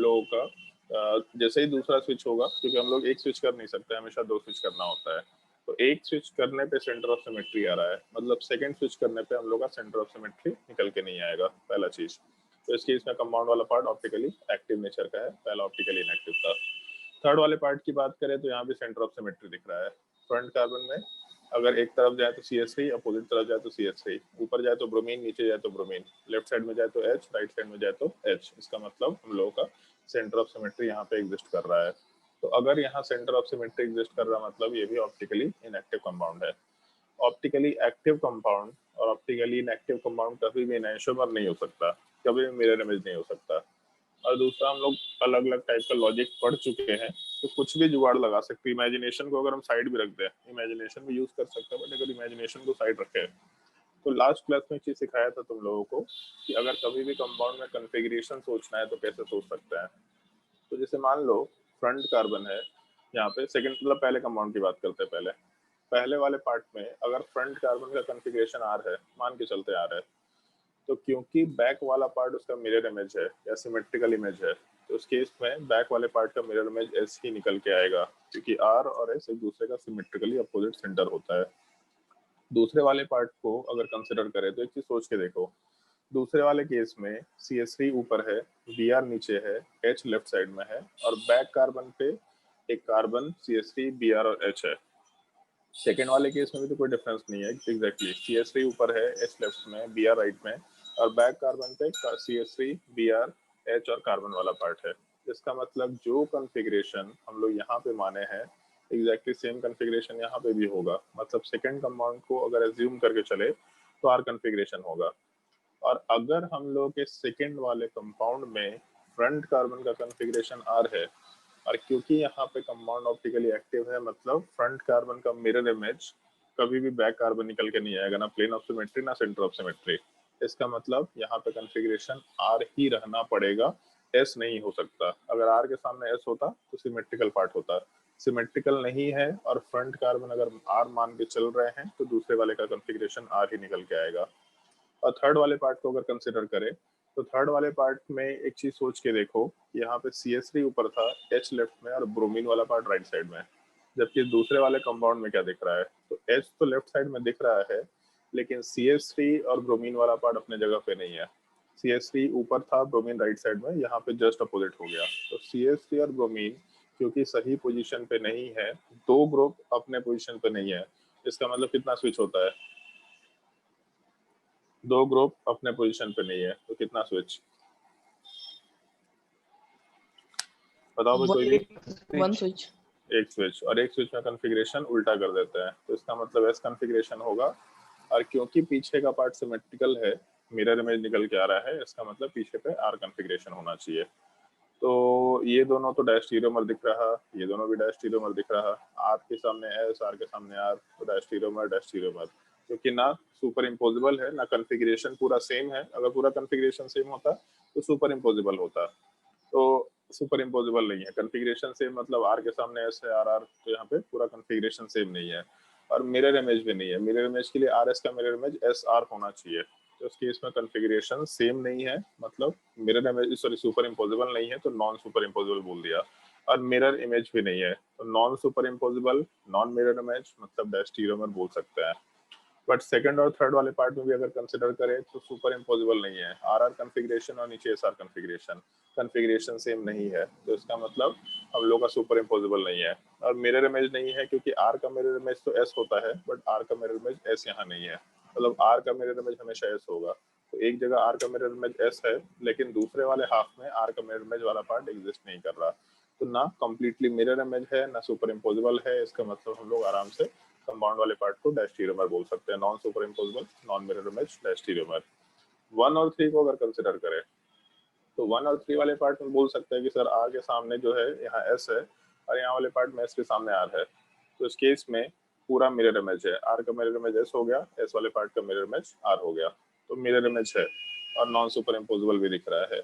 लोगों का जैसे ही दूसरा स्विच होगा, क्योंकि हम लोग एक स्विच कर नहीं सकते, हमेशा दो स्विच करना होता है, तो एक स्विच करने पे सेंटर ऑफ सिमेट्री आ रहा है, मतलब सेकंड स्विच करने पे हम लोग का सेंटर ऑफ सिमेट्री निकल के नहीं आएगा, पहला चीज। तो इसके इसमें कंपाउंड वाला पार्ट ऑप्टिकली एक्टिव नेचर का है, पहला ऑप्टिकली इनएक्टिव था। थर्ड वाले पार्ट की बात करें तो यहाँ भी सेंटर ऑफ सिमेट्री दिख रहा है। फ्रंट कार्बन में अगर एक तरफ जाए तो CH3, अपोजिट तरफ जाए तो CH3, ऊपर जाए तो ब्रोमीन, नीचे जाए तो ब्रोमीन, लेफ्ट साइड में जाए तो H, राइट साइड में जाए तो H। इसका मतलब हम लोगों का सेंटर ऑफ सिमेट्री यहाँ पे एग्जिस्ट कर रहा है। तो अगर यहाँ सेंटर ऑफ सिमेट्री एग्जिस्ट कर रहा मतलब ये भी ऑप्टिकली इनएक्टिव कंपाउंड है। ऑप्टिकली एक्टिव कंपाउंड और ऑप्टिकली इनएक्टिव कंपाउंड कभी भी एनैंटियोमर नहीं हो सकता, कभी भी मिरर इमेज नहीं हो सकता। और दूसरा, हम लोग अलग अलग टाइप का लॉजिक पढ़ चुके हैं, तो कुछ भी जुगाड़ लगा सकते हैं। इमेजिनेशन को अगर हम साइड भी रख दें, इमेजिनेशन भी यूज कर सकते हैं, बट अगर इमेजिनेशन को साइड रखें तो लास्ट क्लास में एक चीज सिखाया था तुम लोगों को कि अगर कभी भी कंपाउंड में कन्फिग्रेशन सोचना है तो कैसे सोच सकते हैं। तो जैसे मान लो फ्रंट कार्बन है, यहाँ पे सेकंड, मतलब पहले कंपाउंड की बात करते हैं। पहले वाले पार्ट में अगर फ्रंट कार्बन का कन्फिग्रेशन R है, मान के चलते R है, तो क्योंकि बैक वाला पार्ट उसका मिरर इमेज है या सिमेट्रिकल इमेज है, तो उस केस में बैक वाले पार्ट का मिरर इमेज S ही निकल के आएगा, क्योंकि R और S एक दूसरे का सिमेट्रिकली अपोजिट सेंटर होता है। दूसरे वाले पार्ट को अगर कंसिडर करें तो एक चीज सोच के देखो, दूसरे वाले केस में CH3 ऊपर है, Br नीचे है, H लेफ्ट साइड में है, और बैक कार्बन पे एक कार्बन CH3, Br और H है। सेकेंड वाले केस में भी तो कोई डिफरेंस नहीं है, एग्जैक्टली CH3 ऊपर है, H लेफ्ट में, Br राइट में, और बैक कार्बन पे CH3, Br, H और कार्बन वाला पार्ट है। इसका मतलब जो कॉन्फ़िगरेशन हम लोग यहाँ पे माने हैं, एग्जैक्टली सेम कॉन्फ़िगरेशन यहाँ पे भी होगा। मतलब सेकेंड कंपाउंड को अगर एज्यूम करके चले तो R कॉन्फ़िगरेशन होगा। और अगर हम लोग के सेकेंड वाले कंपाउंड में फ्रंट कार्बन का कॉन्फ़िगरेशन R है, और क्योंकि यहाँ पे कंपाउंड ऑप्टिकली एक्टिव है, मतलब फ्रंट कार्बन का मिरर इमेज कभी भी बैक कार्बन निकल के नहीं आएगा, ना प्लेन ऑफ सिमेट्री ना सेंटर ऑफ सिमेट्री। इसका मतलब यहाँ पे कॉन्फ़िगरेशन R ही रहना पड़ेगा, S नहीं हो सकता। अगर R के सामने S होता तो सिमेट्रिकल पार्ट होता, सिमेट्रिकल नहीं है और फ्रंट कार्बन अगर R मान के चल रहे हैं तो दूसरे वाले का कॉन्फ़िगरेशन R ही निकल के आएगा। और थर्ड वाले पार्ट को अगर कंसिडर करें तो थर्ड वाले पार्ट में एक चीज सोच के देखो, यहाँ पे CH3 ऊपर था, H लेफ्ट में, और ब्रोमीन वाला पार्ट राइट साइड में। जबकि दूसरे वाले कंपाउंड में क्या दिख रहा है, तो H तो लेफ्ट साइड में दिख रहा है, लेकिन CH3 और ब्रोमीन वाला पार्ट अपने जगह पे नहीं है। CH3 ऊपर था, ब्रोमीन राइट साइड में, यहाँ पे जस्ट अपोजिट हो गया। तो CH3 और ब्रोमीन क्योंकि सही पोजीशन पे नहीं है, दो ग्रुप अपने पोजीशन पे नहीं है, इसका मतलब कितना स्विच होता है, दो ग्रुप अपने पोजीशन पे नहीं है, तो कितना स्विच बताओ भाई, कोई भी। One switch. एक स्विच, और एक स्विच में कॉन्फ़िगरेशन उल्टा कर देते हैं, तो इसका मतलब एस कॉन्फ़िगरेशन होगा। और क्योंकि पीछे का पार्ट सिमेट्रिकल है, मिरर इमेज निकल के आ रहा है, इसका मतलब पीछे पे आर कॉन्फ़िगरेशन होना चाहिए। तो ये दोनों तो डैश टीरोमर दिख रहा, ये दोनों भी डैश टीरोमर दिख रहा, आर के सामने एस, आर के सामने आर, तो डैश टीरोमर, क्योंकि ना सुपर इम्पोजिबल है ना कॉन्फ़िगरेशन पूरा सेम है। अगर पूरा कॉन्फ़िगरेशन सेम होता तो सुपर इम्पोजिबल होता, तो सुपर इम्पोजिबल नहीं है। कॉन्फ़िगरेशन सेम मतलब आर के सामने एस है, आर आर, तो यहाँ पे पूरा कॉन्फ़िगरेशन सेम नहीं है। और मिरर इमेज भी नहीं है, मिरर इमेज के लिए आर एस का मिरर इमेज एस आर होना चाहिए, तो उस केस में कॉन्फ़िगरेशन सेम नहीं है, मतलब mirror image, sorry, super imposable नहीं है, तो नॉन सुपर इम्पोजिबल बोल दिया। और मिरर इमेज भी नहीं है, तो non superimposable, non mirror image, मतलब डैश टीरोमर बोल सकते हैं। बट सेकंड और थर्ड वाले पार्ट में भी अगर कंसिडर करें तो सुपर इम्पोजिबल नहीं है, आर आर कॉन्फ़िगरेशन और नीचे एस आर कॉन्फ़िगरेशन सेम नहीं है, तो इसका मतलब हम लोग का सुपर इम्पोजिबल नहीं है। और मिरर इमेज नहीं है क्योंकि आर का मिरर इमेज तो एस होता है, बट आर का मिरर इमेज एस यहाँ नहीं है, मतलब आर का मिरर इमेज हमेशा एस होगा। तो एक जगह आर का मिरर इमेज एस है, लेकिन दूसरे वाले हाफ में आर का मिरर इमेज वाला पार्ट एग्जिस्ट नहीं कर रहा, तो ना कंप्लीटली मिरर इमेज है ना सुपर इम्पोजिबल है। इसका मतलब हम लोग आराम से कंपाउंड वाले पार्ट को डैश टीरोमर बोल सकते हैं, non superimposable, non mirror image, dash टीरोमर। 1 और 3 को अगर कंसिडर करें तो 1 और 3 वाले पार्ट में बोल सकते हैं कि सर आर के सामने जो है यहाँ एस है, और यहाँ वाले पार्ट में एस के सामने आर है, तो इस केस में पूरा मिरर इमेज है, आर का मिरर इमेज एस हो गया, एस वाले पार्ट का मिरर इमेज आर हो गया, तो मिरर इमेज है और नॉन सुपर इम्पोजिबल भी दिख रहा है।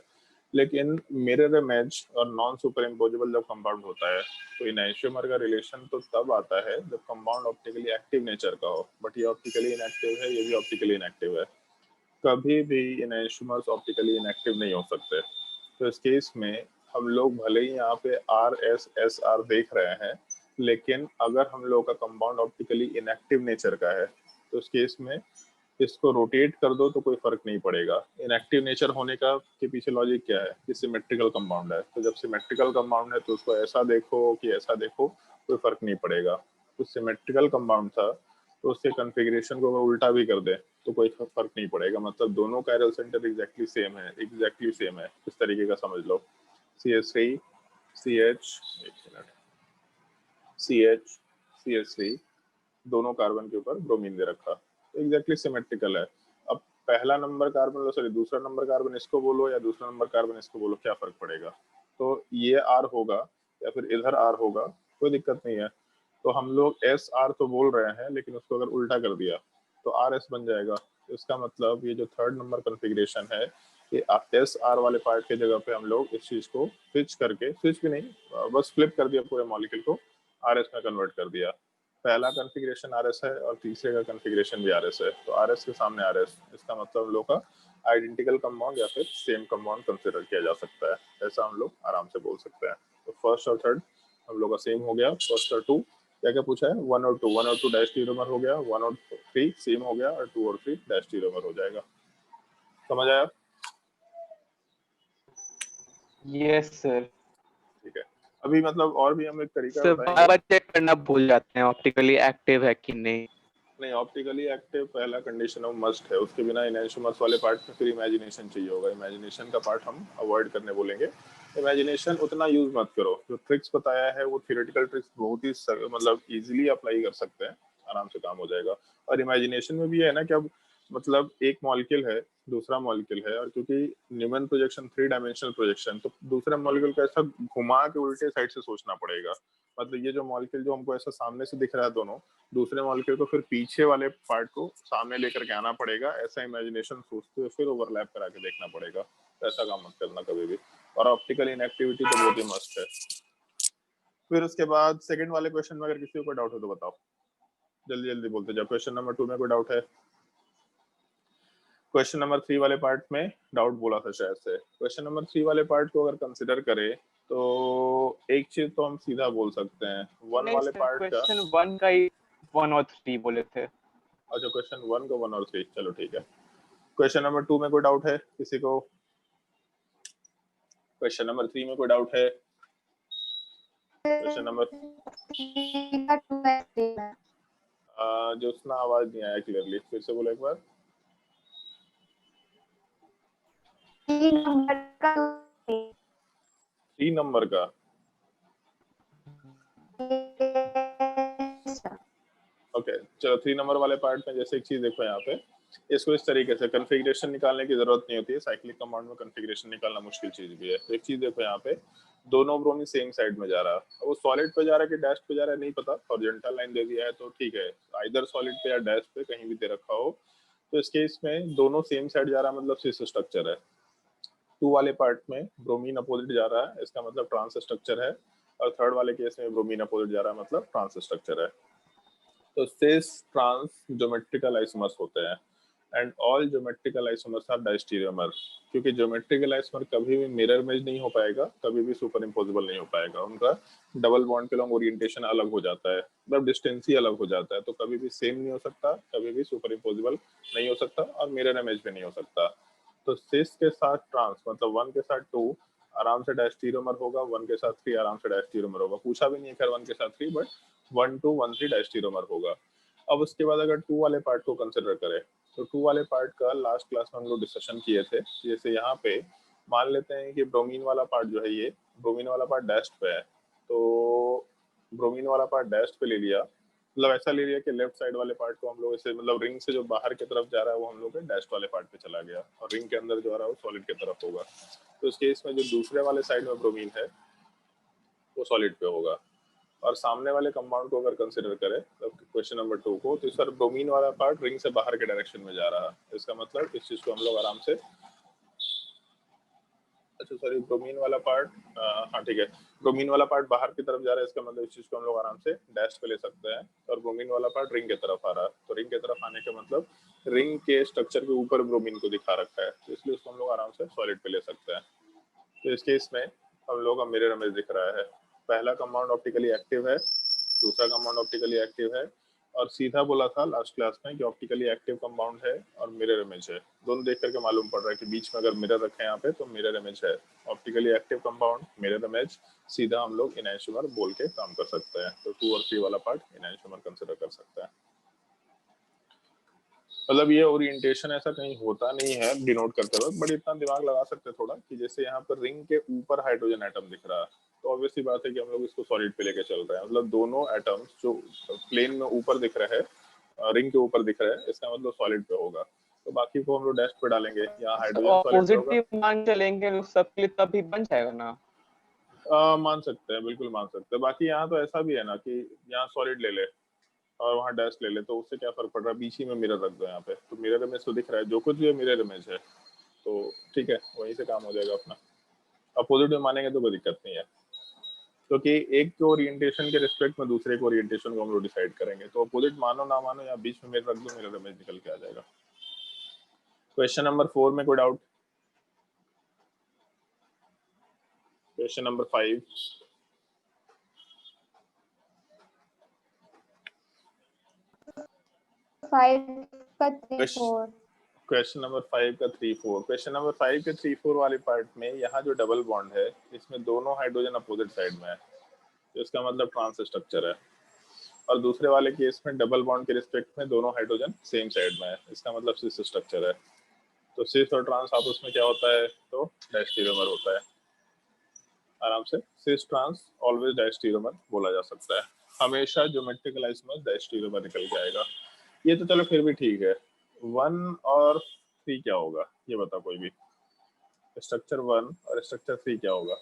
लेकिन मिरर इमेज और नॉन सुपर इम्पोजिबल जब कंपाउंड होता है तो इनैंशियोमर का रिलेशन तो तब आता है जब कंपाउंड ऑप्टिकली एक्टिव नेचर का हो, बट ये ऑप्टिकली इनएक्टिव है, ये भी ऑप्टिकली इनएक्टिव है। कभी भी इनैंशियोमर्स ऑप्टिकली इनएक्टिव नहीं हो सकते, तो इस केस में हम लोग भले ही यहाँ पे RSSR देख रहे हैं, लेकिन अगर हम लोग का कंपाउंड ऑप्टिकली इनएक्टिव नेचर का है तो उस केस में इसको रोटेट कर दो तो कोई फर्क नहीं पड़ेगा। इनएक्टिव नेचर होने का के पीछे लॉजिक क्या है कि सिमेट्रिकल कंपाउंड है, तो जब सिमेट्रिकल कंपाउंड है तो उसको ऐसा देखो कि ऐसा देखो, कोई फर्क नहीं पड़ेगा। तो सिमेट्रिकल कंपाउंड था तो उसके कॉन्फ़िगरेशन को अगर उल्टा भी कर दे तो कोई फर्क नहीं पड़ेगा, मतलब दोनों कायरल सेंटर एग्जैक्टली सेम है, एग्जैक्टली सेम है, इस तरीके का समझ लो। CH3 CH, एक मिनट, CH CH3 दोनों कार्बन के ऊपर ब्रोमीन दे रखा, तो एग्जैक्टली सिमेट्रिकल है। अब पहला नंबर कार्बन, सॉरी दूसरा नंबर कार्बन इसको बोलो या दूसरा नंबर कार्बन इसको बोलो, क्या फर्क पड़ेगा। तो ये R होगा या फिर इधर R होगा, कोई दिक्कत नहीं है। तो हम लोग SR तो बोल रहे हैं, लेकिन उसको अगर उल्टा कर दिया तो RS बन जाएगा। तो इसका मतलब ये जो थर्ड नंबर कॉन्फ़िगरेशन है, कि SR वाले पार्ट के जगह पे हम लोग इस चीज को स्विच करके, स्विच भी नहीं, बस फ्लिप कर दिया पूरे मॉलिक्यूल को, RS में कन्वर्ट कर दिया। पहला कॉन्फ़िगरेशन RS है और तीसरे का कॉन्फ़िगरेशन भी RS है, तो RS के सामने RS, इसका मतलब हम लोग का आइडेंटिकल कंपाउंड या फिर सेम कंपाउंड कंसिडर किया जा सकता है, ऐसा हम लोग आराम से बोल सकते हैं। तो फर्स्ट और थर्ड हम लोग का सेम हो गया। फर्स्ट और टू क्या क्या पूछा है, 1 और 2 डैश टीरोमर हो गया, 1 और 3 सेम हो गया, और 2 और 3 डैश टीरोमर हो जाएगा। समझ आया? Yes sir. ठीक है, अभी मतलब और भी हम एक तरीका सर बताएंगे। बार चेक करना भूल जाते हैं ऑप्टिकली एक्टिव है कि नहीं। नहीं, ऑप्टिकली एक्टिव पहला कंडीशन ऑफ मस्ट है, उसके बिना इनएंशियोमर्स वाले पार्ट में फिर इमेजिनेशन चाहिए होगा, इमेजिनेशन का पार्ट हम अवॉइड करने बोलेंगे। इमेजिनेशन उतना यूज मत करो, जो ट्रिक्स बताया है वो थियोरेटिकल ट्रिक्स बहुत ही मतलब इजीली अप्लाई कर सकते हैं, आराम से काम हो जाएगा। और इमेजिनेशन में भी है ना कि अब मतलब एक मॉलिक्यूल है, दूसरा मॉलिक्यूल है, और क्योंकि न्यूमन प्रोजेक्शन 3 डायमेंशनल प्रोजेक्शन, तो दूसरे मॉलिक्यूल को ऐसा घुमा के उल्टे साइड से सोचना पड़ेगा। मतलब ये जो मॉलिक्यूल जो हमको ऐसा सामने से दिख रहा है दोनों, दूसरे मॉलिक्यूल को फिर पीछे वाले पार्ट को सामने लेकर के आना पड़ेगा, ऐसा इमेजिनेशन सोचते हुए फिर ओवरलैप करा के देखना पड़ेगा, तो ऐसा काम मत करना कभी भी। और ऑप्टिकल इनएक्टिविटी तो बहुत ही मस्त है। फिर उसके बाद सेकंड वाले क्वेश्चन में अगर किसी को कोई डाउट हो तो बताओ, जल्दी जल्दी बोलते जाओ। क्वेश्चन नंबर 2 में कोई डाउट है? क्वेश्चन नंबर 3 वाले पार्ट में डाउट बोला था शायद से। क्वेश्चन नंबर 3 वाले पार्ट को अगर कंसिडर करें तो एक चीज तो हम सीधा बोल सकते हैं, 1 नहीं वाले सर, पार्ट का। क्वेश्चन 1 का ही 1 और 3 बोले थे। अच्छा, क्वेश्चन 1 को 1 और 3, चलो ठीक है। क्वेश्चन नंबर 2 में कोई डाउट है किसी को? क्वेश्चन नंबर 3 में कोई डाउट है? क्वेश्चन नंबर जो उसना आवाज नहीं आया क्लियरली, फिर से बोलो एक बार। 3 नंबर का? ओके चलो, 3 नंबर वाले पार्ट में जैसे एक चीज देखो यहाँ पे, इसको इस तरीके से कॉन्फ़िगरेशन निकालने की जरूरत नहीं होती है, साइक्लिक कंपाउंड में कॉन्फ़िगरेशन निकालना मुश्किल चीज भी है। तो एक चीज देखो यहाँ पे, दोनों ब्रोमीन सेम साइड में जा रहा है, वो सॉलिड पे जा रहा है कि डैश पे जा रहा है नहीं पता, हॉरिजॉन्टल लाइन दे दिया है तो ठीक है, आइदर सॉलिड पे या डैश पे कहीं भी दे रखा हो। तो इस केस में दोनों सेम साइड जा रहा है, मतलब सिस स्ट्रक्चर है। 2 वाले पार्ट में ब्रोमीन अपोजिट जा रहा है, इसका मतलब ट्रांस स्ट्रक्चर है। और थर्ड वाले केस में ब्रोमीन अपोजिट जा रहा है, मतलब ट्रांस स्ट्रक्चर है। तो सिस ट्रांस ज्योमेट्रिकल आइसोमर्स होते हैं, and all geometrical isomers are diastereomer. क्योंकि ज्योमेट्रिकल आइसोमर कभी भी मिरर इमेज नहीं हो पाएगा, कभी भी सुपर इम्पोजिबल नहीं हो पाएगा, उनका डबल बॉन्ड के लॉन्ग ओरिएंटेशन अलग हो जाता है, मतलब डिस्टेंस ही अलग हो जाता है, तो कभी भी सेम नहीं हो सकता, कभी भी सुपर इम्पोजिबल नहीं हो सकता, और मिरर इमेज भी नहीं हो सकता। तो सिस के साथ ट्रांस, मतलब 1 के साथ 2 आराम से डायस्टेरियोमर होगा, 1 के साथ 3 आराम से डायस्टेरियोमर होगा, पूछा भी नहीं है खैर 1 के साथ 3, बट 1 2 1 3 डायस्टेरियोमर होगा। अब उसके बाद अगर 2 वाले पार्ट को कंसिडर करें, तो 2 वाले पार्ट का लास्ट क्लास में हम लोग डिस्कशन किए थे। जैसे यहाँ पे मान लेते हैं कि ब्रोमीन वाला पार्ट जो है, ये ब्रोमीन वाला पार्ट डैश्ड पे है, तो ब्रोमीन वाला पार्ट डैश्ड पे ले लिया, मतलब ऐसा ले लिया कि लेफ्ट साइड वाले पार्ट को हम लोग ऐसे, मतलब रिंग से जो बाहर की तरफ जा रहा है वो हम लोग के डैश्ड वाले पार्ट पे चला गया, और रिंग के अंदर जो आ रहा है वो सॉलिड की तरफ होगा। तो इस केस में जो दूसरे वाले साइड में ब्रोमीन है वो सॉलिड पे होगा। और सामने वाले कंपाउंड को अगर कंसिडर करें, तो क्वेश्चन नंबर 2 को, तो सर ब्रोमीन वाला पार्ट रिंग से बाहर के डायरेक्शन में जा रहा है, इसका मतलब इस चीज को हम लोग आराम से, अच्छा सॉरी ब्रोमीन वाला पार्ट, हाँ ठीक है, ब्रोमीन वाला पार्ट बाहर की तरफ जा रहा है, इसका मतलब इस चीज को हम लोग आराम से डैश पे ले सकते हैं। और ब्रोमीन वाला पार्ट रिंग की तरफ आ रहा है, तो रिंग की तरफ आने का मतलब रिंग के स्ट्रक्चर के ऊपर ब्रोमीन को दिखा रखा है, तो इसलिए उसको हम लोग आराम से सॉलिड पे ले सकते हैं। तो इस केस में हम लोग का मिरर इमेज दिख रहा है। पहला कंपाउंड ऑप्टिकली एक्टिव है, दूसरा कंपाउंड ऑप्टिकली एक्टिव है, और सीधा बोला था लास्ट क्लास में कि ऑप्टिकली एक्टिव कंपाउंड है और मिरर इमेज है। दोनों देख करके मालूम पड़ रहा है कि बीच में अगर मिरर रखे यहाँ पे तो मिरर इमेज है। Optically active compound, mirror image, सीधा हम लोग इनैंशियोमर बोल के काम कर सकते हैं। तो 2 और 3 वाला पार्ट इनैंशियोमर कंसिडर कर सकते हैं। मतलब ये ओरिएंटेशन ऐसा कहीं होता नहीं है डिनोट करते वक्त, बट इतना दिमाग लगा सकते हैं थोड़ा कि जैसे यहाँ पर रिंग के ऊपर हाइड्रोजन एटम दिख रहा है, तो ऑब्वियसली बात है कि हम लोग इसको सॉलिड पे लेके चल रहे हैं। मतलब दोनों एटम्स जो प्लेन में ऊपर दिख रहे हैं, रिंग के ऊपर दिख रहे हैं, इसका मतलब सॉलिड पे होगा। तो बाकी को हम लोग डैश पे डालेंगे, यहाँ हाइड्रोजन सॉलिड पे होगा। ऑपोजिट मान चलेंगे उस सबके लिए तभी बन जाएगा ना। मान सकते हैं, बिल्कुल मान सकते हैं। बाकी यहाँ तो ऐसा भी है ना कि यहाँ सॉलिड ले ले और वहाँ डैश ले ले, तो उससे क्या फर्क पड़ रहा है, बीच ही में मिरर रख दो यहाँ पे, तो मिरर इमेज तो दिख रहा है, जो कुछ भी है मिरर इमेज है, तो ठीक है, वहीं से काम हो जाएगा अपना। अपोजिट में मानेंगे तो कोई दिक्कत नहीं है, क्योंकि तो एक के ओरिएंटेशन के रिस्पेक्ट में दूसरे के ओरिएंटेशन को हम लोग डिसाइड करेंगे। तो अपोजिट मानो ना मानो, या बीच में मिरर रख दो, मिरर इमेज निकल के आ जाएगा। क्वेश्चन नंबर 4 में कोई doubt? Question number 5। Question number 5 का 3-4। क्वेश्चन नंबर 5 के 3-4 वाले पार्ट में यहाँ जो डबल बॉन्ड है, इसमें दोनों हाइड्रोजन अपोजिट साइड में है, तो इसका मतलब ट्रांस स्ट्रक्चर है। और दूसरे वाले केस में डबल बॉन्ड के रिस्पेक्ट में दोनों हाइड्रोजन सेम साइड में है, इसका मतलब सिस स्ट्रक्चर है। तो सिस और ट्रांस आपस में क्या होता है, तो डायस्टेरियोमर होता है। आराम से सिस ट्रांस ऑलवेज डायस्टेरियोमर बोला जा सकता है। हमेशा ज्योमेट्रिकल आइसोमर डायस्टेरियोमर निकल के आएगा। ये तो चलो फिर भी ठीक है। 1 और 3 क्या होगा, ये बता कोई भी। स्ट्रक्चर 1 और स्ट्रक्चर 3 क्या होगा?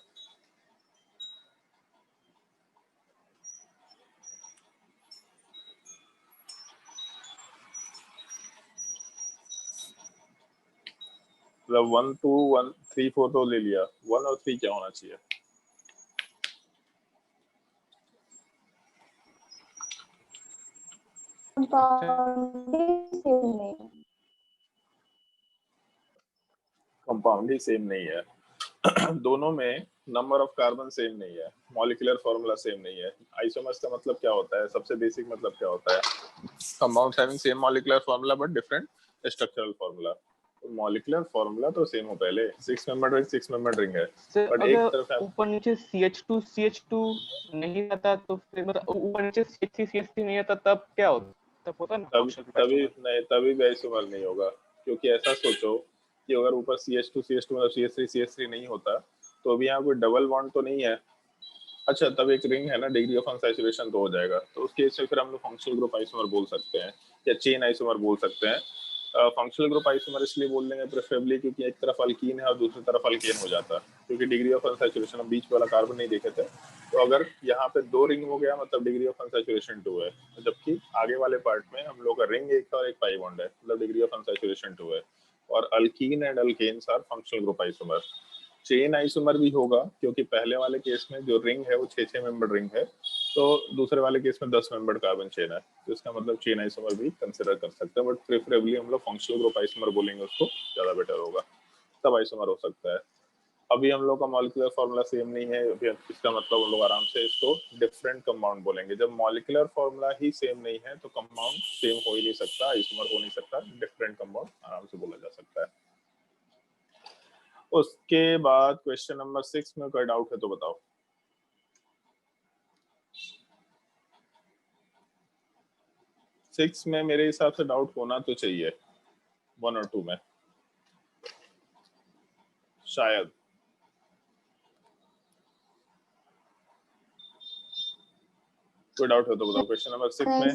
मतलब 1 2 1 3 4 तो ले लिया, 1 और 3 क्या होना चाहिए? कंपाउंड ही सेम नहीं है। दोनों में नंबर ऑफ कार्बन सेम नहीं है, मॉलिक्यूलर फॉर्मूला सेम नहीं है। आइसोमर्स का मतलब क्या होता है, सबसे बेसिक मतलब क्या होता है, compounds having same molecular formula but different structural formula. तो मॉलिक्यूलर फॉर्मूला तो सेम हो, पहले 6 मेंबर रिंग 6 मेंबर रिंग है, बट एक अगर तरफ ऊपर नीचे CH2 नहीं रहता तो फिर मतलब ऊपर नीचे CH3 नहीं रहता तब क्या होता, तब होता ना तब फंक्शनल तभी आइसोमर। नहीं, तभी भी आइसोमर नहीं होगा। क्योंकि ऐसा सोचो कि अगर ऊपर CH2 मतलब CH3 नहीं होता, तो अभी यहाँ कोई डबल बॉन्ड तो नहीं है। अच्छा, तब एक रिंग है ना, डिग्री ऑफ अनसैचुरेशन तो हो जाएगा, तो उस केस में फिर हम लोग फंक्शनल ग्रुप आइसोमर बोल सकते हैं या चेन आइसोमर बोल सकते हैं। फंक्शनल ग्रुप आइसोमर इसलिए बोल देंगे प्रेफरेबली क्योंकि एक तरफ अल्कीन है और दूसरी तरफ अल्केन हो जाता है, क्योंकि डिग्री ऑफ अनसैचुरेशन हम बीच वाला कार्बन नहीं देखे थे। तो अगर यहाँ पे 2 रिंग हो गया मतलब डिग्री ऑफ अनसैचुरेशन 2 है, जबकि आगे वाले पार्ट में हम लोग का रिंग एक है और एक पाई बॉन्ड है, मतलब डिग्री ऑफ अनसैचुरेशन 2 है। और alkene and alkanes are functional group isomer. Chain isomer भी होगा क्योंकि पहले वाले केस में जो रिंग है वो 6 मेंबर रिंग है, तो दूसरे वाले केस में 10 मेंबर कार्बन चेन है, तो इसका मतलब चेन आइसोमर भी कंसिडर कर सकते हैं, बट प्रेफरेबली हम लोग फंक्शनल ग्रुप आइसोमर बोलेंगे, उसको ज्यादा बेटर होगा, तब आइसोमर हो सकता है। अभी हम लोग का मॉलिक्यूलर फॉर्मूला सेम नहीं है, अभी इसका मतलब हम लोग आराम से इसको डिफरेंट कंपाउंड बोलेंगे। जब मॉलिक्यूलर फॉर्मूला ही सेम नहीं है तो कंपाउंड सेम हो ही नहीं सकता, आइसोमर हो नहीं सकता, डिफरेंट कंपाउंड आराम से बोला जा सकता है। उसके बाद क्वेश्चन नंबर 6 में कोई डाउट है तो बताओ। 6 में मेरे हिसाब से डाउट होना तो चाहिए, 1 और 2 में शायद। कोई डाउट है तो बताओ। क्वेश्चन नंबर 6 में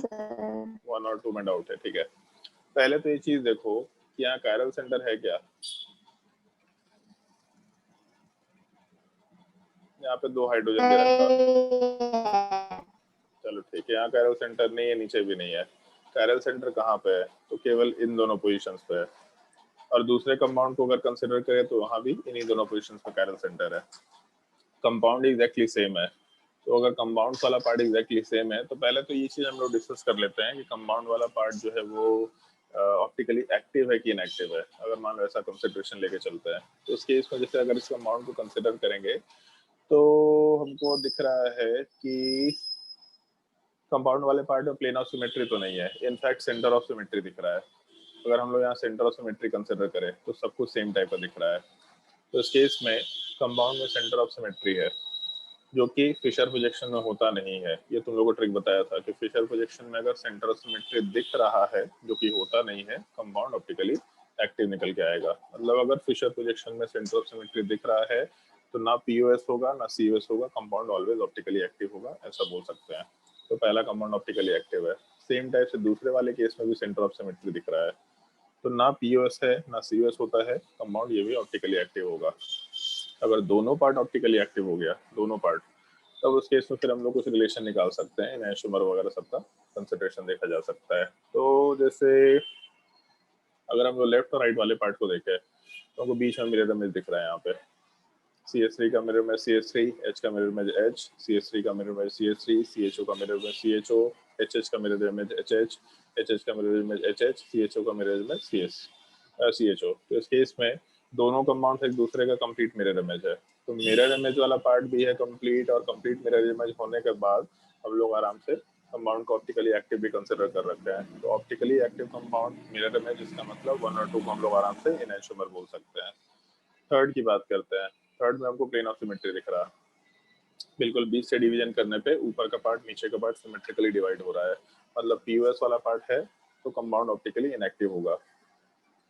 1 और 2 में डाउट है, ठीक है। पहले तो ये चीज देखो कि यहाँ कायरल सेंटर है क्या। यहाँ पे 2 हाइड्रोजन दे रखा, चलो ठीक है, यहाँ कायरल सेंटर नहीं है, नीचे भी नहीं है। कायरल सेंटर कहाँ पे है, तो केवल इन दोनों पोजीशंस पे है। और दूसरे कंपाउंड को अगर कंसिडर करें तो वहां भी इन्हीं दोनों पोजीशंस पे कायरल सेंटर है। कंपाउंड एग्जैक्टली सेम है, तो अगर कंपाउंड वाला पार्ट एग्जैक्टली सेम है तो पहले तो ये चीज हम लोग डिस्कस कर लेते हैं कि कंपाउंड वाला पार्ट जो है वो ऑप्टिकली एक्टिव है कि इनएक्टिव है। अगर मान लो ऐसा कंसिडरेशन लेके चलते हैं तो उस केस में जैसे अगर इस कंपाउंड को कंसिडर करेंगे तो हमको दिख रहा है कि कंपाउंड वाले पार्ट में प्लेन ऑफ सिमेट्री तो नहीं है, इनफैक्ट सेंटर ऑफ सिमेट्री दिख रहा है। अगर हम लोग यहाँ सेंटर ऑफ सिमेट्री कंसिडर करें तो सब कुछ सेम टाइप का दिख रहा है। तो इस केस में कंपाउंड में सेंटर ऑफ सिमेट्री है, जो कि फिशर प्रोजेक्शन में होता नहीं है। ये तुम लोगों को ट्रिक बताया था कि फिशर प्रोजेक्शन में अगर सेंटर ऑफ सिमेट्री दिख रहा है, जो कि होता नहीं है, कंपाउंड ऑप्टिकली एक्टिव निकल के आएगा। मतलब अगर फिशर प्रोजेक्शन में सेंटर ऑफ सिमेट्री दिख रहा है तो ना पीओएस होगा ना सीओएस होगा, कंपाउंड ऑलवेज ऑप्टिकली एक्टिव होगा, ऐसा बोल सकते हैं। तो पहला कंपाउंड ऑप्टिकली एक्टिव है। सेम टाइप से दूसरे वाले केस में भी सेंटर ऑफ सिमेट्री दिख रहा है, तो ना पीओएस है ना सीओएस होता है, कंपाउंड ये भी ऑप्टिकली एक्टिव होगा। अगर दोनों पार्ट ऑप्टिकली एक्टिव हो गया, दोनों पार्ट, तब उस केस में फिर हम लोग कुछ रिलेशन निकाल सकते हैं, एनेंटियोमर वगैरह सबका कंसिडरेशन देखा जा सकता है। तो जैसे अगर हम लोग लेफ्ट और राइट वाले पार्ट को देखें तो हमको बीच में मिरर इमेज दिख रहा है। यहाँ पे CH3 का मिरर इमेज CH3, H का मिरर इमेज H, CH3 का मिरर इमेज CH3, CHO का मिरर इमेज CHO, HH का मिरर इमेज HH, HH का मिरर इमेज HH, CHO का मिरर इमेज CHO। तो इस केस में दोनों कंपाउंड एक दूसरे का कंप्लीट मिरर इमेज है। तो मिरर इमेज वाला पार्ट भी है कंप्लीट, और कंप्लीट मिरर इमेज होने के बाद हम लोग आराम से कंपाउंड को ऑप्टिकली एक्टिव भी कंसिडर कर रखते हैं। तो optically active compound mirror image, इसका मतलब 1 और 2 को हम लोग आराम से एनेंटियोमर बोल सकते हैं। थर्ड की बात करते हैं। थर्ड में हमको प्लेन ऑफ सिमेट्री दिख रहा है, बिल्कुल बीच से डिवीजन करने पे ऊपर का पार्ट नीचे का पार्ट सिमेट्रिकली डिवाइड हो रहा है। मतलब पीओएस वाला पार्ट है तो कंपाउंड ऑप्टिकली इनएक्टिव होगा।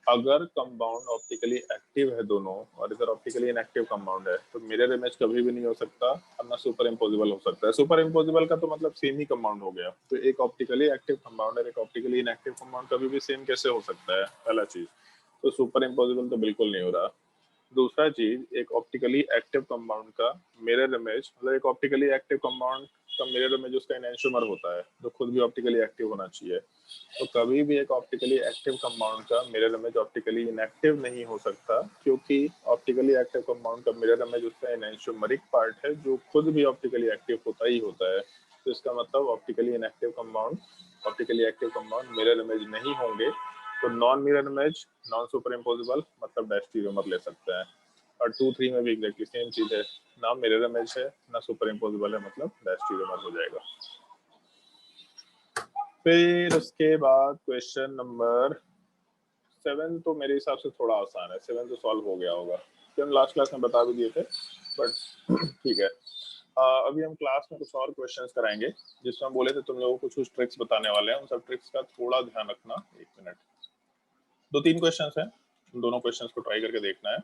अगर कंपाउंड ऑप्टिकली एक्टिव है दोनों, और इधर ऑप्टिकली इनएक्टिव कंपाउंड है, तो मिरर इमेज कभी भी नहीं हो सकता और ना सुपर इम्पोजिबल हो सकता है। सुपर इम्पोजिबल का तो मतलब सेम ही कंपाउंड हो गया। तो एक ऑप्टिकली एक्टिव कंपाउंड और एक ऑप्टिकली इनएक्टिव कंपाउंड कभी भी सेम कैसे हो सकता है, पहला चीज। तो सुपर इम्पोजिबल तो बिल्कुल नहीं हो रहा। दूसरा चीज, एक ऑप्टिकली एक्टिव कंपाउंड का मिरर इमेज, मतलब एक ऑप्टिकली एक्टिव कंपाउंड का मिरर इमेज उसका एनेंटियोमर होता है, जो खुद भी ऑप्टिकली एक्टिव होना चाहिए। तो कभी भी एक ऑप्टिकली एक्टिव कंपाउंड का मिरर इमेज ऑप्टिकली इनएक्टिव नहीं हो सकता, क्योंकि ऑप्टिकली एक्टिव कंपाउंड का मिरर इमेज उसका एनेंटियोमरिक पार्ट है, जो खुद भी ऑप्टिकली एक्टिव होता ही होता है। तो इसका मतलब optically inactive compound optically active compound mirror image नहीं होंगे। तो non mirror image, non super imposable, मतलब डैश स्टीरियोमर ले सकते हैं। और 2, 3 में भी एग्जैक्टली सेम चीज है, ना मिरर इमेज है ना सुपर इम्पोजिबल है, मतलब डैश स्टीरियोमर हो जाएगा। फिर उसके बाद क्वेश्चन नंबर 7 तो मेरे हिसाब से थोड़ा आसान है, 7 तो सॉल्व हो गया होगा, कि हम लास्ट क्लास में बता भी दिए थे, बट ठीक है। अभी हम क्लास में कुछ और क्वेश्चंस कराएंगे, जिसमें हम बोले थे तुम लोगों को कुछ ट्रिक्स बताने वाले हैं, उन सब ट्रिक्स का थोड़ा ध्यान रखना। 1 मिनट। 2-3 क्वेश्चंस हैं, दोनों क्वेश्चंस को ट्राई करके देखना है।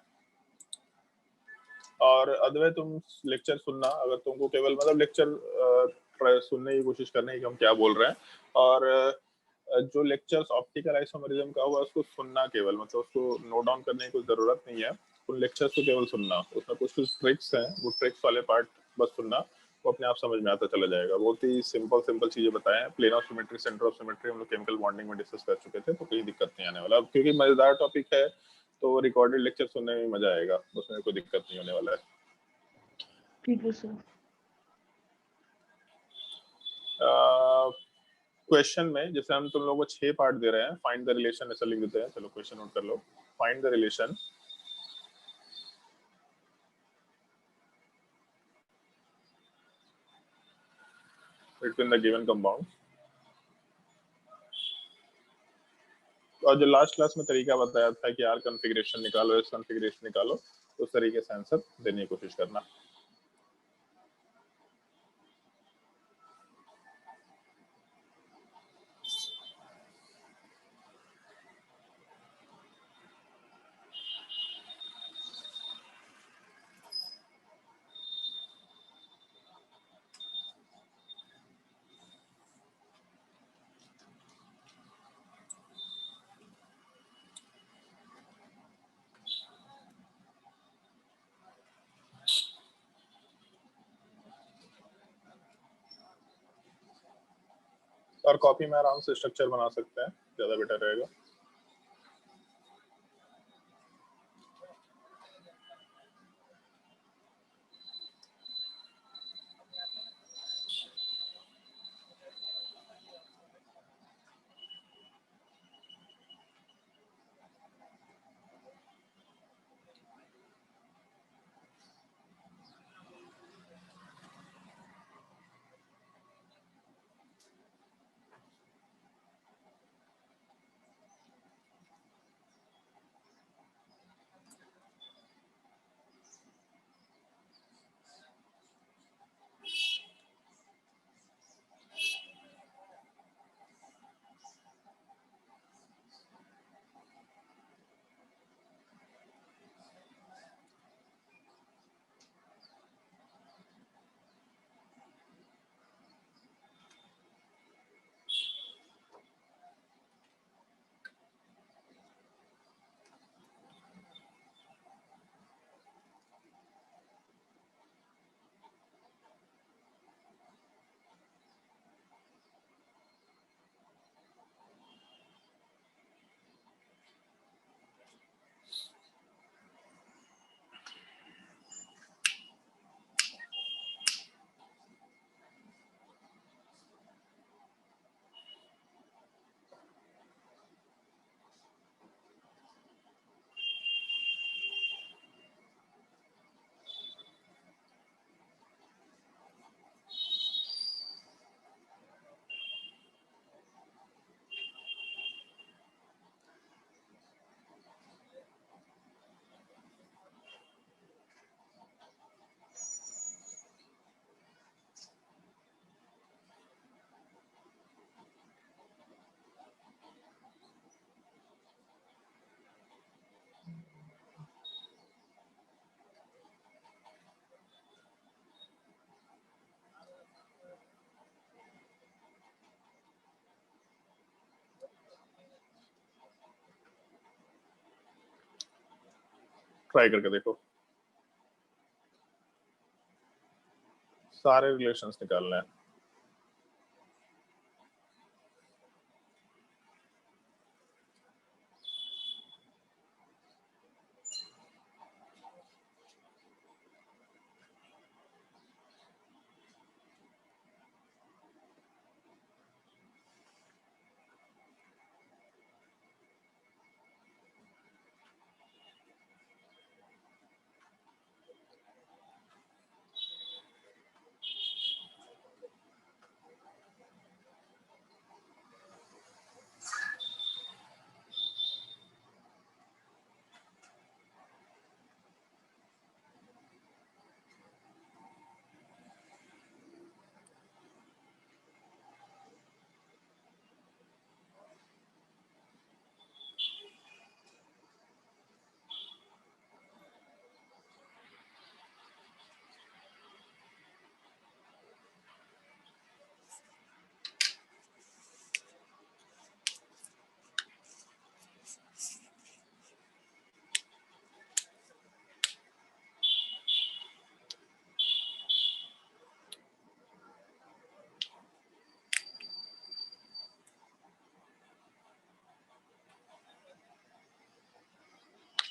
और अदवे तुम लेक्चर सुनना, अगर तुमको केवल मतलब लेक्चर सुनने की कोशिश करना है कि हम क्या बोल रहे हैं, और जो लेक्चर्स ऑप्टिकल आइसोमेरिज्म का हुआ उसको सुनना केवल, मतलब उसको नोट डाउन करने की कोई जरूरत नहीं है, उन लेक्चर्स को केवल सुनना। उसमें कुछ कुछ ट्रिक्स हैं, वो ट्रिक्स वाले पार्ट बस सुनना, वो अपने आप समझ में आता चला जाएगा। बहुत ही सिंपल सिंपल चीजें बताए हैं। Plane of symmetry, centre of symmetry हम लोग केमिकल बॉन्डिंग में डिस्कस कर चुके थे, तो कोई दिक्कत नहीं आने वाला। अब क्योंकि मजेदार टॉपिक है तो रिकॉर्डेड लेक्चर सुनने में मजा आएगा, उसमें कोई दिक्कत नहीं होने वाला है। ठीक है सर। क्वेश्चन में जैसे हम तुम लोगों को 6 पार्ट दे रहे हैं, फाइंड द रिलेशन ऐसा लिख देते हैं। चलो क्वेश्चन नोट कर लो। Find the relation between the given compound. और जो लास्ट क्लास में तरीका बताया था कि आर कॉन्फ़िगरेशन निकालो, एस कॉन्फ़िगरेशन निकालो, उस तरीके से आंसर देने की कोशिश करना। और कॉपी में आराम से स्ट्रक्चर बना सकते हैं, ज्यादा बेटर रहेगा। ट्राई करके देखो, सारे रिलेशंस निकालना है।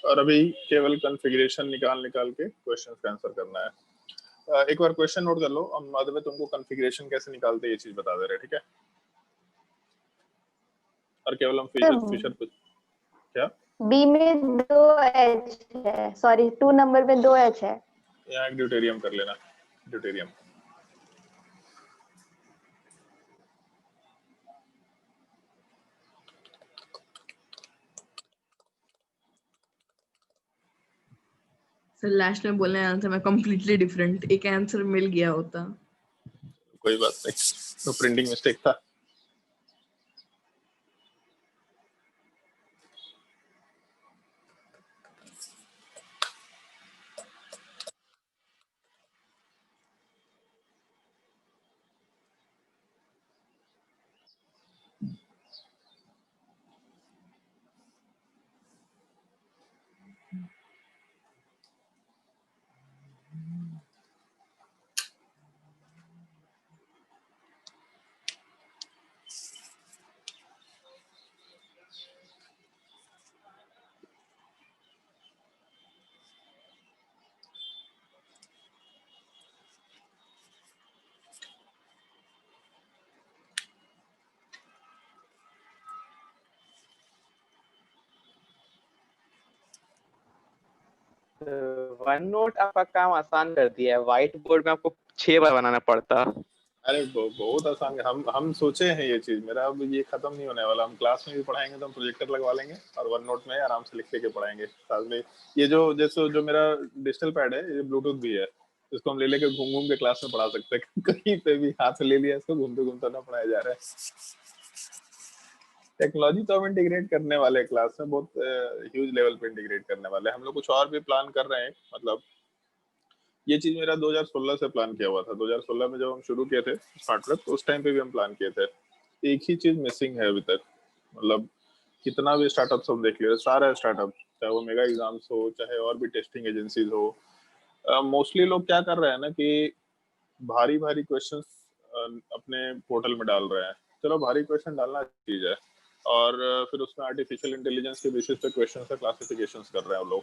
और अभी केवल कॉन्फ़िगरेशन निकाल के क्वेश्चंस का आंसर करना है। एक बार क्वेश्चन नोट कर लो, हम बाद में तुमको कॉन्फ़िगरेशन कैसे निकालते हैं ये चीज बता दे रहे हैं, ठीक है? और केवल हम फिशर क्या बी में 2H है, सॉरी 2 नंबर में 2H है। यहाँ एक ड्यूटेरियम कर लेना, ड्यूटेरियम। सर लास्ट में बोलने आंसर में कंप्लीटली डिफरेंट एक आंसर मिल गया होता। कोई बात नहीं, तो प्रिंटिंग मिस्टेक था। वन नोट आपका काम आसान कर दिया है, व्हाइट बोर्ड में आपको 6 बार बनाना पड़ता। अरे बहुत आसान है। हम सोचे हैं ये चीज, मेरा अब ये खत्म नहीं होने वाला। हम क्लास में भी पढ़ाएंगे तो हम प्रोजेक्टर लगवा लेंगे और वन नोट में आराम से लिख के पढ़ाएंगे साथ में। ये जो जैसे जो मेरा डिजिटल पैड है, ये ब्लूटूथ भी है, इसको हम ले लेके घूम घूम के क्लास में पढ़ा सकते हैं। कहीं पे भी हाथ से ले लिया, इसको घूमते घूमते ना पढ़ाया जा रहा है। टेक्नोलॉजी तो हम इंटीग्रेट करने वाले हैं क्लास में, बहुत ह्यूज लेवल पे इंटीग्रेट करने वाले हैं। हम लोग कुछ और भी प्लान कर रहे हैं। मतलब ये चीज मेरा 2016 से प्लान किया हुआ था। 2016 में जब हम शुरू किए थे स्टार्टअप, तो उस टाइम पे भी हम प्लान किए थे। एक ही चीज मिसिंग है अभी तक। मतलब कितना भी स्टार्टअप हम देख लिया, सारा स्टार्टअप, चाहे वो मेगा एग्जाम्स हो, चाहे और भी टेस्टिंग एजेंसीज हो, मोस्टली लोग क्या कर रहे हैं ना कि भारी भारी क्वेश्चंस अपने पोर्टल में डाल रहे हैं। चलो भारी क्वेश्चन डालना चीज है, और फिर उसमें आर्टिफिशियल इंटेलिजेंस के बेसिस पे क्वेश्चन का क्लासिफिकेशंस कर रहे हैं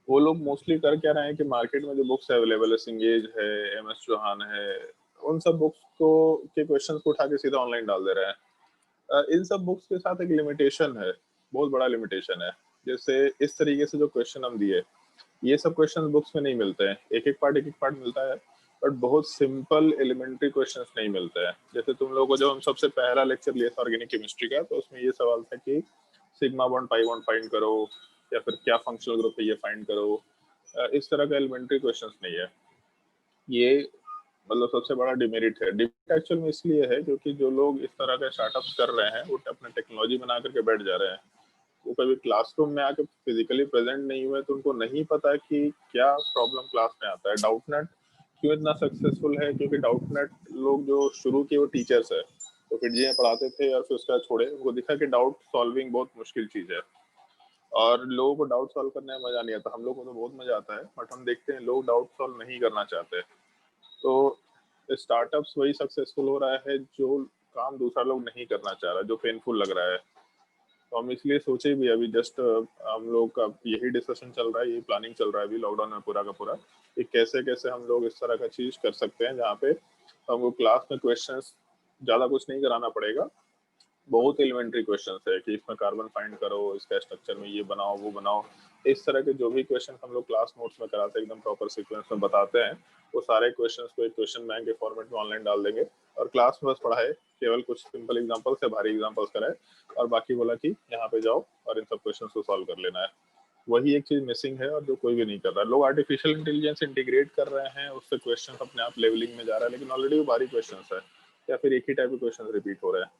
वो लोग मोस्टली कर क्या रहे हैं कि मार्केट में जो बुक्स अवेलेबल है, सिंगेज है, MS चौहान है, उन सब बुक्स को के क्वेश्चंस को उठा के सीधा ऑनलाइन डाल दे रहे हैं। इन सब बुक्स के साथ एक लिमिटेशन है, बहुत बड़ा लिमिटेशन है। जैसे इस तरीके से जो क्वेश्चन हम दिए, ये सब क्वेश्चन बुक्स में नहीं मिलते हैं। एक एक पार्ट मिलता है, बट बहुत सिंपल एलिमेंट्री क्वेश्चंस नहीं मिलते हैं। जैसे तुम लोगों को जब हम सबसे पहला लेक्चर लिया था ऑर्गेनिक केमिस्ट्री का, तो उसमें ये सवाल था कि sigma bond pi bond find करो, या फिर क्या फंक्शनल ग्रुप है ये फाइंड करो। इस तरह का एलिमेंट्री क्वेश्चंस नहीं है। ये मतलब सबसे बड़ा डिमेरिट है। डिमेरिट एक्चुअल में इसलिए है क्योंकि जो लोग इस तरह का स्टार्टअप्स कर रहे हैं, वो अपने टेक्नोलॉजी बना करके बैठ जा रहे हैं। वो कभी क्लासरूम में आके फिजिकली प्रेजेंट नहीं हुए, तो उनको नहीं पता कि क्या प्रॉब्लम क्लास में आता है। डाउटनेट क्यों इतना सक्सेसफुल है? क्योंकि डाउटनेट लोग जो शुरू किए वो टीचर्स है, तो फिर जी पढ़ाते थे और फिर उसका छोड़े, उनको दिखा कि डाउट सॉल्विंग बहुत मुश्किल चीज है। और लोगों को डाउट सॉल्व करने में मजा नहीं आता। हम लोग को तो बहुत मजा आता है, बट हम देखते हैं लोग डाउट सॉल्व नहीं करना चाहते। तो स्टार्टअप्स वही सक्सेसफुल हो रहा है जो काम दूसरा लोग नहीं करना चाह रहा, जो पेनफुल लग रहा है। तो हम इसलिए सोचे भी, अभी जस्ट हम लोग का यही डिस्कशन चल रहा है, यही प्लानिंग चल रहा है अभी लॉकडाउन में पूरा का पूरा, कि कैसे कैसे हम लोग इस तरह का चीज कर सकते हैं जहाँ पे हमको क्लास में क्वेश्चंस ज्यादा कुछ नहीं कराना पड़ेगा। बहुत एलिमेंट्री क्वेश्चन है कि इसमें कार्बन फाइंड करो, इसका स्ट्रक्चर में ये बनाओ वो बनाओ, इस तरह के जो भी क्वेश्चन हम लोग क्लास नोट्स में कराते हैं एकदम प्रॉपर सीक्वेंस में बताते हैं, वो सारे क्वेश्चंस को एक क्वेश्चन बैंक के फॉर्मेट में ऑनलाइन डाल देंगे और क्लास में बस पढ़ाए, केवल कुछ सिंपल एग्जांपल्स से भारी एग्जांपल्स कराए और बाकी बोला कि यहाँ पे जाओ और इन सब क्वेश्चन को सॉल्व कर लेना है। वही एक चीज मिसिंग है और जो कोई भी नहीं कर रहा है। लोग आर्टिफिशियल इंटेलिजेंस इंटीग्रेट कर रहे हैं, उससे क्वेश्चन अपने आप लेवलिंग में जा रहा है, लेकिन ऑलरेडी वो भारी क्वेश्चन है या फिर एक ही टाइप के क्वेश्चन रिपीट हो रहे हैं।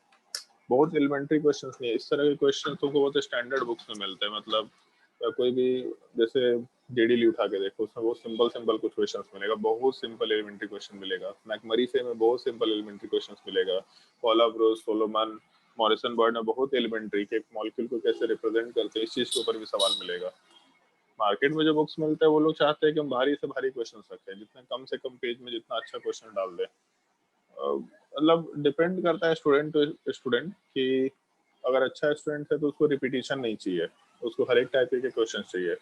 बहुत एलिमेंट्री क्वेश्चंस नहीं है, इस तरह के क्वेश्चन तुमको बहुत स्टैंडर्ड बुक्स में मिलते हैं। मतलब कोई भी जैसे जेडीली उठा के देखो, उसमें बहुत सिंपल सिंपल कुछ क्वेश्चंस मिलेगा, बहुत सिंपल एलिमेंट्री क्वेश्चन मिलेगा। मैकमरी से में बहुत सिंपल एलिमेंट्री क्वेश्चंस मिलेगा। कोलाब्रोस, सोलोमन, मॉरिसन बर्ड में बहुत एलिमेंट्री के एक मॉलिक्यूल को कैसे रिप्रेजेंट करते हैं इस चीज के ऊपर भी सवाल मिलेगा। मार्केट में जो बुक्स मिलते हैं वो लोग चाहते हैं कि हम भारी से भारी क्वेश्चन रखें, जितने कम से कम पेज में जितना अच्छा क्वेश्चन डाल दें। मतलब डिपेंड करता है स्टूडेंट टू स्टूडेंट कि अगर अच्छा स्टूडेंट है तो उसको रिपीटिशन नहीं चाहिए, उसको हर एक टाइप के क्वेश्चन चाहिए।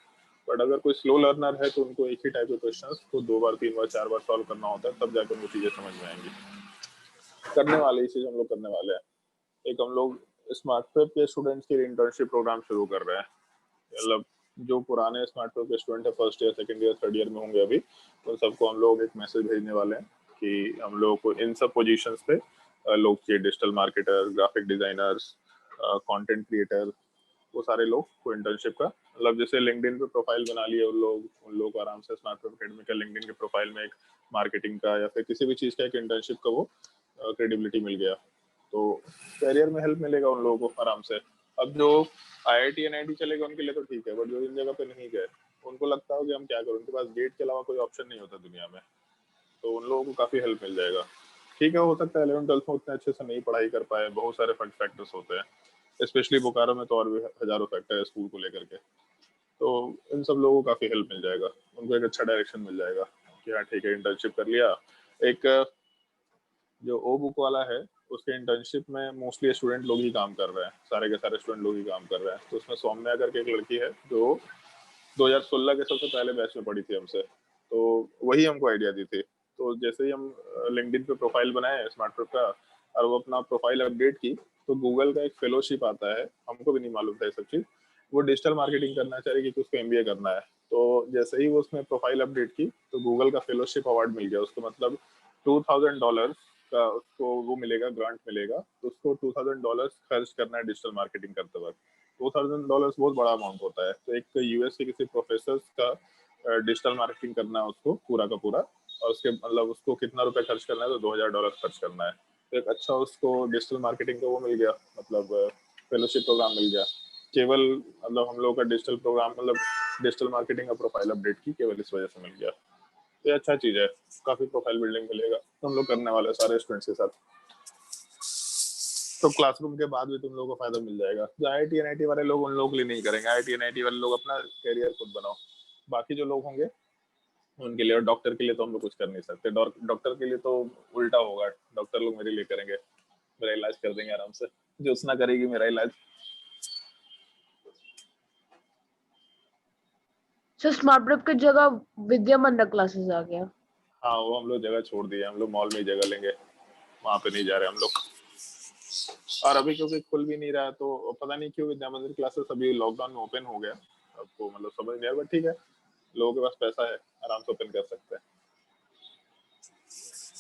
बट अगर कोई स्लो लर्नर है तो उनको एक ही टाइप के क्वेश्चन को 2 बार 3 बार 4 बार सॉल्व करना होता है, तब जाकर उनको चीजें समझ में आएंगी। करने वाले चीज हम लोग करने वाले हैं। एक हम लोग स्मार्ट प्रेप के स्टूडेंट्स के लिए इंटर्नशिप प्रोग्राम शुरू कर रहे हैं। मतलब जो पुराने स्मार्ट प्रेप के स्टूडेंट है, first year second year third year में होंगे अभी, तो सबको हम लोग एक मैसेज भेजने वाले हैं कि हम लोग को इन सब पोजीशंस पे लोग चाहिए, digital marketer, graphic designers, content creator, वो सारे लोग को इंटर्नशिप का, मतलब जैसे लिंक्डइन पे प्रोफाइल बना लिए उन लोग आराम से स्मार्ट प्रेप एकेडमी का लिंक्डइन के प्रोफाइल में एक मार्केटिंग का या फिर किसी भी चीज का एक इंटर्नशिप का वो क्रेडिबिलिटी मिल गया, तो करियर में हेल्प मिलेगा उन लोगों को आराम से। अब जो IIT NIT चलेगा उनके लिए तो ठीक है, बट जो इन जगह पे नहीं गए उनको लगता हो कि हम क्या करें, उनके पास गेट के अलावा कोई ऑप्शन नहीं होता दुनिया में, तो उन लोगों को काफी हेल्प मिल जाएगा। ठीक है, हो सकता है 11th 12th में उतने अच्छे से नहीं पढ़ाई कर पाए, बहुत सारे फैक्टर्स होते हैं, स्पेशली बोकारो में तो और भी हजारों फैक्टर है स्कूल को लेकर के, तो इन सब लोगों को काफी हेल्प मिल जाएगा, उनको एक अच्छा डायरेक्शन मिल जाएगा कि हाँ ठीक है इंटर्नशिप कर लिया। एक जो ओ बुक वाला है उसके इंटर्नशिप में मोस्टली स्टूडेंट लोग ही काम कर रहे हैं, सारे के सारे स्टूडेंट लोग ही काम कर रहे हैं। तो उसमें सौम्या करके एक लड़की है जो 2016 के सबसे पहले बैच में पढ़ी थी हमसे, तो वही हमको आइडिया दी थी। तो जैसे ही हम लिंक्डइन पे प्रोफाइल बनाए स्मार्ट प्रेप का और वो अपना प्रोफाइल अपडेट की, तो गूगल का एक फेलोशिप आता है, हमको भी नहीं मालूम था ये सब चीज, वो डिजिटल मार्केटिंग करना चाह रही कि उसको MBA करना है। तो जैसे ही वो उसमें प्रोफाइल अपडेट की तो गूगल का फेलोशिप अवार्ड मिल गया उसको, मतलब $2000 का उसको वो मिलेगा, ग्रांट मिलेगा, तो उसको $2000 खर्च करना है डिजिटल मार्केटिंग करते वक्त। $2000 बहुत बड़ा अमाउंट होता है। तो एक US के किसी प्रोफेसर का डिजिटल मार्केटिंग करना है उसको पूरा का पूरा, और उसके मतलब उसको कितना रुपए खर्च करना है, तो $2000 खर्च करना है। तो एक अच्छा उसको डिजिटल मार्केटिंग का वो मिल गया, मतलब फेलोशिप प्रोग्राम मिल गया, केवल मतलब हम लोग का डिजिटल प्रोग्राम, मतलब डिजिटल मार्केटिंग का प्रोफाइल अपडेट की केवल इस वजह से मिल गया। तो ये अच्छा चीज है, काफी प्रोफाइल बिल्डिंग मिलेगा, तो हम लोग करने वाले सारे स्टूडेंट्स के साथ। तो क्लासरूम के बाद भी तुम लोगों को फायदा मिल जाएगा। जो IIT NIT वाले लोग उन लोगों के लिए नहीं करेंगे, IIT NIT वाले लोग अपना करियर खुद बनाओ, बाकी जो लोग होंगे उनके लिए। और डॉक्टर के लिए तो हम लोग कुछ कर नहीं सकते, डॉक्टर के लिए तो उल्टा होगा, डॉक्टर लोग मेरे लिए करेंगे, मेरा इलाज कर देंगे आराम से, ज्योत्सना करेगी मेरा इलाज। सर स्मार्ट प्रेप की जगह विद्या मंडल क्लासेस आ गया। हाँ, वो हम लोग जगह छोड़ दिए, हम लोग मॉल में ही जगह लेंगे, वहां पे नहीं जा रहे हम लोग। और अभी क्योंकि खुल भी नहीं रहा है तो पता नहीं क्यों विद्या मंदिर क्लासेस अभी लॉकडाउन में ओपन हो गया, आपको मतलब समझ नहीं आया, बट ठीक है, लोगों के पास पैसा है, आराम से ओपन कर सकते हैं।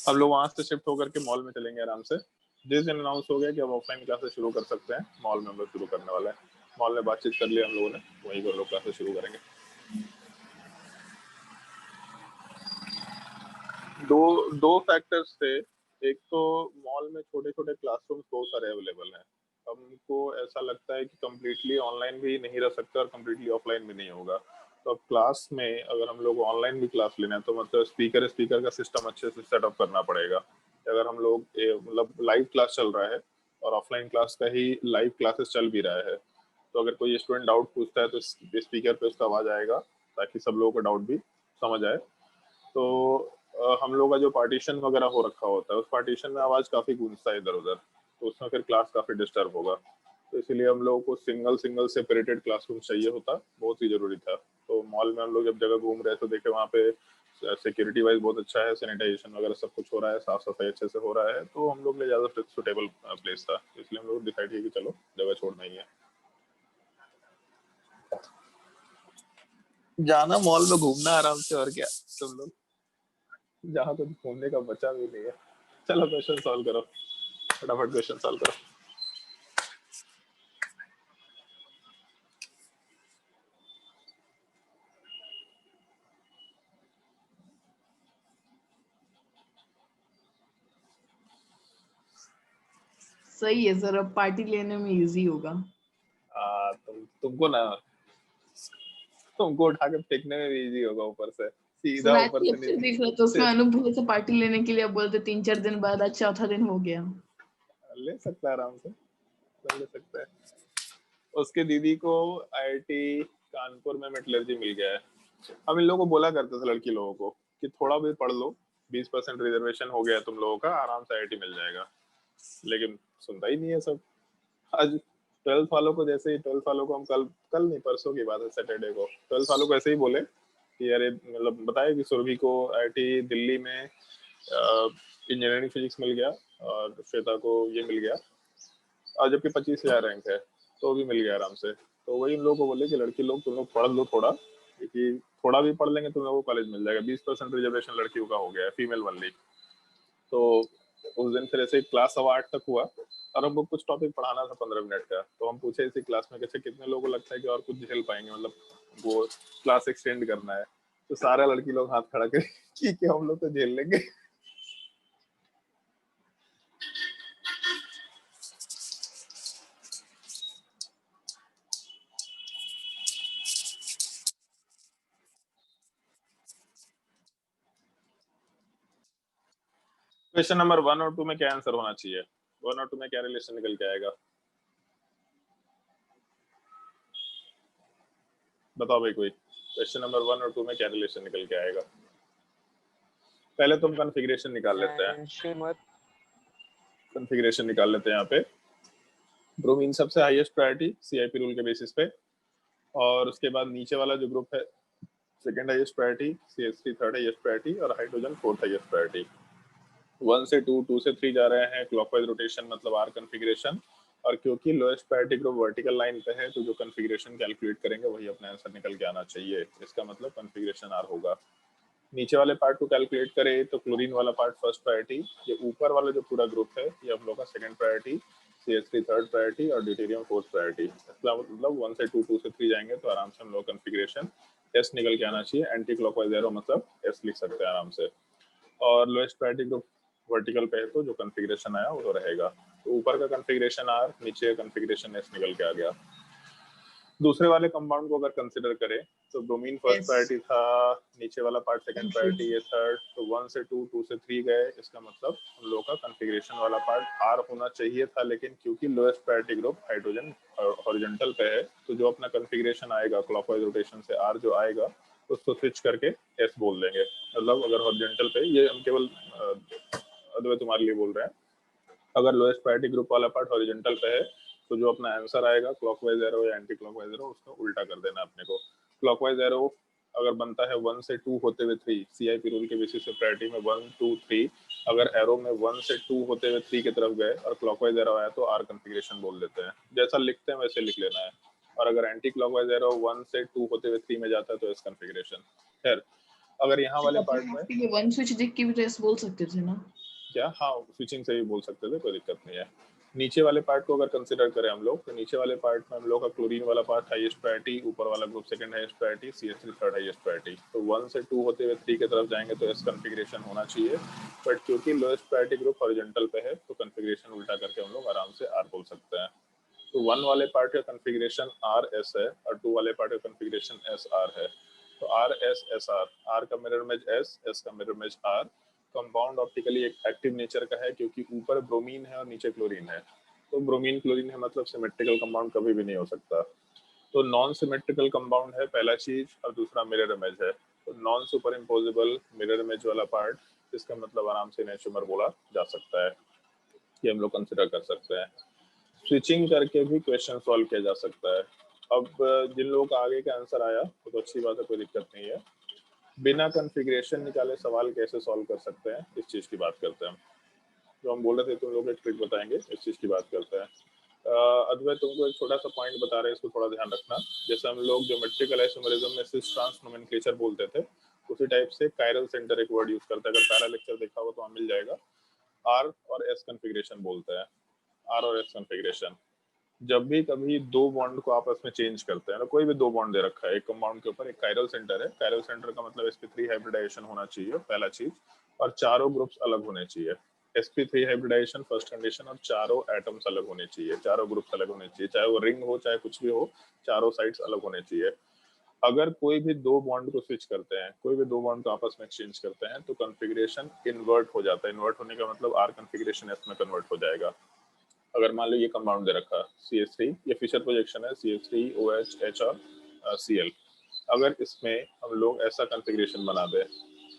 अब लोग वहां से शिफ्ट होकर के मॉल में चलेंगे आराम से। जिस दिन अनाउंस हो गया कि अब ऑफलाइन क्लासेस शुरू कर सकते हैं, मॉल में हम लोग शुरू करने वाले हैं। मॉल में बातचीत कर लिया हम लोगों ने, वहीं पर लोग क्लासेस शुरू करेंगे। दो फैक्टर्स थे, एक तो मॉल में छोटे छोटे क्लासरूम्स बहुत सारे अवेलेबल हैं, हमको ऐसा लगता है कि कम्प्लीटली ऑनलाइन भी नहीं रह सकता और कम्प्लीटली ऑफलाइन भी नहीं होगा। तो अब क्लास में अगर हम लोग ऑनलाइन भी क्लास लेना है तो मतलब स्पीकर का सिस्टम अच्छे से सेटअप करना पड़ेगा। अगर हम लोग मतलब लाइव क्लास चल रहा है और ऑफलाइन क्लास का ही लाइव क्लासेस चल भी रहा है, तो अगर कोई स्टूडेंट डाउट पूछता है तो स्पीकर पे उसका आवाज आएगा ताकि सब लोगों का डाउट भी समझ आए। तो हम लोग का जो पार्टीशन वगैरह हो रखा होता है उस पार्टीशन में आवाज काफी गूंजता है इधर उधर, तो उसमें फिर क्लास काफी डिस्टर्ब होगा। तो इसीलिए हम लोगों को सिंगल सेपरेटेड क्लासरूम चाहिए होता, बहुत ही जरूरी था। तो मॉल में हम लोग जब जगह घूम रहे थे देखे वहाँ पे सिक्योरिटी वाइज बहुत अच्छा है, सैनिटाइजेशन वगैरह सब कुछ हो रहा है, साफ सफाई अच्छे से हो रहा है, तो हम लोग लिए ज्यादा सुटेबल प्लेस था, इसलिए हम लोग डिसाइड किया कि चलो जगह छोड़ना ही है। जाना मॉल में घूमना आराम से, और क्या तुम लोग जहाँ कुछ घूमने का बचा भी नहीं है। चलो क्वेश्चन सॉल्व करो, फटाफट क्वेश्चन सॉल्व करो। सही है सर, अब पार्टी लेने में इजी होगा। तुमको उठा के फेंकने में भी इजी होगा, ऊपर से सीधा मैथ ऊपर से लेक्चर देख रहा था, उसमें अनुभव से पार्टी लेने के लिए अब बोलते 3-4 दिन बाद, आज चौथा दिन हो गया। ले सकता है आराम से, ले सकता है। उसके दीदी को आईआईटी कानपुर में मेटलर्जी मिल गया है। हम इन लोगों को बोला करते थे लड़की लोगों को कि थोड़ा भी पढ़ लो, 20% रिजर्वेशन हो गया तुम लोगों का, आराम से आईआईटी मिल जाएगा, लेकिन सुनता ही नहीं है सब। आज 12th वालों को, जैसे ही 12th वालों को हम कल नहीं परसों की बात है, सैटरडे को 12th वालों को ऐसे ही बोले कि अरे मतलब बताया कि सुरभि को आईआईटी दिल्ली में इंजीनियरिंग फिजिक्स मिल गया और श्वेता को ये मिल गया, और जबकि 25,000 रैंक है तो भी मिल गया आराम से। तो वही उन लोगों को बोले कि लड़की लोग तुम लोग पढ़ लो थोड़ा, क्योंकि थोड़ा भी पढ़ लेंगे तुम लोगों को कॉलेज मिल जाएगा। 20% रिजर्वेशन लड़कियों का हो गया है, फीमेल वनली। तो उस दिन फिर ऐसे क्लास 8:15 तक हुआ और हमको कुछ टॉपिक पढ़ाना था 15 मिनट का, तो हम पूछे इसी क्लास में कैसे कितने लोगों को लगता है कि और कुछ झेल पाएंगे, मतलब वो क्लास एक्सटेंड करना है। तो सारा लड़की लोग हाथ खड़ा करे कि हम लोग तो झेल लेंगे। क्वेश्चन नंबर 1 और 2 में क्या आंसर होना चाहिए? 1 और 2 में क्या रिलेशन निकल के आएगा? बताओ भाई कोई। क्वेश्चन नंबर 1 और 2 में क्या रिलेशन निकल के आएगा? पहले तुम कॉन्फ़िगरेशन निकाल लेते हैं। कॉन्फ़िगरेशन निकाल लेते हैं यहाँ पे। ब्रोमीन सबसे हाईएस्ट प्रायोरिटी सीआईपी रूल के बेसिस पे, और उसके बाद नीचे वाला जो ग्रुप है second highest priority, CH3 third highest priority और हाइड्रोजन फोर्थ हाईएस्ट प्रायोरिटी। 1 से 2, 2 से 3 जा रहे हैं क्लॉकवाइज रोटेशन, मतलब आर कॉन्फ़िगरेशन। और क्योंकि lowest priority group vertical line पे है तो जो कॉन्फ़िगरेशन कैलकुलेट करेंगे वही अपना आंसर निकल के आना चाहिए, इसका मतलब कॉन्फ़िगरेशन आर होगा। नीचे वाले पार्ट को कैलकुलेट करें तो क्लोरीन वाला पार्ट फर्स्ट प्रायोरिटी, ये ऊपर वाला जो पूरा ग्रुप है ये हम लोग का second priority, CH3 third priority और ड्यूटेरियम फोर्थ प्रायोरिटी। इसका मतलब 1 से 2, 2 से 3 जाएंगे तो आराम से हम लोग कॉन्फ़िगरेशन एस निकल के आना चाहिए। एंटी क्लॉकवाइज एरो मतलब एस लिख सकते हैं आराम से। और लोएस्ट प्रायोरिटी ग्रुप वर्टिकल पे है तो जो कॉन्फ़िगरेशन आया वो तो रहेगा। तो ऊपर का कॉन्फ़िगरेशन आर, नीचे कॉन्फ़िगरेशन एस निकल के आ गया। दूसरे वाले कंपाउंड को अगर कंसिडर करें तो ब्रोमीन फर्स्ट प्रायोरिटी था, नीचे वाला पार्ट सेकंड प्रायोरिटी, ये थर्ड, तो 1 से 2, 2 से 3 गए। इसका मतलब हम लोग का कॉन्फ़िगरेशन वाला पार्ट आर होना चाहिए था, लेकिन क्योंकि lowest priority group hydrogen horizontal पे है तो जो अपना कॉन्फ़िगरेशन आएगा क्लॉकवाइज रोटेशन से आर जो आएगा उसको स्विच करके एस बोल देंगे। मतलब अगर हॉरिजॉन्टल पे, ये हम केवल अद्वैत तुम्हारे लिए बोल रहे हैं, अगर लोएस्ट प्रायोरिटी ग्रुप वाला पार्ट हॉरिजॉन्टल पे है तो जो अपना आंसर आएगा क्लॉकवाइज एरो या एंटी क्लॉकवाइज एरो उसको उल्टा कर देना अपने को। क्लॉकवाइज एरो अगर बनता है 1 से 2 होते हुए 3, सीआईपी रूल के बेसिस पे प्रायोरिटी में 1, 2, 3, अगर एरो में 1 से 2 होते हुए 3 की तरफ गए और क्लॉकवाइज एरो आया तो आर कॉन्फ़िगरेशन बोल देते हैं। जैसा लिखते हैं वैसे लिख लेना है। और अगर एंटी क्लॉकवाइज एरो 1 से 2 होते हुए 3 में जाता है तो एस कॉन्फ़िगरेशन। खैर अगर यहाँ वाले पार्ट में वन स्विच देख के भी तो ऐसे बोल सकते थे ना क्या? हाँ, स्विचिंग से भी बोल सकते थे, कोई दिक्कत नहीं है। नीचे वाले पार्ट को अगर कंसिडर करें हम लोग तो नीचे वाले पार्ट में हम लोग का क्लोरीन वाला पार्ट हाईएस्ट प्रायोरिटी, ऊपर वाला group second highest priority, CH3 third highest priority. तो 1 से 2 होते हुए 3 की तरफ जाएंगे तो एस कॉन्फ़िगरेशन होना चाहिए, बट क्योंकि लोएस्ट प्रायोरिटी ग्रुप हॉरिजॉन्टल पे है तो कॉन्फ़िगरेशन उल्टा करके हम लोग आराम से आर बोल सकते हैं। तो 1 वाले पार्ट का कॉन्फ़िगरेशन आर एस है और 2 वाले पार्ट का कॉन्फ़िगरेशन एस आर है। तो R S S R, R का मिरर इमेज एस, एस का mirror image R. Compound optically एक एक्टिव नेचर का है क्योंकि ऊपर ब्रोमीन है और नीचे क्लोरीन है। तो ब्रोमीन क्लोरीन है मतलब सिमेट्रिकल कंपाउंड कभी भी नहीं हो सकता। तो नॉन सिमेट्रिकल कंपाउंड है पहला चीज, और दूसरा मिरर इमेज है। तो non super imposable mirror image वाला पार्ट, इसका मतलब आराम से इनहेरिटोमर बोला जा सकता है, ये हम लोग कंसिडर कर सकते हैं। स्विचिंग करके भी क्वेश्चन सॉल्व किया जा सकता है। अब जिन लोगों का आगे का आंसर आया तो अच्छी बात है, कोई दिक्कत नहीं है। बिना कॉन्फ़िगरेशन निकाले सवाल कैसे सॉल्व कर सकते हैं, इस चीज की बात करते हैं। जो हम बोल रहे थे तुम लोग एक ट्रिक बताएंगे, इस चीज की बात करते हैं। अद्वैत तुमको एक छोटा सा पॉइंट बता रहे हैं, इसको थोड़ा ध्यान रखना। जैसे हम लोग ज्योमेट्रिकल आइसोमेरिज्म में सिस ट्रांस नोमेनक्लेचर बोलते थे, उसी टाइप से कायरल सेंटर एक वर्ड यूज करता है। अगर पहला लेक्चर देखा हो तो वहाँ मिल जाएगा। आर और एस कॉन्फ़िगरेशन बोलते हैं, आर और एस कॉन्फ़िगरेशन। जब भी कभी दो बॉन्ड को आपस में चेंज करते हैं ना, कोई भी दो बॉन्ड दे रखा है एक कंपाउंड के ऊपर, एक कायरल सेंटर है, कायरल सेंटर का मतलब sp3 हाइब्रिडाइजेशन होना चाहिए पहला चीज, और चारों ग्रुप्स अलग होने चाहिए। sp3 हाइब्रिडाइजेशन फर्स्ट कंडीशन, और चारों एटम्स अलग होने चाहिए, चारों ग्रुप्स अलग होने चाहिए, चाहे वो रिंग हो चाहे कुछ भी हो, चारों साइड्स अलग होने चाहिए। अगर कोई भी दो बॉन्ड को स्विच करते हैं, कोई भी दो बॉन्ड को आपस में एक्सचेंज करते हैं, तो कॉन्फ़िगरेशन इन्वर्ट हो जाता है। इन्वर्ट होने का मतलब आर कॉन्फ़िगरेशन एस में कन्वर्ट हो जाएगा। अगर मान लो ये कंपाउंड दे रखा CH3, ये फिशर प्रोजेक्शन है, CH3 OH H और Cl। अगर इसमें हम लोग ऐसा कॉन्फ़िगरेशन बना दे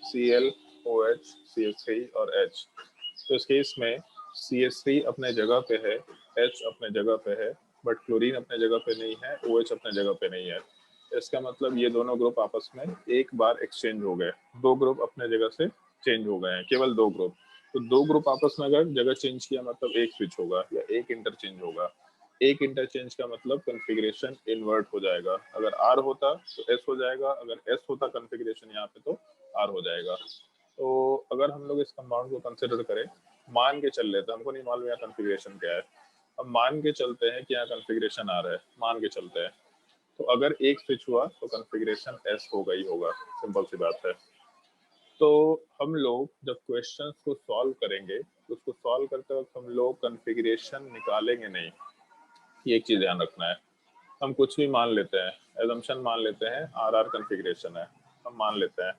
Cl OH CH3 और H, तो इस केस में CH3 अपने जगह पे है, H अपने जगह पे है, बट क्लोरीन अपने जगह पे नहीं है, OH अपने जगह पे नहीं है। इसका मतलब ये दोनों ग्रुप आपस में एक बार एक्सचेंज हो गए, दो ग्रुप अपने जगह से चेंज हो गए हैं, केवल दो ग्रुप। तो दो ग्रुप आपस में अगर जगह चेंज किया मतलब एक स्विच होगा या एक इंटरचेंज होगा। एक इंटरचेंज का मतलब कॉन्फ़िगरेशन इन्वर्ट हो जाएगा। अगर आर होता तो एस हो जाएगा, अगर एस होता कॉन्फ़िगरेशन यहाँ पे तो आर हो जाएगा। तो अगर हम लोग इस कंपाउंड को कंसिडर करें, मान के चल लेते हैं, हमको नहीं मालूम यहाँ कॉन्फ़िगरेशन क्या है, अब मान के चलते हैं कि यहाँ कॉन्फ़िगरेशन आ रहा है, मान के चलते हैं, तो अगर एक स्विच हुआ तो कॉन्फ़िगरेशन एस होगा ही होगा, सिंपल सी बात है। तो हम लोग जब क्वेश्चंस को सॉल्व करेंगे तो उसको सॉल्व करते वक्त हम लोग कॉन्फ़िगरेशन निकालेंगे नहीं, ये एक चीज ध्यान रखना है। हम कुछ भी मान लेते हैं, एजम्पशन मान लेते हैं आर आर कॉन्फ़िगरेशन है, हम मान लेते हैं,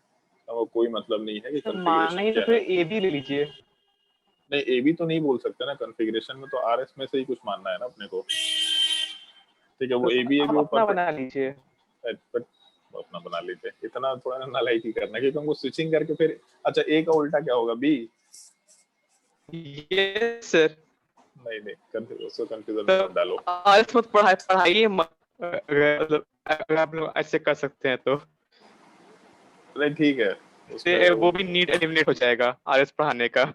तो वो कोई मतलब नहीं है कि सर मानना कॉन्फ़िगरेशन ही तो क्या फिर है। ए भी ले लीजिए। नहीं, ए बी तो नहीं बोल सकते ना, कॉन्फ़िगरेशन में तो आर एस में से ही कुछ मानना है ना अपने को। ठीक है, वो तो ए बी आप ऊपर अपना तो बना लीजिए। बट अपना बना लेते हैं, इतना थोड़ा ना नालायकी करना है, क्योंकि हमको स्विचिंग करके फिर अच्छा ए का उल्टा क्या होगा, बी। Yes sir. नहीं नहीं, उसको कंफ्यूजन तो में मत डालो। आलस मत पढ़ाइए मत, मतलब अगर आप लोग ऐसे कर सकते हैं तो नहीं ठीक है, उसमें वो भी नीड एलिमिनेट हो जाएगा आलस पढ़ाने का।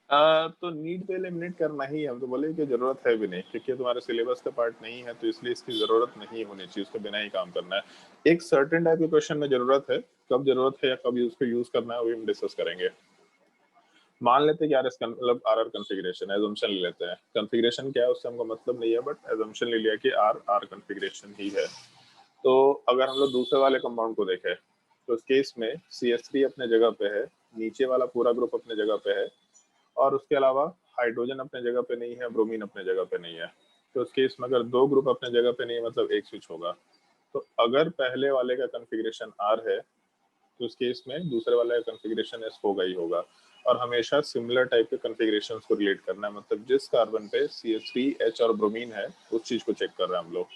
तो नीड तो एलिमिनेट करना ही है, हम तो बोले कि जरूरत है भी नहीं, क्योंकि तुम्हारे सिलेबस का पार्ट नहीं है, तो इसलिए इसकी जरूरत नहीं होनी चाहिए, उसके बिना ही काम करना है। एक सर्टेन टाइप के क्वेश्चन में जरूरत है, कब जरूरत है या कब उसको यूज करना है वो हम डिस्कस करेंगे। मान लेते हैं कि आर एस मतलब आर आर कॉन्फ़िगरेशन, एजम्पशन ले लेते हैं, कॉन्फ़िगरेशन क्या है उससे हमको मतलब नहीं है, बट एजम्पशन ले लिया कि आर आर कॉन्फ़िगरेशन ही है। तो अगर हम लोग दूसरे वाले कंपाउंड को देखें तो इस केस में CH3 अपने जगह पे है, नीचे वाला पूरा ग्रुप अपने जगह पे है, और उसके अलावा हाइड्रोजन अपने जगह पे नहीं है, ब्रोमीन अपने जगह पे नहीं है। तो इस केस में अगर दो ग्रुप अपने जगह पे नहीं है मतलब एक स्विच होगा। तो अगर पहले वाले का कॉन्फ़िगरेशन आर है तो उस केस में दूसरे वाले का कॉन्फ़िगरेशन एस होगा ही होगा। और हमेशा सिमिलर टाइप के कॉन्फ़िगरेशंस को रिलेट करना है, मतलब जिस कार्बन पे CH3 H और ब्रोमीन है उस चीज को चेक कर रहे हैं हम लोग।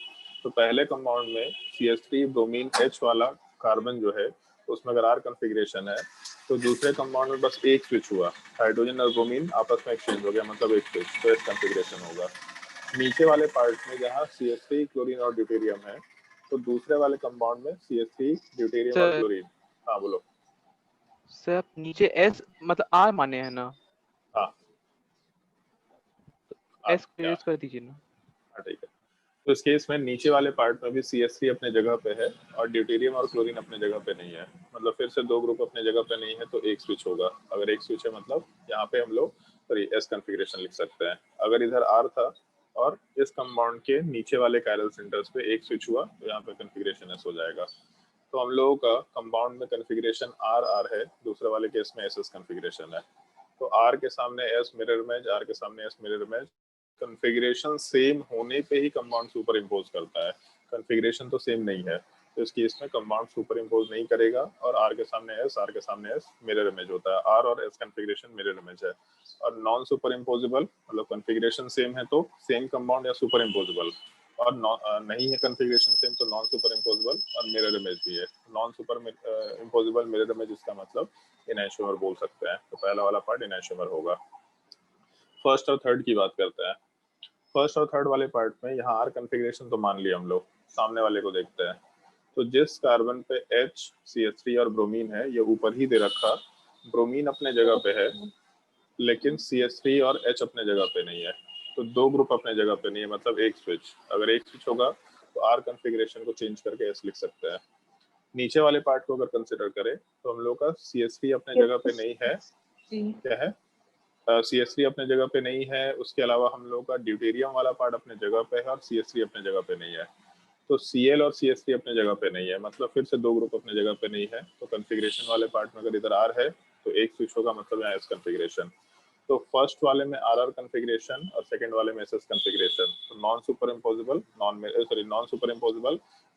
तो पहले कंपाउंड में CH3 ब्रोमीन H वाला कार्बन जो है उसमें अगर आर कॉन्फ़िगरेशन है, तो दूसरे कंपाउंड में बस एक स्विच हुआ, हाइड्रोजन और ब्रोमीन आपस में एक्सचेंज हो गया, मतलब एक स्विच, तो एस कॉन्फ़िगरेशन होगा। नीचे वाले पार्ट में जहाँ CH3 क्लोरीन और ड्यूटेरियम है, तो दूसरे वाले कंपाउंड में CH3 ड्यूटेरियम और सर क्लोरीन। हाँ बोलो। सर आप नीचे एस मतलब आर माने हैं ना, हाँ एस को क्या, यूज कर दीजिए ना। हाँ ठीक है। तो इस केस में नीचे वाले पार्ट में भी CH3 अपने जगह पे है और ड्यूटेरियम और क्लोरीन अपने जगह पे नहीं है, मतलब फिर से दो ग्रुप अपने जगह पे नहीं है, तो एक स्विच होगा। अगर एक स्विच है मतलब यहाँ पे हम लोग सॉरी एस कॉन्फ़िगरेशन लिख सकते हैं। अगर इधर आर था और इस कंपाउंड के नीचे वाले कायरल सेंटर्स पे एक स्विच हुआ तो यहाँ पे कॉन्फ़िगरेशन एस हो जाएगा। तो हम लोगों का कंपाउंड में कॉन्फ़िगरेशन आर आर है, दूसरे वाले केस में एस एस कॉन्फ़िगरेशन है। तो आर के सामने एस मिरर इमेज, आर के सामने S mirror image, configuration same होने पे ही कंपाउंड सुपर इम्पोज करता है, कॉन्फ़िगरेशन तो सेम नहीं है। तो इस केस में कंपाउंड सुपर इम्पोज नहीं करेगा और आर के सामने एस, आर के सामने एस मिरर इमेज होता है। आर और एस कॉन्फ़िगरेशन मिरर इमेज है। और नॉन सुपर इम्पोजेबल मतलब कॉन्फ़िगरेशन सेम है तो सेम कंपाउंड या सुपर इम्पोजेबल, और नहीं है कॉन्फ़िगरेशन सेम तो नॉन सुपर इम्पोजेबल और मिरर इमेज भी है। Non super imposable mirror image इसका मतलब इनैशोमर बोल सकते हैं। तो पहला वाला पार्ट इनैशोमर होगा। फर्स्ट और थर्ड की बात करते हैं। फर्स्ट और थर्ड वाले पार्ट में यहाँ आर कॉन्फ़िगरेशन तो मान लिया हम लोग, सामने वाले को देखते हैं। तो जिस कार्बन पे H, CH3 और ब्रोमीन है ये ऊपर ही दे रखा, ब्रोमीन अपने जगह पे है लेकिन CH3 और H अपने जगह पे नहीं है। तो दो ग्रुप अपने जगह पे नहीं है, मतलब एक स्विच। अगर एक स्विच होगा तो आर कॉन्फ़िगरेशन को चेंज करके S लिख सकते हैं। नीचे वाले पार्ट को अगर कंसिडर करें तो हम लोग का CH3 अपने जगह पे नहीं है। क्या है? CH3 अपने जगह पे नहीं है, उसके अलावा हम लोग का ड्यूटेरियम वाला पार्ट अपने जगह पे है और CH3 अपने जगह पे नहीं है। तो Cl और CH3 अपने जगह पे नहीं है, मतलब फिर से दो ग्रुप अपने जगह पे नहीं है। तो कॉन्फ़िगरेशन वाले पार्ट में अगर इधर R है तो एक स्विच होगा, मतलब यहाँ S कॉन्फ़िगरेशन। तो फर्स्ट वाले में RR कॉन्फ़िगरेशन और सेकंड वाले में SS कॉन्फ़िगरेशन। तो नॉन सुपर इम्पोजेबल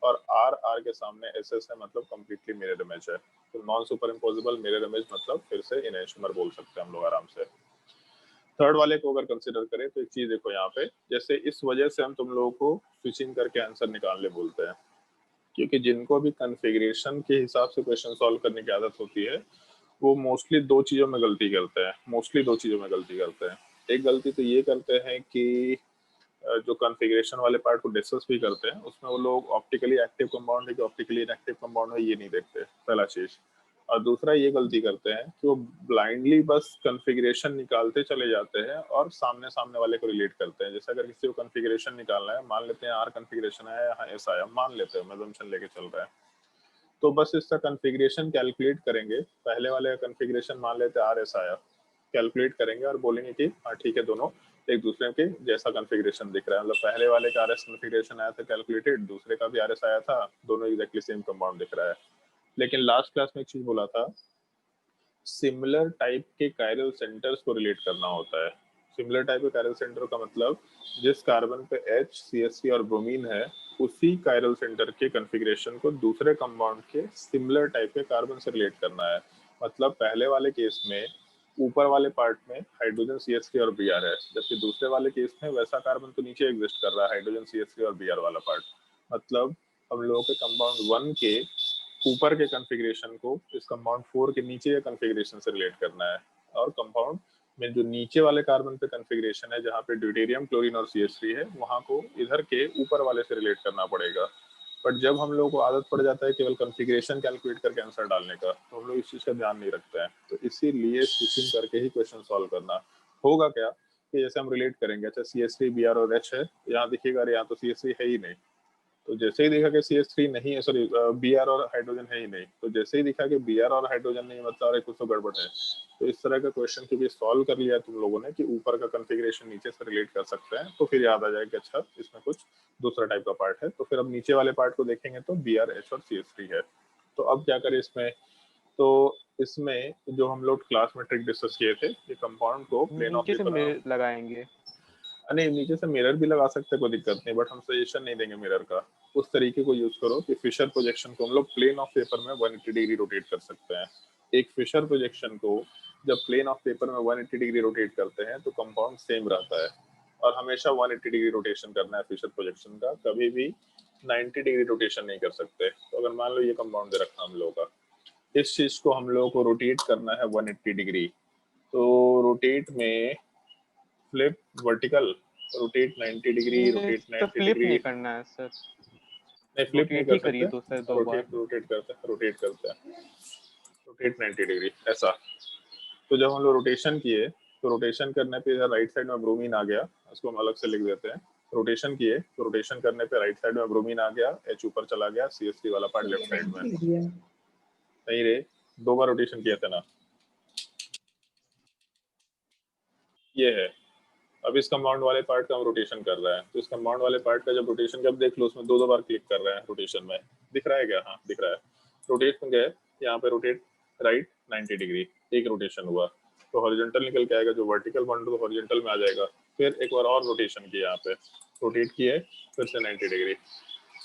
और R के सामने SS है, मतलब कंप्लीटली मिरर इमेज है। तो non super imposable mirror image मतलब फिर से इनैशोमर बोल सकते हैं हम लोग आराम से। थर्ड वाले को अगर कंसिडर करें तो एक चीज देखो यहाँ पे, जैसे इस वजह से हम तुम लोगों को स्विचिंग करके आंसर निकालने बोलते हैं, क्योंकि जिनको भी कॉन्फ़िगरेशन के हिसाब से क्वेश्चन सॉल्व करने की आदत होती है वो मोस्टली दो चीजों में गलती करते हैं। एक गलती तो ये करते हैं कि जो कॉन्फ़िगरेशन वाले पार्ट को डिस्कस भी करते हैं उसमें वो लोग ऑप्टिकली एक्टिव कंपाउंड है कि ऑप्टिकली इनएक्टिव कंपाउंड है ये नहीं देखते, पहला चीज। और दूसरा ये गलती करते हैं कि वो ब्लाइंडली बस कॉन्फ़िगरेशन निकालते चले जाते हैं और सामने सामने वाले को रिलेट करते हैं। जैसे अगर किसी को कॉन्फ़िगरेशन निकालना है, मान लेते हैं आर कॉन्फ़िगरेशन है, यहाँ एस आया, मान लेते हैं, अजम्पशन लेके चल रहा है, तो बस इसका कॉन्फ़िगरेशन कैलकुलेट करेंगे। पहले वाले का कॉन्फ़िगरेशन मान लेते हैं आर एस आया, कैलकुलेट करेंगे और बोलेंगे कि हाँ ठीक है, दोनों एक दूसरे के जैसा कॉन्फ़िगरेशन दिख रहा है। मतलब पहले वाले का आरएस कॉन्फ़िगरेशन आया था कैलकुलेटेड, दूसरे का भी आरएस आया था, दोनों एग्जैक्टली सेम कंपाउंड दिख रहा है। लेकिन लास्ट क्लास में एक चीज बोला था, सिमिलर टाइप के कायरल सेंटर्स को रिलेट करना होता है। सिमिलर टाइप के कायरल सेंटर का मतलब जिस कार्बन पे H, CH3 और ब्रोमीन है उसी कायरल सेंटर के कॉन्फ़िगरेशन को दूसरे कंपाउंड के सिमिलर टाइप के कार्बन से रिलेट करना है। मतलब पहले वाले केस में ऊपर वाले पार्ट में हाइड्रोजन CH3 और Br है, जबकि दूसरे वाले केस में वैसा कार्बन तो नीचे एग्जिस्ट कर रहा है, हाइड्रोजन CH3 और Br वाला पार्ट। मतलब हम लोगों के कंपाउंड 1 के ऊपर के कॉन्फ़िगरेशन को इस कंपाउंड 4 के नीचे के कॉन्फ़िगरेशन से रिलेट करना है, और कंपाउंड में जो नीचे वाले कार्बन पे कॉन्फ़िगरेशन है जहाँ पे ड्यूटेरियम, क्लोरीन और CH3 है वहाँ को इधर के ऊपर वाले से रिलेट करना पड़ेगा। बट जब हम लोगों को आदत पड़ जाता है केवल कॉन्फ़िगरेशन कैलकुलेट करके आंसर डालने का, तो हम लोग इस चीज़ का ध्यान नहीं रखते हैं। तो इसीलिए स्विचिंग करके ही क्वेश्चन सॉल्व करना होगा। क्या कि जैसे हम रिलेट करेंगे, अच्छा CH3 Br और H है, यहाँ दिखेगा अरे यहाँ तो CH3 है ही नहीं, तो जैसे ही देखा कि CH3 नहीं है, सॉरी Br और हाइड्रोजन है ही नहीं, तो जैसे ही दिखा कि Br और हाइड्रोजन नहीं, मतलब अरे कुछ तो गड़बड़ है। तो इस तरह का क्वेश्चन क्योंकि सॉल्व कर लिया तुम लोगों ने कि ऊपर का कॉन्फ़िगरेशन नीचे से रिलेट कर सकते हैं, तो फिर याद आ जाएगा कि अच्छा इसमें कुछ दूसरा टाइप का पार्ट है। तो फिर अब नीचे वाले पार्ट को देखेंगे तो Br, H और CH3 है। तो अब क्या करें इसमें, तो इसमें जो हम लोग क्लास में ट्रिक डिस्कस किए थे, ये कंपाउंड को प्लेन ऑफ नीचे से पेपर लगाएंगे। नहीं, नीचे से मिरर भी लगा सकते हैं, कोई दिक्कत नहीं, बट हम सजेशन नहीं देंगे मिरर का। उस तरीके को यूज करो कि फिशर प्रोजेक्शन को हम लोग प्लेन ऑफ पेपर में 180 डिग्री रोटेट कर सकते हैं। एक फिशर प्रोजेक्शन को जब प्लेन ऑफ पेपर में 180 डिग्री रोटेट करते हैं तो कंपाउंड सेम रहता है, और हमेशा 180 डिग्री रोटेशन करना है फिशर प्रोजेक्शन का, कभी भी 90 डिग्री रोटेशन नहीं कर सकते। तो अगर मान लो ये कंपाउंड दे रखा हम लोगों का, इस चीज को हम लोगों को रोटेट करना है 180 डिग्री। तो रोटेट में flip vertical, rotate 90 degree, rotate तो 90 फ्लिप डिग्री, नहीं करना है सर, नहीं फ्लिप नहीं रोटेट कर ही करिए सकते, दो बार। रोटेट करते हैं, रोटेट 90 डिग्री ऐसा। तो जब हम लोग रोटेशन किए तो रोटेशन करने पे इधर राइट साइड में ब्रोमीन आ गया, उसको हम अलग से लिख देते हैं। रोटेशन किए तो रोटेशन करने पे राइट साइड में ब्रोमीन आ गया, H ऊपर चला गया, CH3 वाला पार्ट लेफ्ट साइड में। नहीं रे, दो बार रोटेशन किया था ना, ये है। अब इस कंपाउंड वाले पार्ट का हम रोटेशन कर रहा है, तो इस कंपाउंड वाले पार्ट का जब रोटेशन, जब देख लो उसमें दो बार क्लिक कर रहे हैं रोटेशन में, दिख रहा है क्या? हाँ दिख रहा है। रोटेट में गए, यहाँ पे रोटेट राइट 90 डिग्री, एक रोटेशन हुआ तो हॉरिजॉन्टल निकल के आएगा, जो वर्टिकल बन तो हॉरिजॉन्टल में आ जाएगा। फिर एक बार और रोटेशन किया, यहाँ पे रोटेट किए फिर से 90 डिग्री,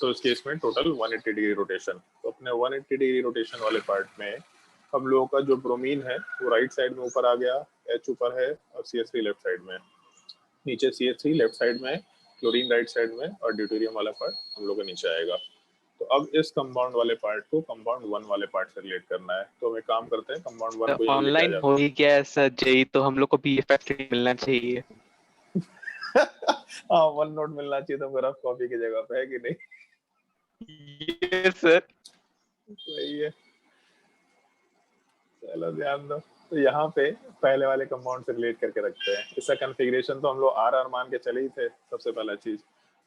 तो इस केस में टोटल 180 डिग्री रोटेशन। तो अपने 180 डिग्री रोटेशन वाले पार्ट में हम लोगों का जो ब्रोमीन है वो राइट साइड में ऊपर आ गया, H ऊपर है और CH3 लेफ्ट साइड में, नीचे CH3 लेफ्ट साइड में, क्लोरीन राइट साइड में और ड्यूटेरियम वाला पार्ट हम लोग का नीचे आएगा। तो अब इस कंपाउंड वाले पार्ट को कंपाउंड 1 वाले पार्ट से रिलेट करना है। तो हम एक काम करते हैं, कंपाउंड 1 को यहाँ लेके आ ऑनलाइन जाते हो ही गया है सर जेई, तो हम लोग को भी इफेक्ट मिलना चाहिए। हाँ 1 नोट मिलना चाहिए, तो मेरा कॉपी की जगह पे है कि नहीं? Yes sir. सही है, चलो ध्यान दो। तो यहाँ पे पहले वाले कंपाउंड से रिलेट करके रखते हैं। इसका कॉन्फ़िगरेशन तो हम लोग आर मान के चले ही थे सबसे पहला चीज,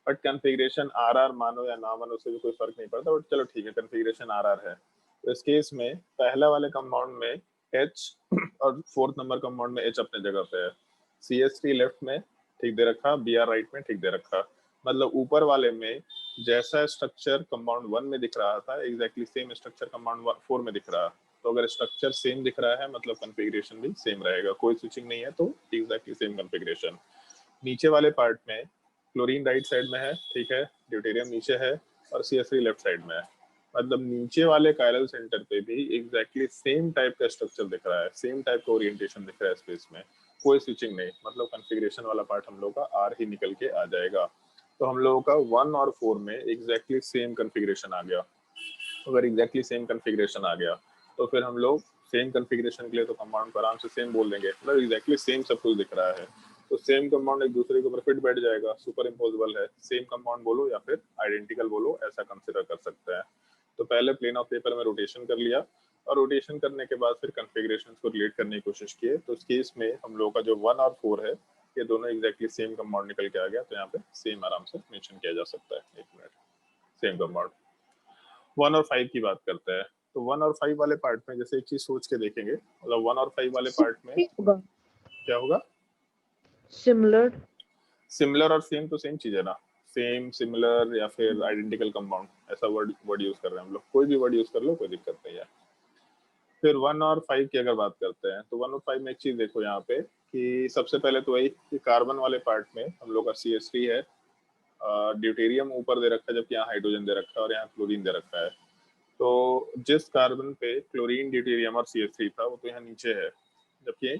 बट कॉन्फ़िगरेशन आर मानो या ना मानो उससे भी कोई फर्क नहीं पड़ता, बट चलो ठीक है, कॉन्फ़िगरेशन आर है। तो इस केस में पहला वाले कंपाउंड में H और 4th नंबर कंपाउंड में H अपने जगह पे है, CH3 लेफ्ट में ठीक दे रखा, Br राइट में ठीक दे रखा। मतलब ऊपर वाले में जैसा स्ट्रक्चर कंपाउंड 1 में दिख रहा था एग्जैक्टली सेम स्ट्रक्चर कंपाउंड 4 में दिख रहा है। तो अगर स्ट्रक्चर सेम दिख रहा है मतलब कॉन्फ़िगरेशन भी सेम रहेगा, कोई स्विचिंग नहीं है, तो एग्जैक्टली सेम कॉन्फ़िगरेशन। नीचे वाले पार्ट में क्लोरीन राइट साइड में है, ठीक है, ड्यूटेरियम नीचे है और CH3 लेफ्ट साइड में है। मतलब नीचे वाले कायरल सेंटर पे भी एग्जैक्टली सेम टाइप का स्ट्रक्चर दिख रहा है, सेम टाइप का ओरिएंटेशन दिख रहा है स्पेस में, कोई स्विचिंग नहीं। मतलब कॉन्फ़िगरेशन वाला पार्ट हम लोग का आर ही निकल के आ जाएगा। तो हम लोगों का 1 और 4 में एग्जैक्टली सेम कॉन्फ़िगरेशन आ गया। अगर एग्जैक्टली सेम कॉन्फ़िगरेशन आ गया तो फिर हम लोग सेम कॉन्फ़िगरेशन के लिए तो कंपाउंड को आराम से सेम बोल देंगे, मतलब एग्जैक्टली सेम सब कुछ दिख रहा है तो सेम कंपाउंड एक दूसरे के ऊपर फिट बैठ जाएगा, सुपर इम्पोजिबल है। सेम कंपाउंड बोलो या फिर आइडेंटिकल बोलो, ऐसा कंसिडर कर सकते हैं। तो पहले प्लेन ऑफ पेपर में रोटेशन कर लिया और रोटेशन करने के बाद फिर कॉन्फ़िगरेशंस को रिलेट करने की कोशिश किए। तो इस केस में हम लोगों का जो 1 और 4 है ये दोनों एग्जैक्टली सेम कंपाउंड निकल के आ गया। तो यहाँ पे सेम आराम से मेंशन किया जा सकता है। एक मिनट, सेम कंपाउंड। 1 और 5 की बात करते हैं। तो 1 और 5 वाले पार्ट में जैसे एक चीज सोच के देखेंगे, मतलब 1 और 5 वाले पार्ट में होगा क्या होगा? सिमिलर। सिमिलर और सेम तो सेम चीज है ना, सेम सिमिलर या फिर आइडेंटिकल कंपाउंड, ऐसा वर्ड यूज कर रहे हैं हम लोग, कोई भी वर्ड यूज कर लो, कोई दिक्कत नहीं है। फिर 1 और 5 की अगर बात करते हैं तो 1 और 5 में एक चीज देखो यहाँ पे कि सबसे पहले तो वही कि कार्बन वाले पार्ट में हम लोग का CH3 है, ड्यूटेरियम ऊपर दे रखा है जबकि यहाँ हाइड्रोजन दे रखा है और यहाँ क्लोरीन दे रखा है। तो जिस कार्बन पे क्लोरीन, ड्यूटेरियम और CH3 था वो तो यहाँ नीचे है, जबकि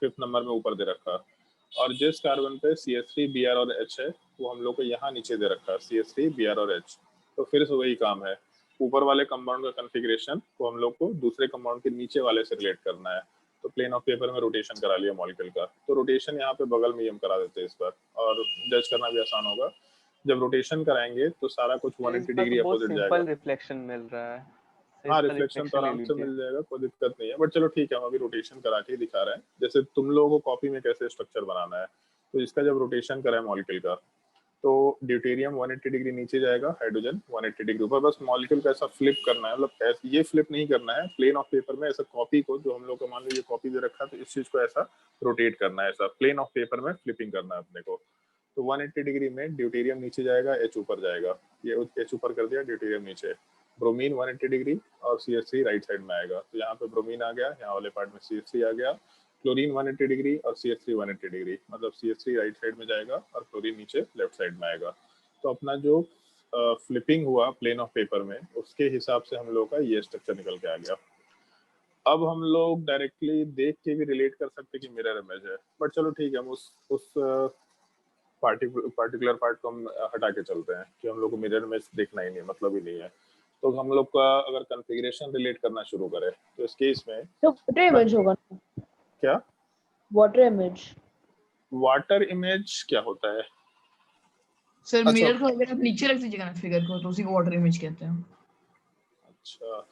5th नंबर में ऊपर दे रखा। और जिस कार्बन पे CH3, Br और H है वो हम लोग को यहाँ नीचे दे रखा है, CH3, Br और H। तो फिर से वही काम है, ऊपर वाले कंपाउंड का कॉन्फ़िगरेशन को हम लोग को दूसरे कंपाउंड के नीचे वाले से रिलेट करना है। तो प्लेन ऑफ पेपर में रोटेशन करा लिया मॉलिक्यूल का, तो रोटेशन यहाँ पे बगल में ही हम करा देते हैं इस बार, और जज करना भी आसान होगा। जब रोटेशन कराएंगे तो सारा कुछ 180 डिग्री बहुत अपोजिट जाएगा। सिंपल रिफ्लेक्शन मिल रहा है। हाँ, इसका रिफ्लेक्शन तो रिफ्लेक्शन ले आराम से लीजिए। मिल जाएगा, कोई दिक्कत नहीं है, बट चलो ठीक है, हम अभी रोटेशन करा के ही दिखा रहे हैं जैसे तुम लोगों को कॉपी में कैसे स्ट्रक्चर बनाना है। तो इसका जब रोटेशन करा है मॉलिक्यूल का तो ड्यूटेरियम 180 डिग्री नीचे जाएगा, हाइड्रोजन 180 डिग्री ऊपर। बस मॉलिक्यूल का ऐसा फ्लिप करना है, मतलब ये फ्लिप नहीं करना है, प्लेन ऑफ पेपर में ऐसा कॉपी को, जो हम लोग का मान लो ये कॉपी दे रखा है तो इस चीज को ऐसा रोटेट करना है, ऐसा प्लेन ऑफ पेपर में फ्लिपिंग करना है अपने को। तो 180 डिग्री में ड्यूटेरियम नीचे जाएगा, H ऊपर जाएगा, ये H ऊपर कर दिया, ड्यूटेरियम नीचे। ब्रोमीन 180 डिग्री और CH3 राइट साइड में आएगा, तो यहाँ पे ब्रोमीन आ गया, यहाँ वाले पार्ट में CH3 आ गया। क्लोरीन 180 डिग्री और CH3 180 डिग्री, मतलब CH3 राइट साइड में जाएगा और क्लोरीन नीचे लेफ्ट साइड में आएगा। तो अपना जो फ्लिपिंग हुआ प्लेन ऑफ पेपर में उसके हिसाब से हम लोग का ये स्ट्रक्चर निकल के आ गया। अब हम लोग डायरेक्टली देख के भी रिलेट कर सकते कि मिरर इमेज है, बट चलो ठीक है, हम उस पार्टिकुलर पार्ट को हम हटा के चलते हैं कि हम लोग को मिरर इमेज देखना ही नहीं, मतलब ही नहीं है। तो हम लोग का अगर कॉन्फ़िगरेशन रिलेट करना शुरू करें तो इस केस में तो वाटर इमेज होगा ना? क्या वाटर इमेज? वाटर इमेज क्या होता है? सर अच्छा। मिरर को अगर आप नीचे रख दीजिएगा ना फिगर को तो उसी को वाटर इमेज कहते हैं। अच्छा,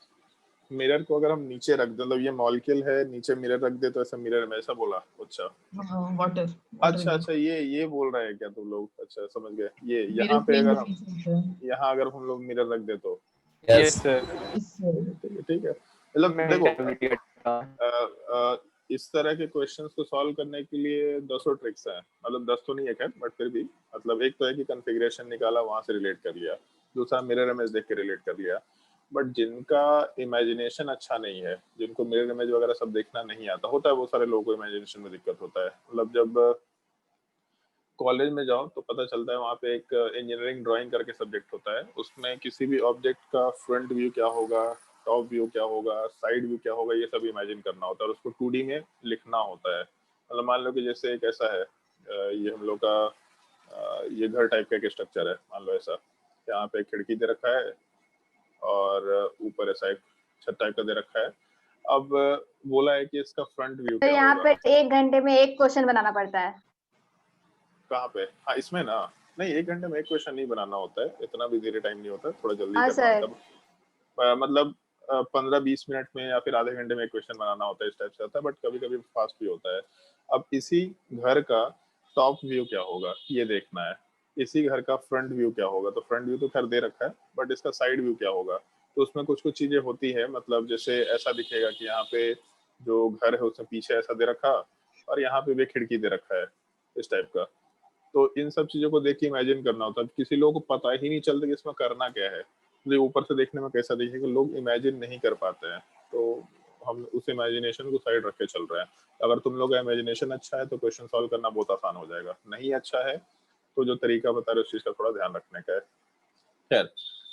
मिरर को अगर हम नीचे रख दे, मतलब ये मॉलिक्यूल है, नीचे मिरर रख दे तो ऐसा मिरर में ऐसा बोला? अच्छा हाँ, वाटर अच्छा अच्छा, ये बोल रहे हैं क्या तुम लोग? अच्छा समझ गए। ये यहाँ पे अगर हम यहाँ अगर हम लोग मिरर रख दे तो यस सर। ठीक है। मतलब देखो इस तरह के क्वेश्चंस को सॉल्व करने के लिए 200 ट्रिक्स हैं, मतलब 10 तो नहीं है खैर, बट फिर भी मतलब एक तो है कि कॉन्फ़िगरेशन निकाला वहां से रिलेट कर लिया, दूसरा मिरर इमेज देख के रिलेट कर लिया। बट जिनका इमेजिनेशन अच्छा नहीं है, जिनको मिरर इमेज वगैरह सब देखना नहीं आता, होता है बहुत सारे लोगों को इमेजिनेशन में दिक्कत होता है, मतलब जब कॉलेज में जाओ तो पता चलता है वहाँ पे एक इंजीनियरिंग ड्राइंग करके सब्जेक्ट होता है, उसमें किसी भी ऑब्जेक्ट का फ्रंट व्यू क्या होगा, टॉप व्यू क्या होगा, साइड व्यू क्या होगा, ये सब इमेजिन करना होता है और उसको 2D में लिखना होता है। मतलब मान लो कि जैसे एक ऐसा है, ये हम लोग का ये घर टाइप का एक स्ट्रक्चर है, मान लो ऐसा, यहाँ पे खिड़की दे रखा है और ऊपर ऐसा एक छत टाइप का दे रखा है। अब बोला है कि इसका फ्रंट व्यू तो क्या यहाँ होगा। पे 1 घंटे में एक क्वेश्चन बनाना पड़ता है। कहाँ पे? हाँ इसमें ना, नहीं 1 घंटे में एक क्वेश्चन नहीं बनाना होता है, इतना भी धीरे टाइम नहीं होता है, थोड़ा जल्दी हाँ करना होता सर। है। मतलब 15-20 मिनट में या फिर आधे घंटे में एक क्वेश्चन बनाना होता है, इस टाइप से होता है, बट कभी कभी फास्ट भी होता है। अब इसी घर का टॉप व्यू क्या होगा ये देखना है, इसी घर का फ्रंट व्यू क्या होगा, तो फ्रंट व्यू तो खैर दे रखा है, बट इसका साइड व्यू क्या होगा। तो उसमें कुछ कुछ चीजें होती है, मतलब जैसे ऐसा दिखेगा कि यहाँ पे जो घर है उसमें पीछे ऐसा दे रखा और यहाँ पे भी खिड़की दे रखा है, इस टाइप का। तो इन सब चीजों को देख के इमेजिन करना होता है। किसी लोगों को पता ही नहीं चलता कि इसमें करना क्या है, तो ऊपर से देखने में कैसा दिखेगा, लोग इमेजिन नहीं कर पाते हैं। तो हम उस इमेजिनेशन को साइड रख के चल रहे हैं। अगर तुम लोग का इमेजिनेशन अच्छा है तो क्वेश्चन सॉल्व करना बहुत आसान हो जाएगा, नहीं अच्छा है तो जो तरीका बता रहे उस चीज का थोड़ा ध्यान रखने का है। खैर,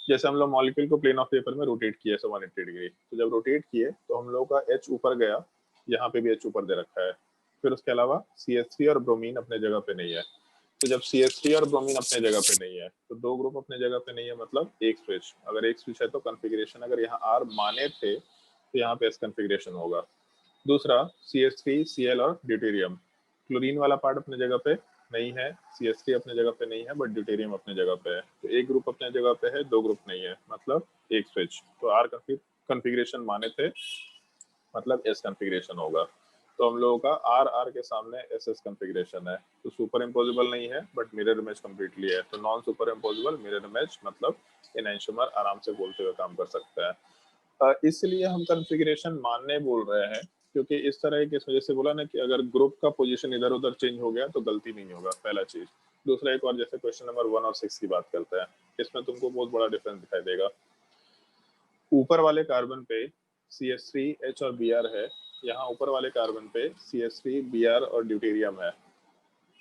जैसे हम लोग मॉलिक्यूल को प्लेन ऑफ पेपर में रोटेट किए 180 डिग्री, तो जब रोटेट किए तो हम लोग का एच ऊपर गया, यहाँ पे भी एच ऊपर दे रखा है। फिर उसके अलावा CH3 और ब्रोमीन अपने जगह पे नहीं है। तो जब CH3 और ब्रोमीन अपने जगह पे नहीं है तो दो ग्रुप अपने जगह पे नहीं है, मतलब एक स्विच। अगर एक स्विच है तो कॉन्फ़िगरेशन अगर यहाँ R माने थे तो यहाँ पे S कॉन्फ़िगरेशन होगा। दूसरा CH3Cl और ड्यूटेरियम, क्लोरीन वाला पार्ट अपने जगह पे नहीं है, CH3 अपने जगह पे नहीं है, बट ड्यूटेरियम अपने जगह पे है। तो एक ग्रुप अपने जगह पे है, दो ग्रुप नहीं है, मतलब एक स्विच। तो R कॉन्फ़िगरेशन माने थे, मतलब S कॉन्फ़िगरेशन होगा। तो हम लोगों का आर आर के सामने SS कॉन्फ़िगरेशन है, तो सुपर इम्पोजिबल नहीं है बट मिरर इमेज कंप्लीटली है। तो non super imposable mirror image, मतलब एनैंटियोमर आराम से बोलते हुए काम कर सकता है। इसलिए हम कॉन्फ़िगरेशन मानने बोल रहे हैं, क्योंकि इस तरह की, इस वजह से बोला ना कि अगर ग्रुप का पोजीशन इधर उधर चेंज हो गया तो गलती नहीं होगा, पहला चीज। दूसरा, एक और जैसे क्वेश्चन नंबर 1 और 6 की बात करते हैं, इसमें तुमको बहुत बड़ा डिफरेंस दिखाई देगा। ऊपर वाले कार्बन पे CH3 H और Br है, यहाँ ऊपर वाले कार्बन पे CH3 Br और ड्यूटेरियम है।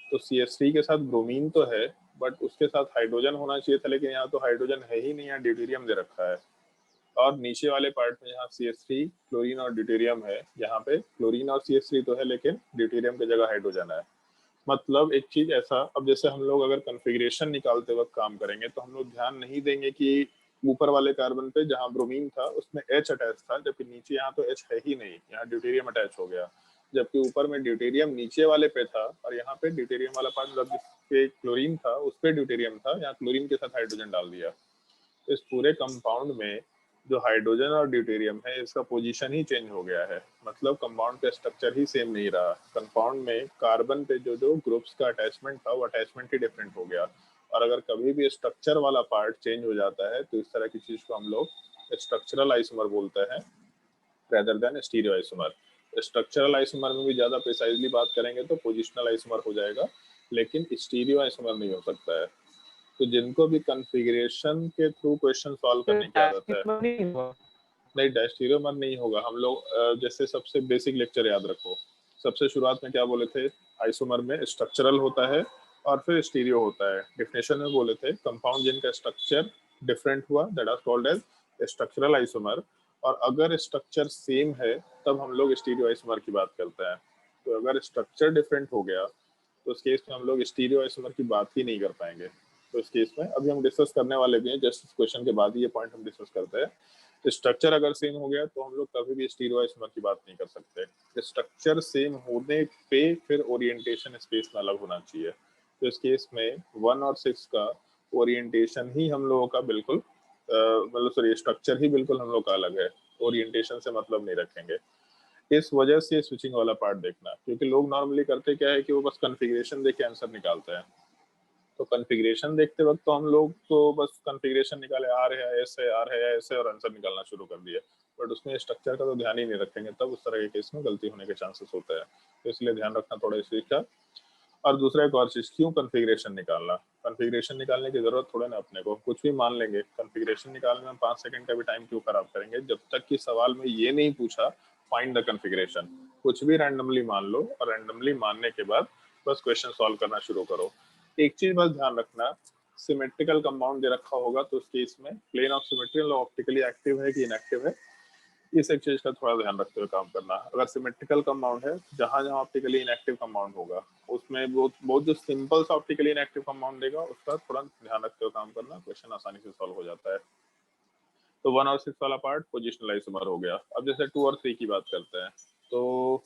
तो CH3 के साथ ब्रोमीन तो है, बट उसके साथ हाइड्रोजन होना चाहिए था, लेकिन यहाँ तो हाइड्रोजन है ही नहीं, यहाँ ड्यूटेरियम दे रखा है। और नीचे वाले पार्ट में यहाँ CH3 क्लोरीन और ड्यूटेरियम है, यहाँ पे क्लोरीन और CH3 तो है लेकिन ड्यूटेरियम की जगह हाइड्रोजन है। मतलब एक चीज ऐसा, अब जैसे हम लोग अगर कॉन्फ़िगरेशन निकालते वक्त काम करेंगे तो हम लोग ध्यान नहीं देंगे कि ऊपर वाले कार्बन पे जहाँ ब्रोमीन था उसमें H अटैच था, जबकि नीचे यहाँ तो H है ही नहीं, यहाँ ड्यूटेरियम अटैच हो गया। जबकि ऊपर में ड्यूटेरियम नीचे वाले पे था और यहाँ पे ड्यूटेरियम वाला पार्ट, मतलब जिसपे क्लोरीन था उस पे ड्यूटेरियम था, यहाँ क्लोरीन के साथ हाइड्रोजन डाल दिया। तो इस पूरे कंपाउंड में जो हाइड्रोजन और ड्यूटेरियम है इसका पोजीशन ही चेंज हो गया है, मतलब कंपाउंड का स्ट्रक्चर ही सेम नहीं रहा। कंपाउंड में कार्बन पे जो जो ग्रुप्स का अटैचमेंट था वो अटैचमेंट ही डिफरेंट हो गया। और अगर कभी भी स्ट्रक्चर वाला पार्ट चेंज हो जाता है तो इस तरह की चीज को हम लोग स्ट्रक्चरल आइसोमर बोलते हैं, rather than stereo isomer. Structural isomer में भी ज्यादा प्रिसाइजली बात करेंगे तो पोजिशनल आइसोमर हो जाएगा, लेकिन स्टीरियो आइसोमर नहीं हो सकता है। तो जिनको भी कॉन्फ़िगरेशन के थ्रू क्वेश्चन सॉल्व तो करने की आदत है, नहीं हुआ। नहीं डायस्टीरियोमर नहीं होगा। हम लोग जैसे सबसे बेसिक लेक्चर याद रखो, सबसे शुरुआत में क्या बोले थे, आइसोमर में स्ट्रक्चरल होता है और फिर स्टीरियो होता है। डिफिनेशन में बोले थे कंपाउंड जिनका स्ट्रक्चर डिफरेंट हुआ that are called as structural isomer, और अगर स्ट्रक्चर सेम है तब हम लोग स्टीरियो आइसोमर की बात करते हैं। तो अगर स्ट्रक्चर डिफरेंट हो गया तो उस केस में हम लोग स्टीरियो आइसोमर की बात ही नहीं कर पाएंगे। तो इस केस में अभी हम डिस्कस करने वाले भी हैं, जस्ट इस क्वेश्चन के बाद ही ये पॉइंट हम डिस्कस करते हैं। स्ट्रक्चर अगर सेम हो गया तो हम लोग कभी भी स्टीरियो आइसोमर की बात नहीं कर सकते। स्ट्रक्चर सेम होने पे फिर ओरिएंटेशन स्पेस में अलग होना चाहिए। तो इस केस में 1 और 6 का ओरिएंटेशन ही हम लोगों का बिल्कुल मतलब सॉरी स्ट्रक्चर ही बिल्कुल हम लोग का अलग है, ओरिएंटेशन से मतलब नहीं रखेंगे। इस वजह से स्विचिंग वाला पार्ट देखना, क्योंकि लोग नॉर्मली करते क्या है कि वो बस कॉन्फ़िगरेशन देख के आंसर निकालते हैं। तो कॉन्फ़िगरेशन देखते वक्त तो हम लोग तो बस कॉन्फ़िगरेशन निकाले, आर है एस है, आर है ऐसे, और आंसर निकालना शुरू कर दिया, बट उसमें स्ट्रक्चर का तो ध्यान ही नहीं रखेंगे, तब उस तरह के केस में गलती होने के चांसेस होते हैं। तो इसलिए ध्यान रखना थोड़ा इस चीज का। और दूसरा एक और चीज, क्यों कॉन्फ़िगरेशन निकालना, कॉन्फ़िगरेशन निकालने की जरूरत थोड़ा ना अपने को, कुछ भी मान लेंगे। कॉन्फ़िगरेशन निकालने में 5 सेकंड का भी टाइम क्यों खराब करेंगे, जब तक कि सवाल में ये नहीं पूछा फाइंड द कॉन्फ़िगरेशन। कुछ भी रैंडमली मान लो और रैंडमली मानने के बाद बस क्वेश्चन सॉल्व करना शुरू करो। एक चीज बस ध्यान रखना, सिमेट्रिकल कंपाउंड दे रखा होगा तो उस केस में प्लेन ऑफ सिमेट्री मतलब ऑप्टिकली एक्टिव है कि इनएक्टिव है, इस एक चीज का थोड़ा ध्यान रखते हुए काम करना। अगर सिमेट्रिकल कंपाउंड है, जहां जहां ऑप्टिकली इनएक्टिव कंपाउंड होगा उसमें बहुत जो सिंपल सा ऑप्टिकली इनएक्टिव कंपाउंड देगा उसका थोड़ा ध्यान रखते हुए काम करना, क्वेश्चन आसानी से सॉल्व हो जाता है। तो 1 और 6 वाला पार्ट पोजिशनल आइसोमर हो गया। अब जैसे 2 और 3 की बात करते हैं तो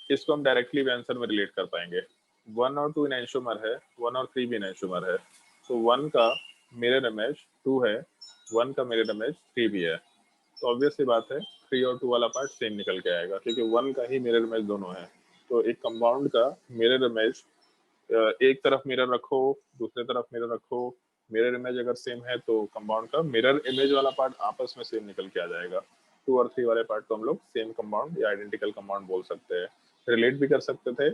इसको हम डायरेक्टली भी आंसर में रिलेट कर पाएंगे। 1 और 2 इनएंशियोमर है, 1 और 3 भी इनएंशियोमर है, तो 1 का मिरर इमेज 2 है, 1 का मिरर इमेज 3 भी है, तो ऑब्वियस सी बात है 3 और 2 वाला पार्ट सेम निकल के आएगा क्योंकि 1 का ही मिरर इमेज दोनों है। तो एक कंपाउंड का मिरर इमेज, एक तरफ मिरर रखो दूसरे तरफ मिरर रखो, मिरर इमेज अगर सेम है तो कंपाउंड का मिरर इमेज वाला पार्ट आपस में सेम निकल के आ जाएगा। 2 और 3 वाले पार्ट को हम लोग सेम कंपाउंड या आइडेंटिकल कंपाउंड बोल सकते हैं। रिलेट भी कर सकते थे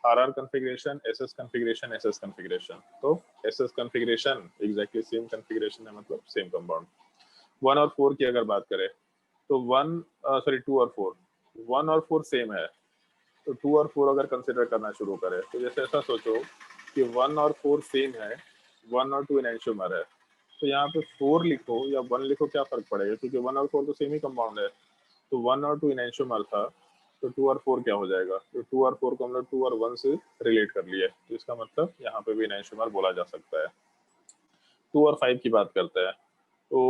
R configuration, SS configuration, SS configuration, तो SS configuration exactly same configuration है, मतलब सेम कंपाउंड। 1 और 4 की अगर बात करें तो 2 और 4, 1 और 4 सेम है, तो 2 और 4 अगर कंसिडर करना शुरू करें तो जैसे ऐसा सोचो कि 1 और 4 सेम है, 1 और 2 इनएंशियोमर है, तो यहाँ पे 4 लिखो या 1 लिखो क्या फर्क पड़ेगा, क्योंकि 1 और 4 तो सेम ही कंपाउंड है। तो 1 और 2 इनएंशियोमर था तो 2 और 4 क्या हो जाएगा, तो 2 और 4 को हम लोग 2 और 1 से रिलेट कर लिए, तो इसका मतलब यहाँ पे भी इनएंशियोमर बोला जा सकता है। 2 और 5 की बात करते हैं तो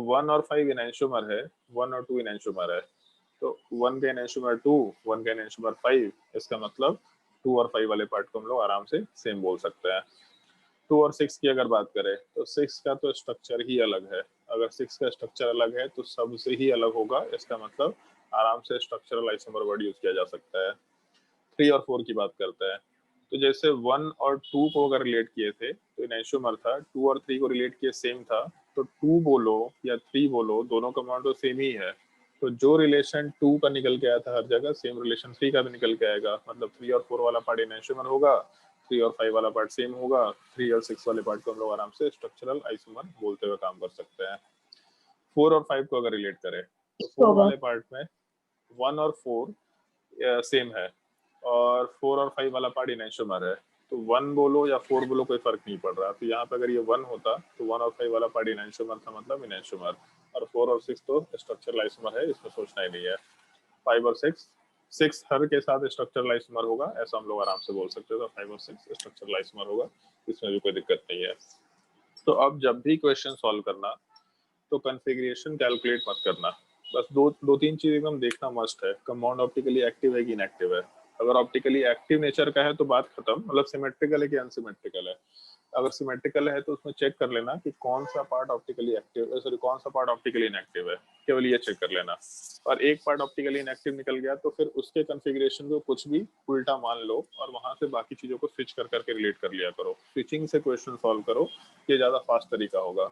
1 और 5 इनएंशियोमर है, 1 और 2 इनएंशियोमर है, तो 1 का इनएंशियोमर 2, 1 का इनएंशियोमर 5, इसका मतलब 2 और 5 वाले पार्ट को हम लोग आराम से सेम बोल सकते हैं। 2 और 6 की अगर बात करें तो 6 का तो स्ट्रक्चर ही अलग है, अगर 6 का स्ट्रक्चर अलग है तो सबसे ही अलग होगा, इसका मतलब आराम से स्ट्रक्चरल आइसोमर वर्ड यूज किया जा सकता है। 3 और 4 की बात करते हैं तो जैसे 1 और 2 को अगर रिलेट किए थे तो इनएंशियोमर था, 2 और 3 को रिलेट किए सेम था, तो 2 बोलो या 3 बोलो दोनों कंपाउंड तो सेम ही है, तो जो रिलेशन 2 का निकल के आया था हर जगह सेम रिलेशन 3 का भी निकल के आएगा, मतलब 3 और 4 वाला पार्ट इनएंशियोमर होगा, 3 और 5 वाला पार्ट सेम होगा, 3 और 6 वाले पार्ट को हम लोग आराम से स्ट्रक्चरल आइसोमर बोलते हुए काम कर सकते हैं। 4 और 5 को अगर रिलेट करें तो 4 वाले पार्ट में 1 और 4 सेम है और 4 और 5 वाला पार्ट इनएंशियोमर है, तो 1 बोलो या 4 बोलो कोई फर्क नहीं पड़ रहा, तो यहाँ पे अगर ये 1 होता तो 1 और 5 वाला पार्ट इनएंशियोमर था, मतलब इनएंशियोमर, और 4 और 6 तो स्ट्रक्चरल आइसोमर है, इसमें सोचना ही नहीं है। 5 और 6 हर के साथ स्ट्रक्चरल आइसोमर होगा, ऐसा हम लोग आराम से बोल सकते हैं, तो 5 और 6 स्ट्रक्चरल आइसोमर होगा, इसमें भी कोई दिक्कत नहीं है। तो अब जब भी क्वेश्चन सॉल्व करना तो कॉन्फ़िगरेशन कैलकुलेट मत करना, बस दो तीन चीज एकदम देखना मस्ट है, कंपाउंड ऑप्टिकली एक्टिव है कि इनएक्टिव है। अगर ऑप्टिकली एक्टिव नेचर का है तो बात खत्म, मतलब सिमेट्रिकल है कि अनसिमेट्रिकल है। अगर सिमेट्रिकल है तो उसमें चेक कर लेना कि कौन सा पार्ट ऑप्टिकली एक्टिव, सॉरी कौन सा पार्ट ऑप्टिकली इनएक्टिव है, केवल ये चेक कर लेना। और एक पार्ट ऑप्टिकली इनएक्टिव निकल गया तो फिर उसके कॉन्फ़िगरेशन को कुछ भी उल्टा मान लो और वहां से बाकी चीजों को स्विच कर करके रिलेट कर लिया करो, स्विचिंग से क्वेश्चन सॉल्व करो, ये ज्यादा फास्ट तरीका होगा।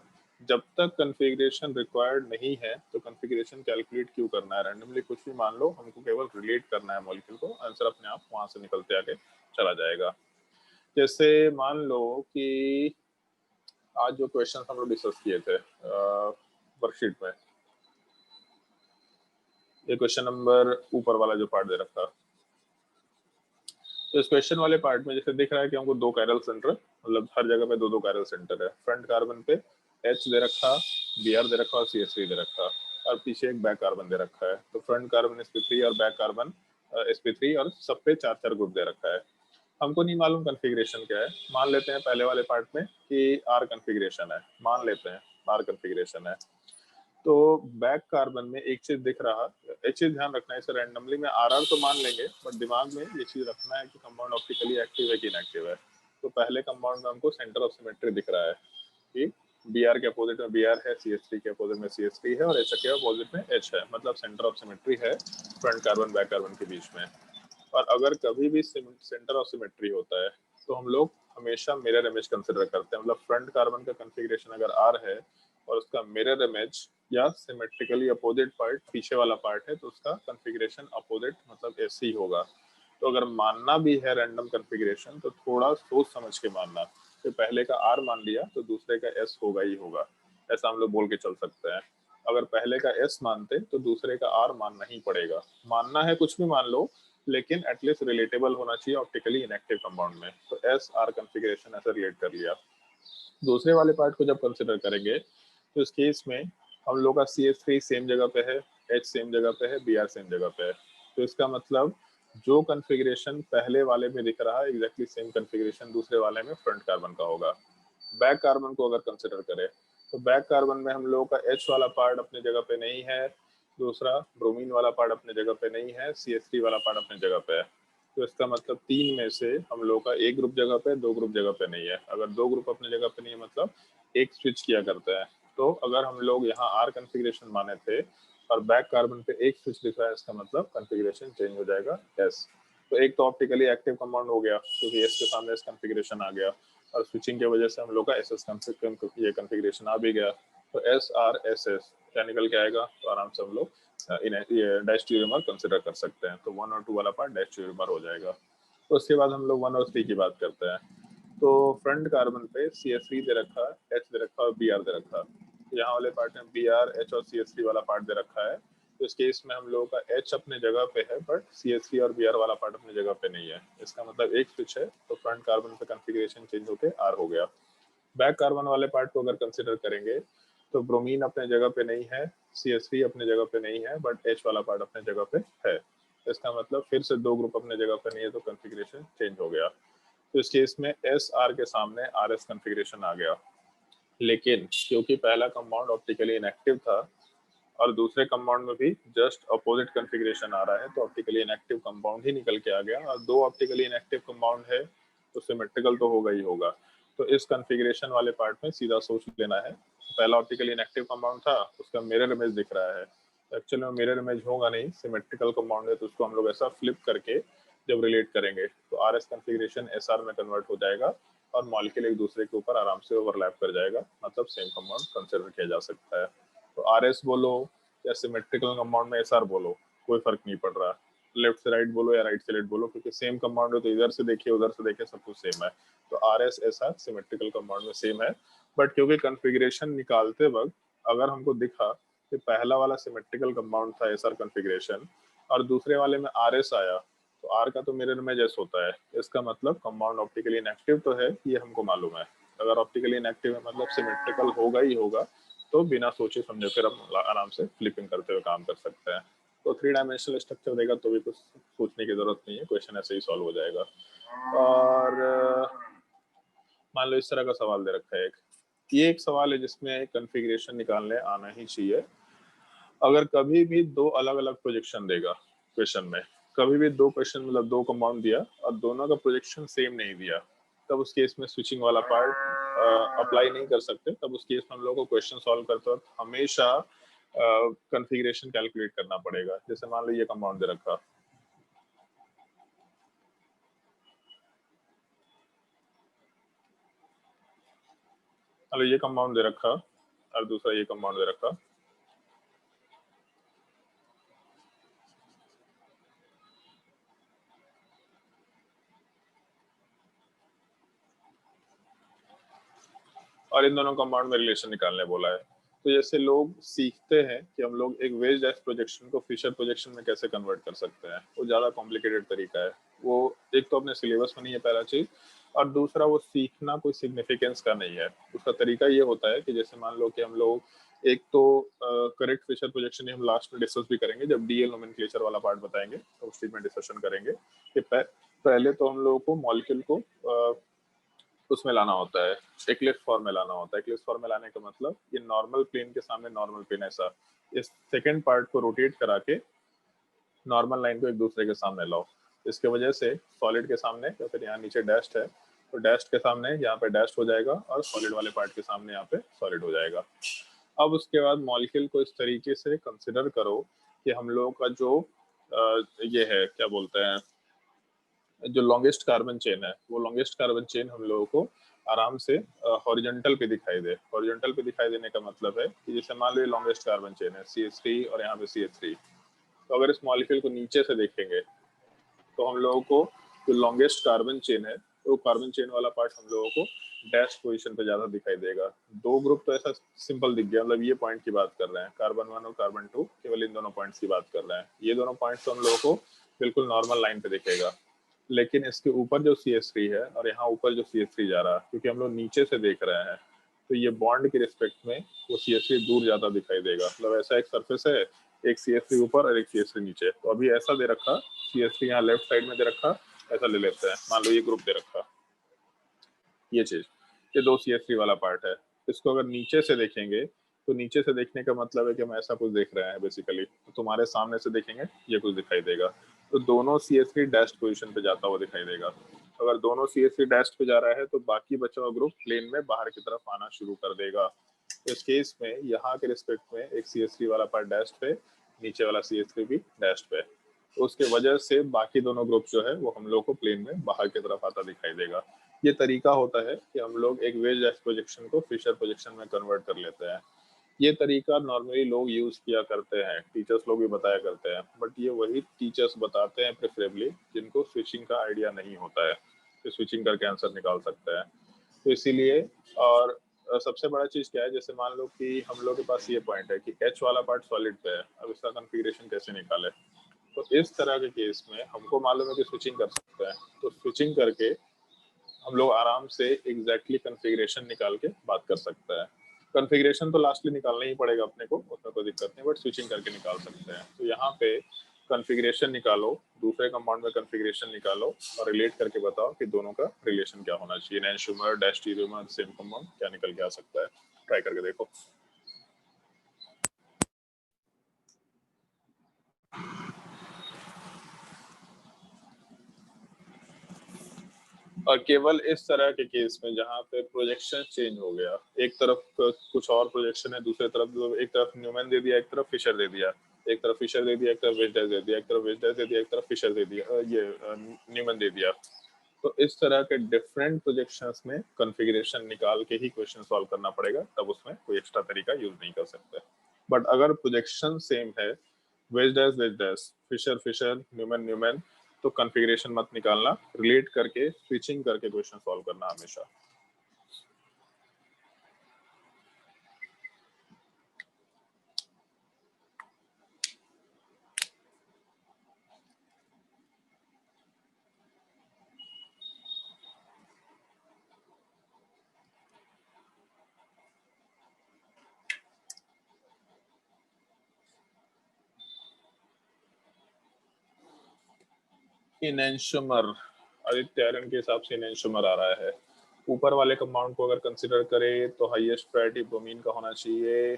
जब तक कॉन्फ़िगरेशन रिक्वायर्ड नहीं है तो कॉन्फ़िगरेशन कैलकुलेट क्यों करना है, रैंडमली कुछ भी मान लो, हमको केवल रिलेट करना है मॉलिक्यूल को, आंसर अपने आप वहां से निकलते आगे चला जाएगा। जैसे मान लो कि आज जो क्वेश्चन हम लोग डिस्कस किए थे वर्कशीट में, ये क्वेश्चन नंबर ऊपर वाला जो पार्ट दे रखा, तो इस क्वेश्चन वाले पार्ट में जैसे दिख रहा है कि हमको 2 कायरल सेंटर, मतलब हर जगह पे 2 कायरल सेंटर है, फ्रंट कार्बन पे H दे रखा, Br दे रखा और CH3 दे रखा, और पीछे एक बैक कार्बन दे रखा है, तो फ्रंट कार्बन sp3 और बैक कार्बन sp3 और सब पे 4-4 ग्रुप दे रखा है। हमको नहीं मालूम कॉन्फ़िगरेशन क्या है, मान लेते हैं पहले वाले पार्ट में कि R कॉन्फ़िगरेशन है, मान लेते हैं R कॉन्फ़िगरेशन है, तो बैक कार्बन में एक चीज दिख रहा, एक चीज ध्यान रखना है, इसे रैंडमली में आर तो मान लेंगे बट दिमाग में ये चीज रखना है कि कंपाउंड ऑप्टिकली एक्टिव है कि इनएक्टिव है। तो पहले कंपाउंड में हमको सेंटर ऑफ सिमेट्री दिख रहा है कि Br के अपोजिट में Br है, CH3 के अपोजिट में CH3 है और H के अपोजिट में H है, मतलब सेंटर ऑफ सिमेट्री है फ्रंट कार्बन बैक कार्बन के बीच में। और अगर कभी भी सेंटर ऑफ सिमेट्री होता है तो हम लोग हमेशा मिरर इमेज कंसिडर करते हैं, मतलब फ्रंट कार्बन का कॉन्फ़िगरेशन अगर आर है और उसका मिरर इमेज या सिमेट्रिकली अपोजिट पार्ट पीछे वाला पार्ट है तो उसका कॉन्फ़िगरेशन अपोजिट मतलब ऐसे ही होगा। तो अगर मानना भी है रैंडम कॉन्फ़िगरेशन तो थोड़ा सोच समझ के मानना, तो पहले का आर मान लिया तो दूसरे का एस होगा ही होगा, ऐसा हम लोग बोल के चल सकते हैं। अगर पहले का एस मानते तो दूसरे का आर मानना ही पड़ेगा, मानना है कुछ भी मान लो लेकिन एटलीस्ट रिलेटेबल होना चाहिए ऑप्टिकली इनएक्टिव कंपाउंड में। तो एस आर कॉन्फ़िगरेशन ऐसे रिलेट कर लिया। दूसरे वाले पार्ट को जब कंसिडर करेंगे तो इस केस में हम लोग का CH3 सेम जगह पे है, H सेम जगह पे है, Br सेम जगह पे है। तो इसका मतलब जो कॉन्फ़िगरेशन पहले वाले में दिख रहा है एग्जैक्टली सेम कॉन्फ़िगरेशन दूसरे वाले में फ्रंट कार्बन का होगा। बैक कार्बन को अगर कंसिडर करें तो बैक कार्बन में हम लोगों का H वाला पार्ट अपने जगह पे नहीं है, दूसरा ब्रोमीन वाला पार्ट अपने जगह पे नहीं है, CH3 वाला पार्ट अपने जगह पे है। तो इसका मतलब 3 में से हम लोगों का एक ग्रुप जगह पे, 2 ग्रुप जगह पे नहीं है। अगर 2 ग्रुप अपने जगह पे नहीं है मतलब एक स्विच किया करता है। तो अगर हम लोग यहाँ आर कॉन्फ़िगरेशन माने थे और बैक कार्बन पे एक स्विच दिख रहा है, इसका मतलब कॉन्फ़िगरेशन चेंज हो जाएगा एस। तो एक तो ऑप्टिकली एक्टिव कंपाउंड हो गया क्योंकि एस के सामने एस कॉन्फ़िगरेशन आ गया, और स्विचिंग की वजह से हम लोग का एस एस ये कॉन्फ़िगरेशन आ भी गया। तो एस आर एस एस क्या निकल के आएगा, तो आराम से हम लोग डैश ट्यूमर कंसिडर कर सकते हैं। तो 1 और 2 वाला पार्ट डैश ट्यूमर हो जाएगा। तो उसके बाद हम लोग 1 और 3 की बात करते हैं। तो फ्रंट कार्बन पे CH3 दे रखा है, H दे रखा है और Br दे रखा है। तो यहाँ वाले पार्ट में Br, H और CH3 वाला पार्ट दे रखा है। तो इस केस में हम लोगों का H अपने जगह पे है बट CH3 और Br वाला पार्ट अपने जगह पे नहीं है। इसका मतलब एक स्विच है तो फ्रंट कार्बन पे कॉन्फ़िगरेशन चेंज होके R हो गया। बैक कार्बन वाले पार्ट को अगर कंसिडर करेंगे तो ब्रोमीन अपने जगह पे नहीं है, CH3 अपने जगह पे नहीं है बट H वाला पार्ट अपने जगह पे है। इसका मतलब फिर से 2 ग्रुप अपने जगह पे नहीं है तो कॉन्फ़िगरेशन चेंज हो गया। तो इस केस में एस आर के सामने आर एस कॉन्फ़िगरेशन आ गया। लेकिन क्योंकि पहला कंपाउंड ऑप्टिकली इनएक्टिव था और दूसरे कंपाउंड में भी जस्ट अपोजिट कॉन्फ़िगरेशन आ रहा है तो ऑप्टिकली इनएक्टिव कंपाउंड ही निकल के आ गया, और 2 ऑप्टिकली इनएक्टिव कंपाउंड है तो सिमेट्रिकल तो होगा ही होगा। तो इस कॉन्फ़िगरेशन वाले पार्ट में सीधा सोच लेना है, पहला ऑप्टिकली इनएक्टिव कंपाउंड था उसका मिरर इमेज दिख रहा है। एक्चुअली में मिरर इमेज होगा नहीं, सिमेट्रिकल कंपाउंड है तो उसको हम लोग ऐसा फ्लिप करके जब रिलेट करेंगे तो R S configuration S R में कन्वर्ट हो जाएगा और मॉलिक्यूल एक दूसरे के ऊपर आराम से ओवरलैप कर जाएगा, मतलब सेम कंपाउंड कंसिडर किया जा सकता है। तो आर एस बोलो या सिमेट्रिकल कंपाउंड में एस आर बोलो कोई फर्क नहीं पड़ रहा, लेफ्ट से राइट बोलो या राइट से लेफ्ट बोलो, क्योंकि सेम कंपाउंड है तो इधर से देखिए उधर से देखिए सब कुछ सेम है। तो R S S are symmetrical compound में सेम है, बट क्योंकि कॉन्फ़िगरेशन निकालते वक्त अगर हमको दिखा कि पहला वाला सिमेट्रिकल कंपाउंड था एस आर कॉन्फ़िगरेशन और दूसरे वाले में आर एस आया तो आर का तो मिरर इमेज एस होता है, इसका मतलब कंपाउंड ऑप्टिकली इनएक्टिव तो है, ये हमको मालूम है। अगर ऑप्टिकली इनएक्टिव है मतलब सिमेट्रिकल होगा ही होगा, तो बिना सोचे समझे फिर हम आराम से फ्लिपिंग करते हुए काम कर सकते हैं। तो 3 डायमेंशनल स्ट्रक्चर देगा तो भी कुछ सोचने की जरूरत नहीं है, क्वेश्चन ऐसे ही सॉल्व हो जाएगा। और मान लो इस तरह का सवाल दे रखा है ये एक सवाल है जिसमें कॉन्फ़िगरेशन निकालने आना ही चाहिए। अगर कभी भी 2 अलग अलग प्रोजेक्शन देगा क्वेश्चन में, कभी भी 2 क्वेश्चन मतलब 2 कंपाउंड दिया और दोनों का प्रोजेक्शन सेम नहीं दिया, तब उस केस में स्विचिंग वाला पार्ट अप्लाई नहीं कर सकते। तब उस केस में हम लोग को क्वेश्चन सॉल्व करते वक्त हमेशा कॉन्फ़िगरेशन कैलकुलेट करना पड़ेगा। जैसे मान लो ये कंपाउंड दे रखा, मान लो ये कंपाउंड दे रखा और दूसरा ये कंपाउंड दे रखा, और इन दोनों कंपाउंड में रिलेशन निकालने बोला है। तो जैसे लोग सीखते हैं कि हम लोग एक वेज डैश प्रोजेक्शन को फिशर प्रोजेक्शन में कैसे कन्वर्ट कर सकते हैं, वो ज़्यादा कॉम्प्लिकेटेड तरीका है। वो एक तो अपने सिलेबस में नहीं है पहला चीज़, और दूसरा वो सीखना कोई सिग्निफिकेंस का नहीं है। उसका तरीका ये होता है कि जैसे मान लो कि हम लोग एक तो करेक्ट फिशर प्रोजेक्शन हम लास्ट में डिस्कस भी करेंगे जब डीएल नोमेनक्लेचर वाला पार्ट बताएंगे तो उस चीज में डिस्कशन करेंगे कि पहले तो हम लोगों को मॉलिक्यूल को उसमें लाना होता है, एक्लिप्स फॉर्म में लाना होता है। एक्लिप्स फॉर्म में लाने का मतलब ये नॉर्मल प्लेन के सामने नॉर्मल प्लेन ऐसा, इस सेकंड पार्ट को रोटेट करा के नॉर्मल लाइन को एक दूसरे के सामने लाओ। इसके वजह से सॉलिड के सामने या फिर यहाँ नीचे डैश्ड है तो डैश्ड के सामने यहाँ पे डैश्ड हो जाएगा और सॉलिड वाले पार्ट के सामने यहाँ पे सॉलिड हो जाएगा। अब उसके बाद मॉलिक्यूल को इस तरीके से कंसिडर करो कि हम लोगों का जो ये है क्या बोलते हैं, जो लॉन्गेस्ट कार्बन चेन है वो लॉन्गेस्ट कार्बन चेन हम लोगों को आराम से हॉरिजॉन्टल पे दिखाई दे। हॉरिजॉन्टल पे दिखाई देने का मतलब है कि जैसे मान लो ये लॉन्गेस्ट कार्बन चेन है CH3 और यहाँ पे CH3, तो अगर इस मॉलिक्यूल को नीचे से देखेंगे तो हम लोगों को जो लॉन्गेस्ट कार्बन चेन है तो कार्बन चेन वाला पार्ट हम लोगों को डैश पोजीशन पे ज्यादा दिखाई देगा। 2 ग्रुप तो ऐसा सिंपल दिख गया, मतलब ये पॉइंट की बात कर रहे हैं, कार्बन 1 और कार्बन 2, केवल इन दोनों पॉइंट्स की बात कर रहे हैं। ये दोनों पॉइंट्स तो हम लोगों को बिल्कुल नॉर्मल लाइन पे दिखेगा, लेकिन इसके ऊपर जो CH3 है और यहाँ ऊपर जो CH3 जा रहा है, क्योंकि हम लोग नीचे से देख रहे हैं तो ये बॉन्ड के रिस्पेक्ट में वो CH3 दूर ज्यादा दिखाई देगा। मतलब ऐसा एक सरफेस है, एक CH3 ऊपर और एक CH3 नीचे, तो अभी ऐसा दे रखा, CH3 यहाँ लेफ्ट साइड में दे रखा, ऐसा ले लेते हैं, मान लो ये ग्रुप दे रखा, ये चीज, ये 2 CH3 वाला पार्ट है। इसको अगर नीचे से देखेंगे तो नीचे से देखने का मतलब है कि हम ऐसा कुछ देख रहे हैं बेसिकली, तो तुम्हारे सामने से देखेंगे ये कुछ दिखाई देगा, तो दोनों CH3 डैश्ड पोजीशन पे जाता हुआ दिखाई देगा। अगर दोनों CH3 डैश्ड पे जा रहा है तो बाकी बचा हुआ ग्रुप प्लेन में बाहर की तरफ आना शुरू कर देगा। इस केस में यहाँ के रिस्पेक्ट में एक CH3 वाला पार्ट डैश्ड पे, नीचे वाला CH3 भी डैश्ड पे, तो उसके वजह से बाकी दोनों ग्रुप जो है वो हम लोग को प्लेन में बाहर की तरफ आता दिखाई देगा। ये तरीका होता है कि हम लोग एक वेज डैश प्रोजेक्शन को फिशर प्रोजेक्शन में कन्वर्ट कर लेते हैं। ये तरीका नॉर्मली लोग यूज किया करते हैं, टीचर्स लोग भी बताया करते हैं, बट ये वही टीचर्स बताते हैं प्रेफरेबली जिनको स्विचिंग का आइडिया नहीं होता है कि स्विचिंग करके आंसर निकाल सकते हैं। तो इसीलिए, और सबसे बड़ा चीज क्या है, जैसे मान लो कि हम लोग के पास ये पॉइंट है कि H वाला पार्ट सॉलिड पे है, अब इसका कॉन्फ़िगरेशन कैसे निकाले, तो इस तरह के केस में हमको मालूम है कि स्विचिंग कर सकते हैं, तो स्विचिंग करके हम लोग आराम से एग्जैक्टली कॉन्फ़िगरेशन निकाल के बात कर सकते हैं। कॉन्फ़िगरेशन तो लास्टली निकालना ही पड़ेगा अपने को, उसमें कोई दिक्कत नहीं, बट स्विचिंग करके निकाल सकते हैं। तो यहाँ पे कॉन्फ़िगरेशन निकालो, दूसरे कंपाउंड में कॉन्फ़िगरेशन निकालो और रिलेट करके बताओ कि दोनों का रिलेशन क्या होना चाहिए, एनेंटियोमर डायस्टीरियोमर सेम कंपाउंड क्या निकल के आ सकता है, ट्राई करके देखो। और केवल इस तरह के केस में जहाँ पे प्रोजेक्शन चेंज हो गया, एक तरफ कुछ और प्रोजेक्शन है, दूसरे तरफ एक तरफ न्यूमैन दे दिया, एक तरफ फिशर दे दिया, एक तरफ फिशर दे दिया, एक तरफ वेजडाइस दे दिया, एक तरफ वेजडाइस दे दिया, एक तरफ फिशर दे दिया, ये न्यूमैन दे दिया। तो इस तरह के डिफरेंट प्रोजेक्शंस में कॉन्फ़िगरेशन निकाल के ही क्वेश्चन सॉल्व करना पड़ेगा, तब उसमें कोई एक्स्ट्रा तरीका यूज नहीं कर सकते। बट अगर प्रोजेक्शन सेम है, वेजडाइस फिशर फिशर न्यूमैन न्यूमैन, तो कॉन्फ़िगरेशन मत निकालना, रिलेट करके स्विचिंग करके क्वेश्चन सॉल्व करना हमेशा। इनेंशियोमर, आदित्य आयरन के हिसाब से इनेंशियोमर आ रहा है। ऊपर वाले कंपाउंड को अगर कंसिडर करें तो हाईएस्ट प्रायोरिटी ब्रोमीन का होना चाहिए,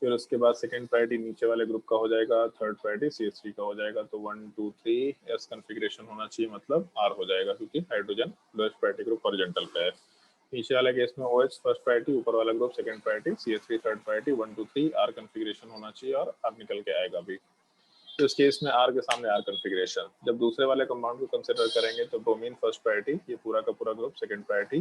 फिर उसके बाद सेकंड प्रायोरिटी नीचे वाले ग्रुप का हो जाएगा, थर्ड प्रायोरिटी CH3 का हो जाएगा, तो 1 2 3 एस कॉन्फ़िगरेशन होना चाहिए, मतलब R हो जाएगा, क्योंकि hydrogen lowest priority group horizontal पे है। नीचे वाले केस में OH फर्स्ट प्रायोरिटी, ऊपर वाला group second priority, CH3 third priority, 1 2 3 R configuration होना चाहिए और R निकल के आएगा भी। तो इस केस में R के सामने R कॉन्फ़िगरेशन। जब दूसरे वाले कंपाउंड को कंसिडर करेंगे तो ब्रोमीन फर्स्ट प्रायोरिटी, ये पूरा का पूरा group second priority,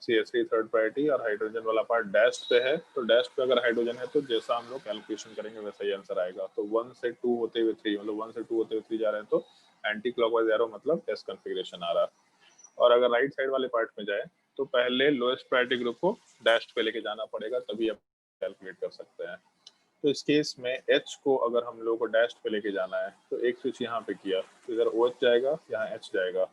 CH3 third priority और हाइड्रोजन वाला पार्ट डैश्ड पे है, तो डैश्ड पे अगर हाइड्रोजन है तो जैसा हम लोग कैलकुलेशन करेंगे वैसा ही आंसर आएगा। तो 1 से 2 होते हुए 3, मतलब 1 से 2 होते हुए 3 जा रहे हैं तो एंटी क्लॉकवाइज एरो, मतलब एस कॉन्फ़िगरेशन आ रहा है। और अगर राइट साइड वाले पार्ट में जाए तो पहले लोएस्ट प्रायोरिटी ग्रुप को डैश्ड पे लेके जाना पड़ेगा, तभी आप कैलकुलेट कर सकते हैं। तो इस केस में H को अगर हम लोग को डैश पे लेके जाना है तो एक स्विच यहाँ पे किया तो इधर OH जाएगा, यहाँ H जाएगा,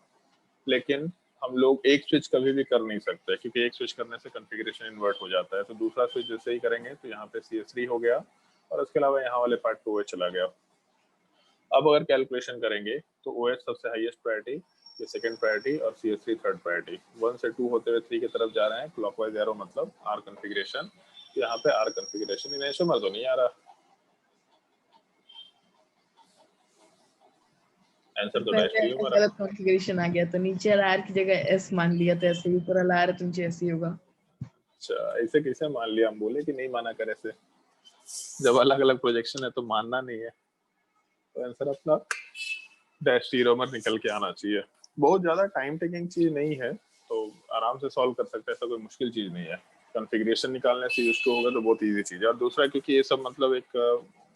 लेकिन हम लोग एक स्विच कभी भी कर नहीं सकते क्योंकि एक स्विच करने से कॉन्फ़िगरेशन इन्वर्ट हो जाता है। तो दूसरा स्विच जैसे ही करेंगे तो यहाँ पे CH3 हो गया और उसके अलावा यहाँ वाले पार्ट पे OH चला गया। अब अगर कैलकुलेशन करेंगे तो OH सबसे हाईएस्ट प्रायोरिटी, ये सेकंड प्रायोरिटी और CH3 थर्ड प्रायोरिटी। 1 से 2 होते हुए 3 की तरफ जा रहे हैं, क्लॉकवाइज एरो मतलब R कॉन्फ़िगरेशन। यहाँ पे R कॉन्फ़िगरेशन, इनेंशियोमर तो नहीं आ रहा, आंसर तो डैश पहले ही हमारा। गलत कॉन्फ़िगरेशन आ गया, तो नीचे वाला R की जगह S मान लिया, तो ऐसे ही ऊपर वाला R तो नीचे ऐसे ही होगा। अच्छा, ऐसे कैसे मान लिया? हम बोले कि नहीं माना कर ऐसे, जब अलग अलग प्रोजेक्शन है तो मानना नहीं है। तो आंसर अपना डैश हीरोमर निकल के आना चाहिए। बहुत ज्यादा टाइम टेकिंग चीज नहीं है, तो आराम से सॉल्व कर सकते हैं, ऐसा कोई मुश्किल चीज नहीं है। कॉन्फ़िगरेशन निकालने से यूज होगा तो बहुत इजी चीज है। और दूसरा क्योंकि ये सब मतलब एक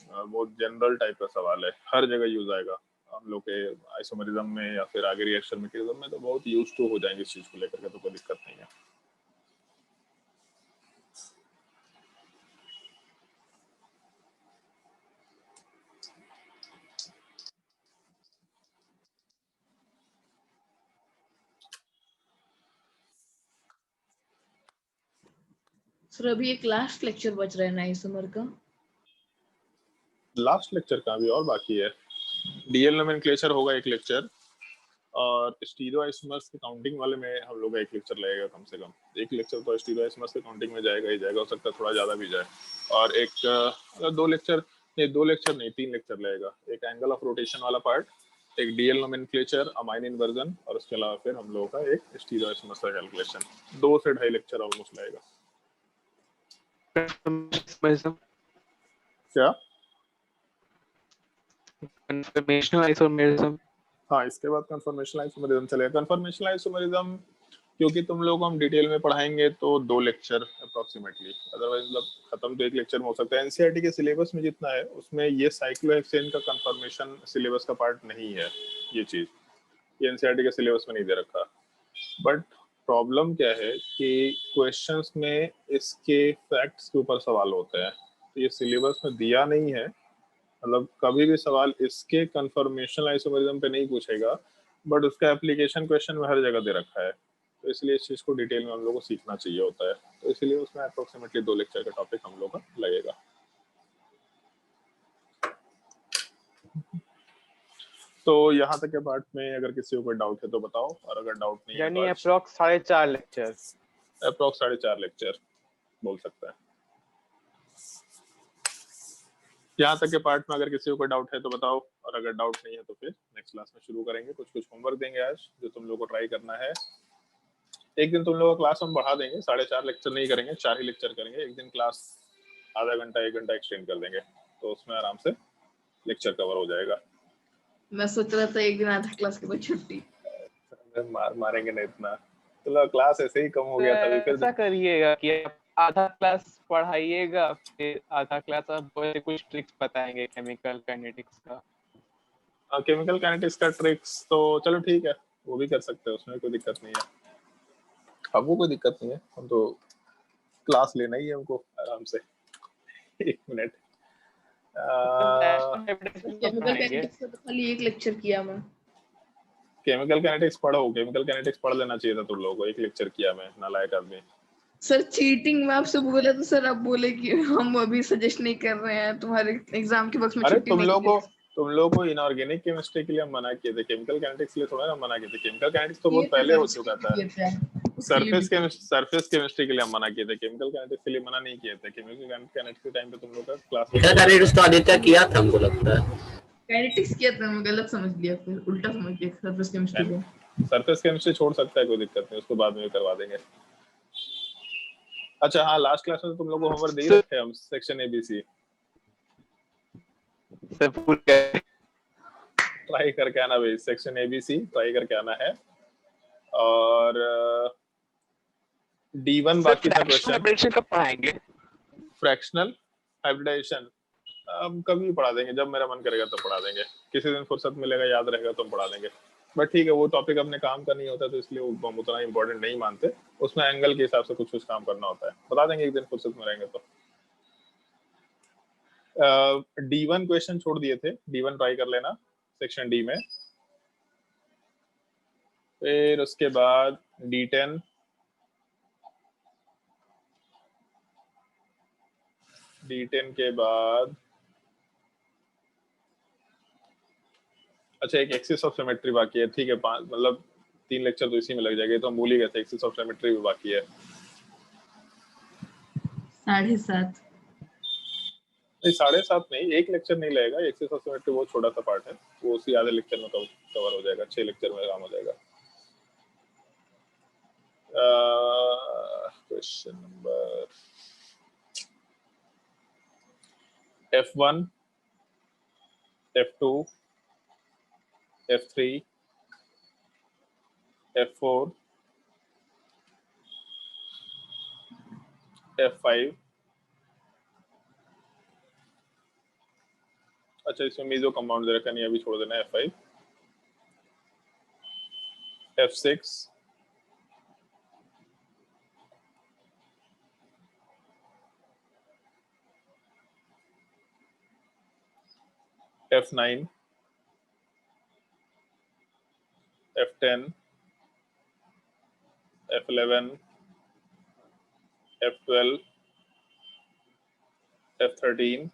बहुत जनरल टाइप का सवाल है, हर जगह यूज आएगा। हम लोग के आइसोमेरिज्म में या फिर आगे रिएक्शन मैकेनिज्म में तो बहुत यूज टू हो जाएंगे इस चीज को लेकर के, तो कोई दिक्कत नहीं है। सर अभी एक लास्ट लेक्चर बच रहा है ना आइसोमर का। लास्ट लेक्चर का भी और बाकी है। डीएल नोमेनक्लेचर होगा एक लेक्चर, और स्टीरियो आइसोमर्स के काउंटिंग वाले में हम लोग का एक लेक्चर लगेगा कम से कम। एक लेक्चर तो स्टीरियो आइसोमर्स के काउंटिंग में जाएगा ही जाएगा, हो सकता है थोड़ा ज़्यादा भी जाए। और एक मतलब दो लेक्चर नहीं 3 लेक्चर लगेगा। एक एंगल ऑफ रोटेशन वाला पार्ट, एक डीएल नोमेनक्लेचर, अमाइन इन्वर्जन, और उसके अलावा फिर हम लोगों का एक स्टीरियो आइसोमर्स का कैलकुलेशन। 2 से 2.5 लेक्चर ऑलमोस्ट लगेगा। क्या? Conformational isomerism. हाँ, इसके बाद कंफर्मेशनल आइसोमेरिज्म चलेगा। कंफर्मेशनल आइसोमेरिज्म क्योंकि तुम लोग हम डिटेल में पढ़ाएंगे तो 2 लेक्चर अप्रोक्सीमेटली, अदरवाइज मतलब खत्म तो 1 लेक्चर में हो सकता है। एनसीईआरटी के सिलेबस में जितना है उसमें ये साइक्लोहेक्सेन का कंफर्मेशन सिलेबस का पार्ट नहीं है। ये चीज ये एनसीईआरटी के सिलेबस में नहीं दे रखा। बट प्रॉब्लम क्या है कि क्वेश्चंस में इसके फैक्ट्स के ऊपर सवाल होते हैं, तो ये सिलेबस में दिया नहीं है। मतलब कभी भी सवाल इसके कंफर्मेशनल आइसोमेरिज्म पे नहीं पूछेगा, बट उसका एप्लीकेशन क्वेश्चन में हर जगह दे रखा है। तो इसलिए इस चीज को डिटेल में हम लोग को सीखना चाहिए होता है। तो इसलिए उसमें अप्रोक्सीमेटली 2 लेक्चर का टॉपिक हम लोग का लगेगा। तो यहाँ तक के पार्ट में अगर किसी को कोई डाउट है तो बताओ, और अगर डाउट नहीं है यानी तो अप्रॉक्स 4.5 लेक्चर। अप्रोक्स 4.5 लेक्चर बोल सकता है। यहाँ तक के पार्ट में अगर किसी को कोई डाउट है तो बताओ, और अगर डाउट नहीं है तो फिर नेक्स्ट क्लास में शुरू करेंगे। कुछ होमवर्क देंगे आज जो तुम लोग को ट्राई करना है। एक दिन तुम लोग का क्लास हम बढ़ा देंगे, 4.5 लेक्चर नहीं करेंगे, 4 ही लेक्चर करेंगे। एक दिन क्लास आधा घंटा 1 घंटा एक्सटेंड कर देंगे, तो उसमें आराम से लेक्चर कवर हो जाएगा। मैं सोच रहा था एक दिन आधा क्लास के बाद छुट्टी। मारेंगे नहीं इतना, तो क्लास ऐसे ही कम हो गया था। फिर ऐसा करिएगा कि आप आधा क्लास पढ़ाइएगा, फिर आधा क्लास आप कुछ ट्रिक्स बताएंगे केमिकल काइनेटिक्स का। केमिकल काइनेटिक्स का ट्रिक्स तो चलो ठीक है, वो भी कर सकते हैं, उसमें कोई दिक्कत नहीं है। अब वो कोई दिक्कत नहीं है, हम तो क्लास लेना ही है हमको आराम से। 1 मिनट। केमिकल काइनेटिक्स का तो खाली एक लेक्चर किया मैं। केमिकल काइनेटिक्स पढ़ो, केमिकल काइनेटिक्स पढ़ लेना चाहिए था तुम लोगों को। 1 लेक्चर किया मैं, नालायक आदमी। सर चीटिंग में आपसे बोला तो सर आप बोले कि हम अभी सजेस्ट नहीं कर रहे हैं, तुम्हारे एग्जाम के वक्त में अरे छुट्टी नहीं दी। तुम लोग को इनऑर्गेनिक केमिस्ट्री के लिए हम मना किए थे, केमिकल काइनेटिक्स के लिए थोड़ा ना मना किए थे। केमिकल काइनेटिक्स तो बहुत पहले हो चुका था। सरफेस केमिस्ट्री के लिए हम मना किए थे, केमिकल काइनेटिक्स के लिए मना नहीं किए थे। केमिकल काइनेटिक्स के टाइम पे तुम लोग का क्लास काइनेटिक्स तो आदित्य किया था हमको लगता है। काइनेटिक्स किया था, मैं गलत समझ लिया, फिर उल्टा समझ लिया सरफेस केमिस्ट्री को। सरफेस केमिस्ट्री छोड़ सकता है, कोई दिक्कत नहीं, उसको बाद में भी करवा देंगे। अच्छा हाँ, लास्ट क्लास में तुम लोग को होमवर्क दे ही रखे हम, सेक्शन एबीसी ट्राई करके आना भाई। सेक्शन एबीसी ट्राई करके आना है। और D1 बाकी था क्वेश्चन। कब पढ़ाएंगे? फ्रैक्शनल हाइब्रिडाइजेशन अब कभी पढ़ा देंगे, जब मेरा मन करेगा तो पढ़ा देंगे। किसी दिन फुर्सत मिलेगा, याद रहेगा तो हम पढ़ा देंगे। बट ठीक है, वो टॉपिक अपने काम का नहीं होता तो इसलिए वो हम उतना इम्पोर्टेंट नहीं मानते। उसमें एंगल के हिसाब से कुछ काम करना होता है। बता देंगे एक दिन फुर्सत में रहेंगे तो। D1 क्वेश्चन छोड़ दिए थे, D1 ट्राई कर लेना सेक्शन डी में। फिर उसके बाद D10, D10 के बाद अच्छा एक एक्सिस ऑफ सिमेट्री बाकी है। ठीक है, मतलब 3 लेक्चर तो इसी में लग जाएंगे, तो हम भूल ही गए थे। एक्सिस ऑफ सिमेट्री भी बाकी है। 7:30 नहीं 7:30 नहीं, 1 लेक्चर नहीं लगेगा। एक्सिस ऑफ सिमेट्री बहुत छोटा सा पार्ट है, वो उसी आधे लेक्चर में कवर हो जाएगा। 6 लेक्चर में काम हो जाएगा। Question number F1, F2, F3, F4, F5। अच्छा इसमें मीजो कंपाउंड दे रखा नहीं, अभी छोड़ देना। F5, F6, F9, F10, F11, F12, F13,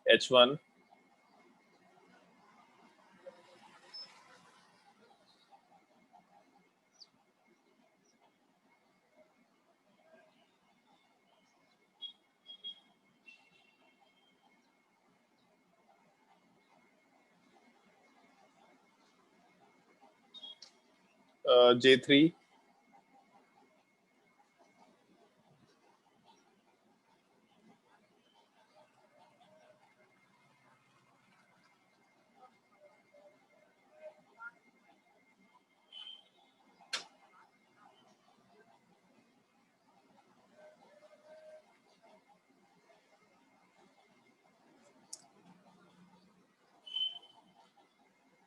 H1, J3,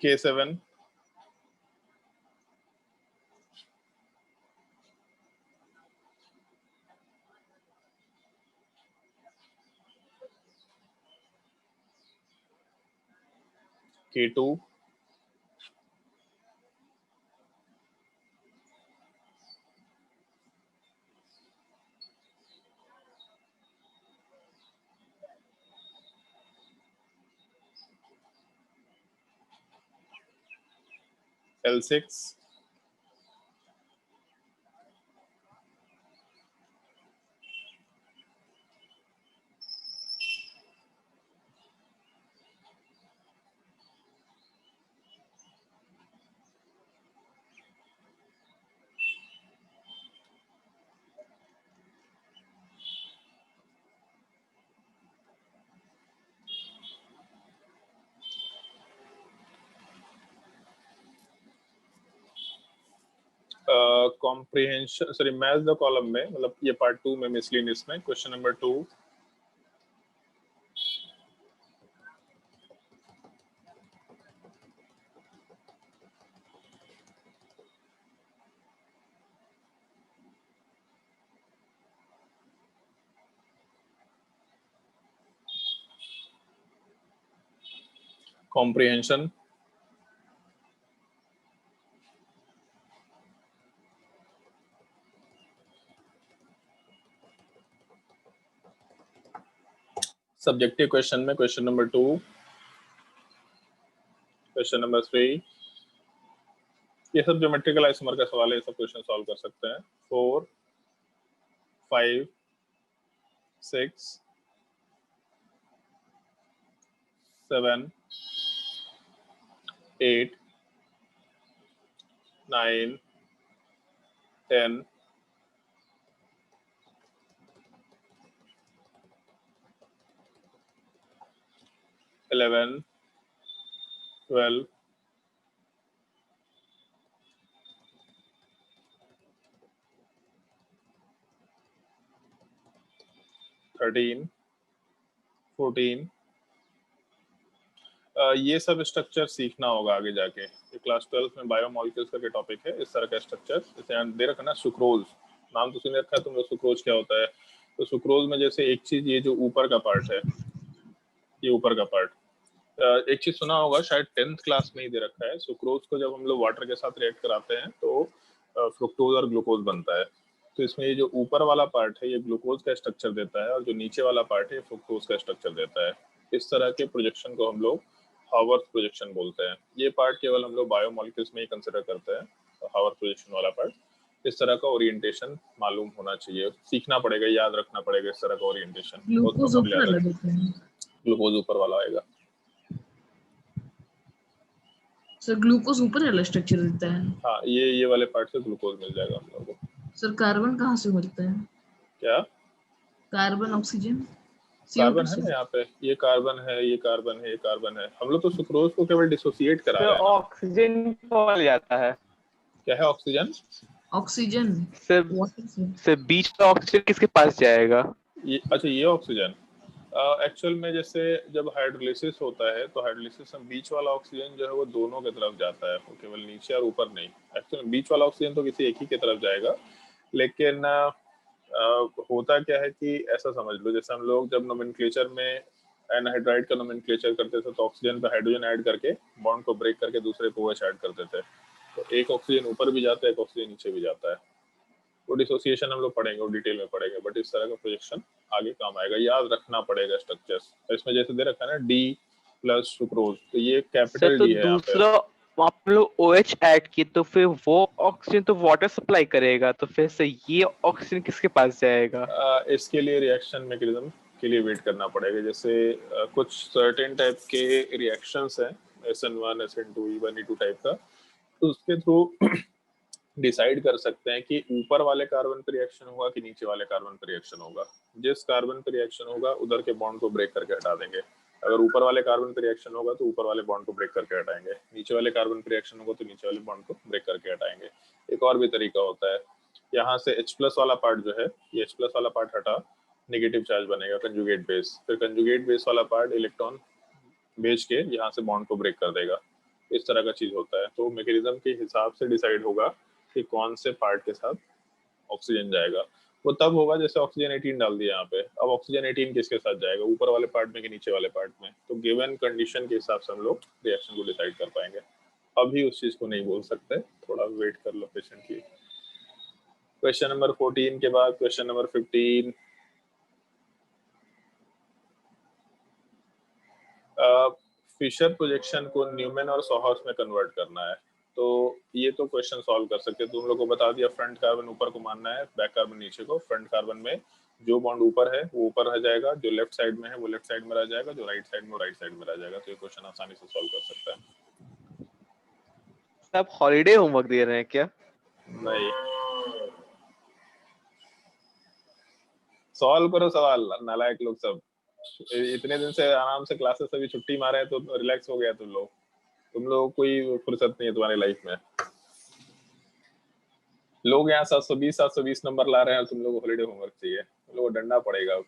K7, K2, L6, comprehension, sorry match the column में, मतलब ये पार्ट 2 में मिसलिनियस में question number 2, comprehension, subjective question में क्वेश्चन नंबर 2, क्वेश्चन नंबर 3, ये सब ज्योमेट्रिकल आइसोमर का सवाल है, ये सब क्वेश्चन सॉल्व कर सकते हैं। 4, 5, 6, 7, 8, 9, 10, 11, 12, 13, 14, ये सब स्ट्रक्चर सीखना होगा आगे जाके। ये क्लास 12 में बायोमॉलिक्यूल्स का टॉपिक है, इस तरह का स्ट्रक्चर। जैसे दे रखा ना सुक्रोज, नाम तो सुन रखा है तुम लोग, सुक्रोज क्या होता है। तो सुक्रोज में जैसे एक चीज, ये जो ऊपर का पार्ट है, ये ऊपर का पार्ट, एक चीज सुना होगा शायद 10th क्लास में ही दे रखा है। सुक्रोज को जब हम लोग वाटर के साथ रिएक्ट कराते हैं तो फ्रुक्टोज और ग्लूकोज बनता है। तो इसमें ये जो ऊपर वाला पार्ट है ये ग्लूकोज का स्ट्रक्चर देता है और जो नीचे वाला पार्ट है फ्रुक्टोज का स्ट्रक्चर देता है। इस तरह के प्रोजेक्शन को हम लोग हावर्थ प्रोजेक्शन बोलते हैं। ये पार्ट केवल हम लोग बायोमॉलिक्यूल्स में ही कंसिडर करते हैं, हावर्थ प्रोजेक्शन वाला पार्ट। इस तरह का ओरिएंटेशन मालूम होना चाहिए, सीखना पड़ेगा, याद रखना पड़ेगा इस तरह का ओरिएंटेशन। ग्लूकोज ऊपर अलग होता है, ग्लूकोज ऊपर वाला आएगा सर। ग्लूकोज ऊपर वाला स्ट्रक्चर देता है। हाँ, ये वाले पार्ट से ग्लूकोज मिल जाएगा हम लोगों को। सर कार्बन कहाँ से मिलता है? क्या कार्बन, ऑक्सीजन, कार्बन है ना यहाँ पे, ये कार्बन है, ये कार्बन है, ये कार्बन है। हम लोग तो सुक्रोज को केवल डिसोसिएट करा रहे हैं। ऑक्सीजन मिल जाता है। क्या है ऑक्सीजन? ऑक्सीजन सिर्फ बीच का ऑक्सीजन किसके पास जाएगा? ये अच्छा, ये ऑक्सीजन एक्चुअल में जैसे जब हाइड्रोलिसिस होता है तो हाइड्रोलिसिस में बीच वाला ऑक्सीजन जो है वो दोनों की तरफ जाता है, वो केवल नीचे और ऊपर नहीं। एक्चुअली बीच वाला ऑक्सीजन तो किसी एक ही की तरफ जाएगा, लेकिन होता क्या है कि ऐसा समझ लो, जैसे हम लोग जब नोमेनक्लेचर में एनहाइड्राइड का नोमेनक्लेचर करते थे तो ऑक्सीजन पे हाइड्रोजन ऐड करके बॉन्ड को ब्रेक करके दूसरे पे OH ऐड करते थे, तो एक ऑक्सीजन ऊपर भी जाता है, एक ऑक्सीजन नीचे भी जाता है। वो डिसोसिएशन हम लोग पढ़ेंगे, वो डिटेल में पढ़ेंगे, बट इस तरह का प्रोजेक्शन आगे काम आएगा, याद रखना पड़ेगा स्ट्रक्चर्स। इसमें जैसे दे रखा है ना D प्लस सुक्रोज, तो ये सर कैपिटल तो D है यहाँ पे। दूसरा आप लोग OH ऐड किए तो फिर वो ऑक्सीजन तो वाटर सप्लाई करेगा, तो फिर से ये ऑक्सीजन किसके पास जाएगा? इसके लिए रिएक्शन मैकेनिज्म के लिए वेट करना पड़ेगा। जैसे कुछ सर्टेन टाइप के रिएक्शंस हैं, SN1 SN2 E1 E2 type का, तो उसके थ्रू डिसाइड कर सकते हैं कि ऊपर वाले कार्बन पे रिएक्शन होगा कि नीचे वाले कार्बन पे रिएक्शन होगा। जिस कार्बन पे रिएक्शन होगा उधर के बॉन्ड को ब्रेक करके हटा देंगे। अगर ऊपर वाले कार्बन पे रिएक्शन होगा तो ऊपर वाले बॉन्ड को ब्रेक करके हटाएंगे, नीचे वाले कार्बन पे रिएक्शन होगा तो नीचे वाले बॉन्ड को ब्रेक करके हटाएंगे। एक और भी तरीका होता है, यहाँ से H+ वाला पार्ट जो है, ये H+ वाला पार्ट हटा, नेगेटिव चार्ज बनेगा कंजुगेट बेस, फिर कंजुगेट बेस वाला पार्ट इलेक्ट्रॉन भेज के यहाँ से बॉन्ड को ब्रेक कर देगा। इस तरह का चीज होता है। तो मैकेनिज्म के हिसाब से डिसाइड होगा कि कौन से पार्ट के साथ ऑक्सीजन जाएगा। वो तब होगा जैसे ऑक्सीजन 18 डाल दिया यहाँ पे, अब ऑक्सीजन 18 किसके साथ जाएगा, ऊपर वाले पार्ट में कि नीचे वाले पार्ट में। तो गिवन कंडीशन के हिसाब से हम लोग रिएक्शन को डिसाइड कर पाएंगे। अभी उस चीज को नहीं बोल सकते, थोड़ा वेट कर लो पेशेंटली। क्वेश्चन नंबर 14 के बाद क्वेश्चन नंबर 15। फिशर प्रोजेक्शन को न्यूमैन और सॉहर्स में कन्वर्ट करना है, तो ये तो क्वेश्चन सॉल्व कर सकते हैं। तुम लोग को बता दिया, फ्रंट कार्बन ऊपर को मानना है, बैक कार्बन नीचे को। फ्रंट कार्बन में जो बॉन्ड ऊपर है वो ऊपर रह जाएगा, जो लेफ्ट साइड में है वो लेफ्ट साइड में रह जाएगा, जो राइट साइड में वो राइट साइड में रह जाएगा। तो ये क्वेश्चन आसानी से सॉल्व कर सकता है। आप हॉलीडे होमवर्क दे रहे हैं क्या? नहीं, सॉल्व करो सवाल, नालायक लोग सब। इतने दिन से आराम से क्लासेस अभी छुट्टी मारे हैं तो रिलैक्स हो गया तुम लोग कोई फुर्सत नहीं है तुम्हारी लाइफ में। लोग यहाँ 720 नंबर ला रहे हैं और तुम लोग को हॉलीडे होमवर्क चाहिए, तुम लोग को डंडा पड़ेगा।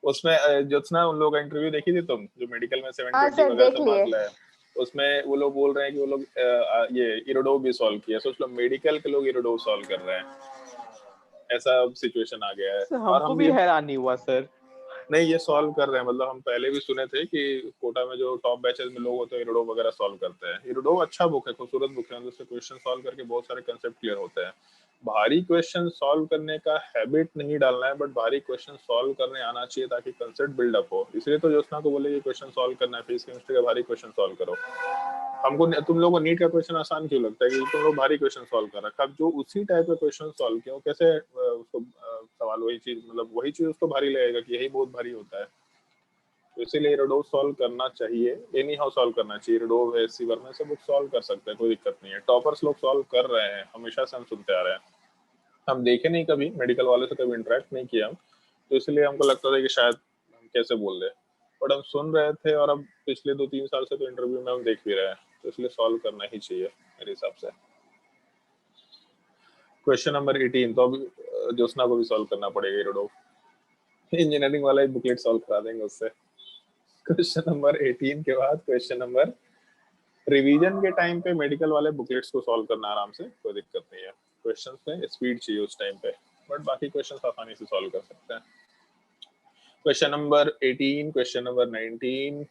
उसमें ज्योत्सना, उन लोगों का इंटरव्यू देखी थी तुम, जो मेडिकल में 720 वगैरह से मार्क्स लाए? उसमें वो लोग बोल रहे हैं कि वो लोग ये इरोडो भी सॉल्व किया। सोच लो, मेडिकल के लोग इरोडो सॉल्व कर रहे हैं, ऐसा सिचुएशन आ गया है। और हमको भी हैरानी हुआ सर। नहीं, ये सॉल्व कर रहे हैं, मतलब हम पहले भी सुने थे कि कोटा में जो टॉप बैचेस में लोग होते हैं इरोडो वगैरह सॉल्व करते हैं। इरोडो अच्छा बुक है, खूबसूरत बुक है, उससे क्वेश्चन सॉल्व करके बहुत सारे कंसेप्ट क्लियर होते हैं। भारी क्वेश्चन सॉल्व करने का हैबिट नहीं डालना है, बट भारी क्वेश्चन सॉल्व करने आना चाहिए ताकि कंसेप्ट बिल्डअप हो। इसलिए तो ज्योत्सना को बोले कि क्वेश्चन सॉल्व करना है, फिजिक्स केमिस्ट्री का भारी क्वेश्चन सॉल्व करो। हमको, तुम लोगों को नीट का क्वेश्चन आसान क्यों लगता है कि तुम लोग भारी क्वेश्चन सॉल्व कर रखा। जो उसी टाइप का क्वेश्चन सॉल्व किया, कैसे उसको सवाल वही चीज, मतलब वही चीज उसको भारी लगेगा कि यही बहुत भारी होता है। तो इसीलिए इरोडो सॉल्व करना चाहिए, एनी हाउ सॉल्व करना चाहिए। इरोडो वैसी वर्मा से बुक सॉल्व कर सकते हैं, कोई दिक्कत नहीं है। टॉपर्स लोग सॉल्व कर रहे हैं, हमेशा से हम सुनते आ रहे हैं। हम देखे नहीं कभी, मेडिकल वाले से कभी इंटरेक्ट नहीं किया हम, तो इसलिए हमको लगता था कि शायद हम कैसे बोल रहे, बट हम सुन रहे थे। और अब पिछले 2-3 साल से तो इंटरव्यू में हम देख भी रहे हैं, तो इसलिए सॉल्व करना ही चाहिए मेरे हिसाब से। क्वेश्चन नंबर 18 तो अब ज्योत्सना को भी सॉल्व करना पड़ेगा इरोडो, इंजीनियरिंग वाला ही बुकलेट सॉल्व करा देंगे उससे। क्वेश्चन नंबर 18 के बाद क्वेश्चन नंबर, रिवीजन के टाइम पे मेडिकल वाले बुकलेट्स को सॉल्व करना आराम से, कोई दिक्कत नहीं है। क्वेश्चंस में स्पीड चाहिए उस टाइम पे, बट बाकी क्वेश्चंस आसानी से सॉल्व कर सकते हैं। Question number 18, question number 19,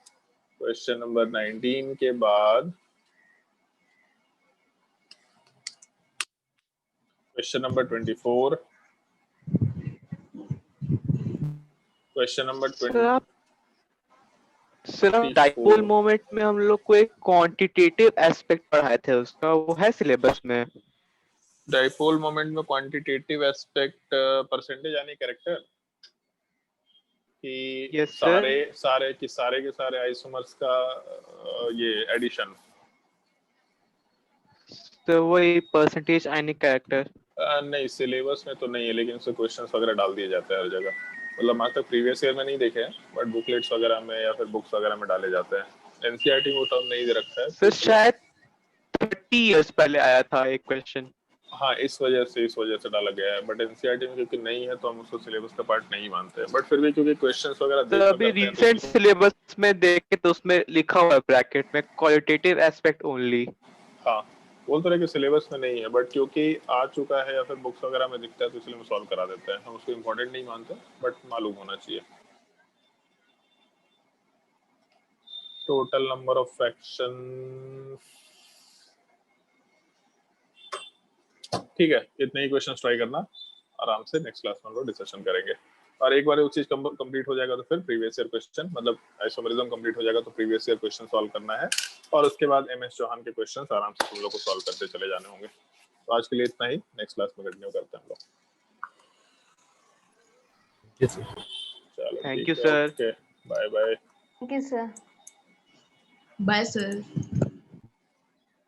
question number 19 के बाद क्वेश्चन नंबर 24, क्वेश्चन नंबर 20। सिर्फ डाइपोल मोमेंट में हम लोग को एक क्वांटिटेटिव एस्पेक्ट पढ़ाए थे, उसका वो है सिलेबस में? डाइपोल मोमेंट में क्वांटिटेटिव एस्पेक्ट परसेंटेज यानी कैरेक्टर कि Yes, सारे के सारे आइसोमर्स का ये एडिशन, तो वही परसेंटेज आयनिक कैरेक्टर। नहीं सिलेबस में तो नहीं है, लेकिन उससे क्वेश्चंस वगैरह डाल दिए जाते हैं हर जगह। मतलब आज तक प्रीवियस ईयर में नहीं देखे हैं, बट बुकलेट्स वगैरह में या फिर बुक्स वगैरह में डाले जाते हैं। एनसीईआरटी में वो टर्म नहीं दे रखा है। फिर शायद 30 इयर्स पहले आया था एक क्वेश्चन। हाँ, इस वजह से डाला गया है, बट एनसीईआरटी में क्योंकि नहीं है तो हम उसको सिलेबस का पार्ट नहीं मानते हैं। बट फिर भी क्योंकि क्वेश्चंस वगैरह तो अभी रिसेंट सिलेबस में देखे तो उसमें लिखा हुआ है ब्रैकेट में क्वालिटेटिव एस्पेक्ट ओनली। हाँ, बोल तो रहे कि सिलेबस में नहीं है, बट क्योंकि आ चुका है या फिर बुक्स वगैरह में दिखता है तो इसलिए हम सॉल्व करा देते हैं। हम उसको इम्पोर्टेंट नहीं मानते, बट मालूम होना चाहिए। टोटल नंबर ऑफ फ्रैक्शन, ठीक है, इतने ही क्वेश्चन ट्राई करना, आराम से नेक्स्ट क्लास में हम लोग डिस्कशन करेंगे। और एक बार वो चीज कंप्लीट हो जाएगा तो फिर प्रीवियस ईयर क्वेश्चन, मतलब आइसोमेरिज्म कंप्लीट हो जाएगा तो प्रीवियस ईयर क्वेश्चन सॉल्व करना है, और उसके बाद एमएस चौहान के क्वेश्चंस आराम से तुम लोग को सॉल्व करते चले जाने होंगे। तो आज के लिए इतना ही, नेक्स्ट क्लास में कंटिन्यू करते हैं हम लोग। चलो थैंक ठीक यू है, sir. Okay, bye bye. Thank you sir. Bye sir.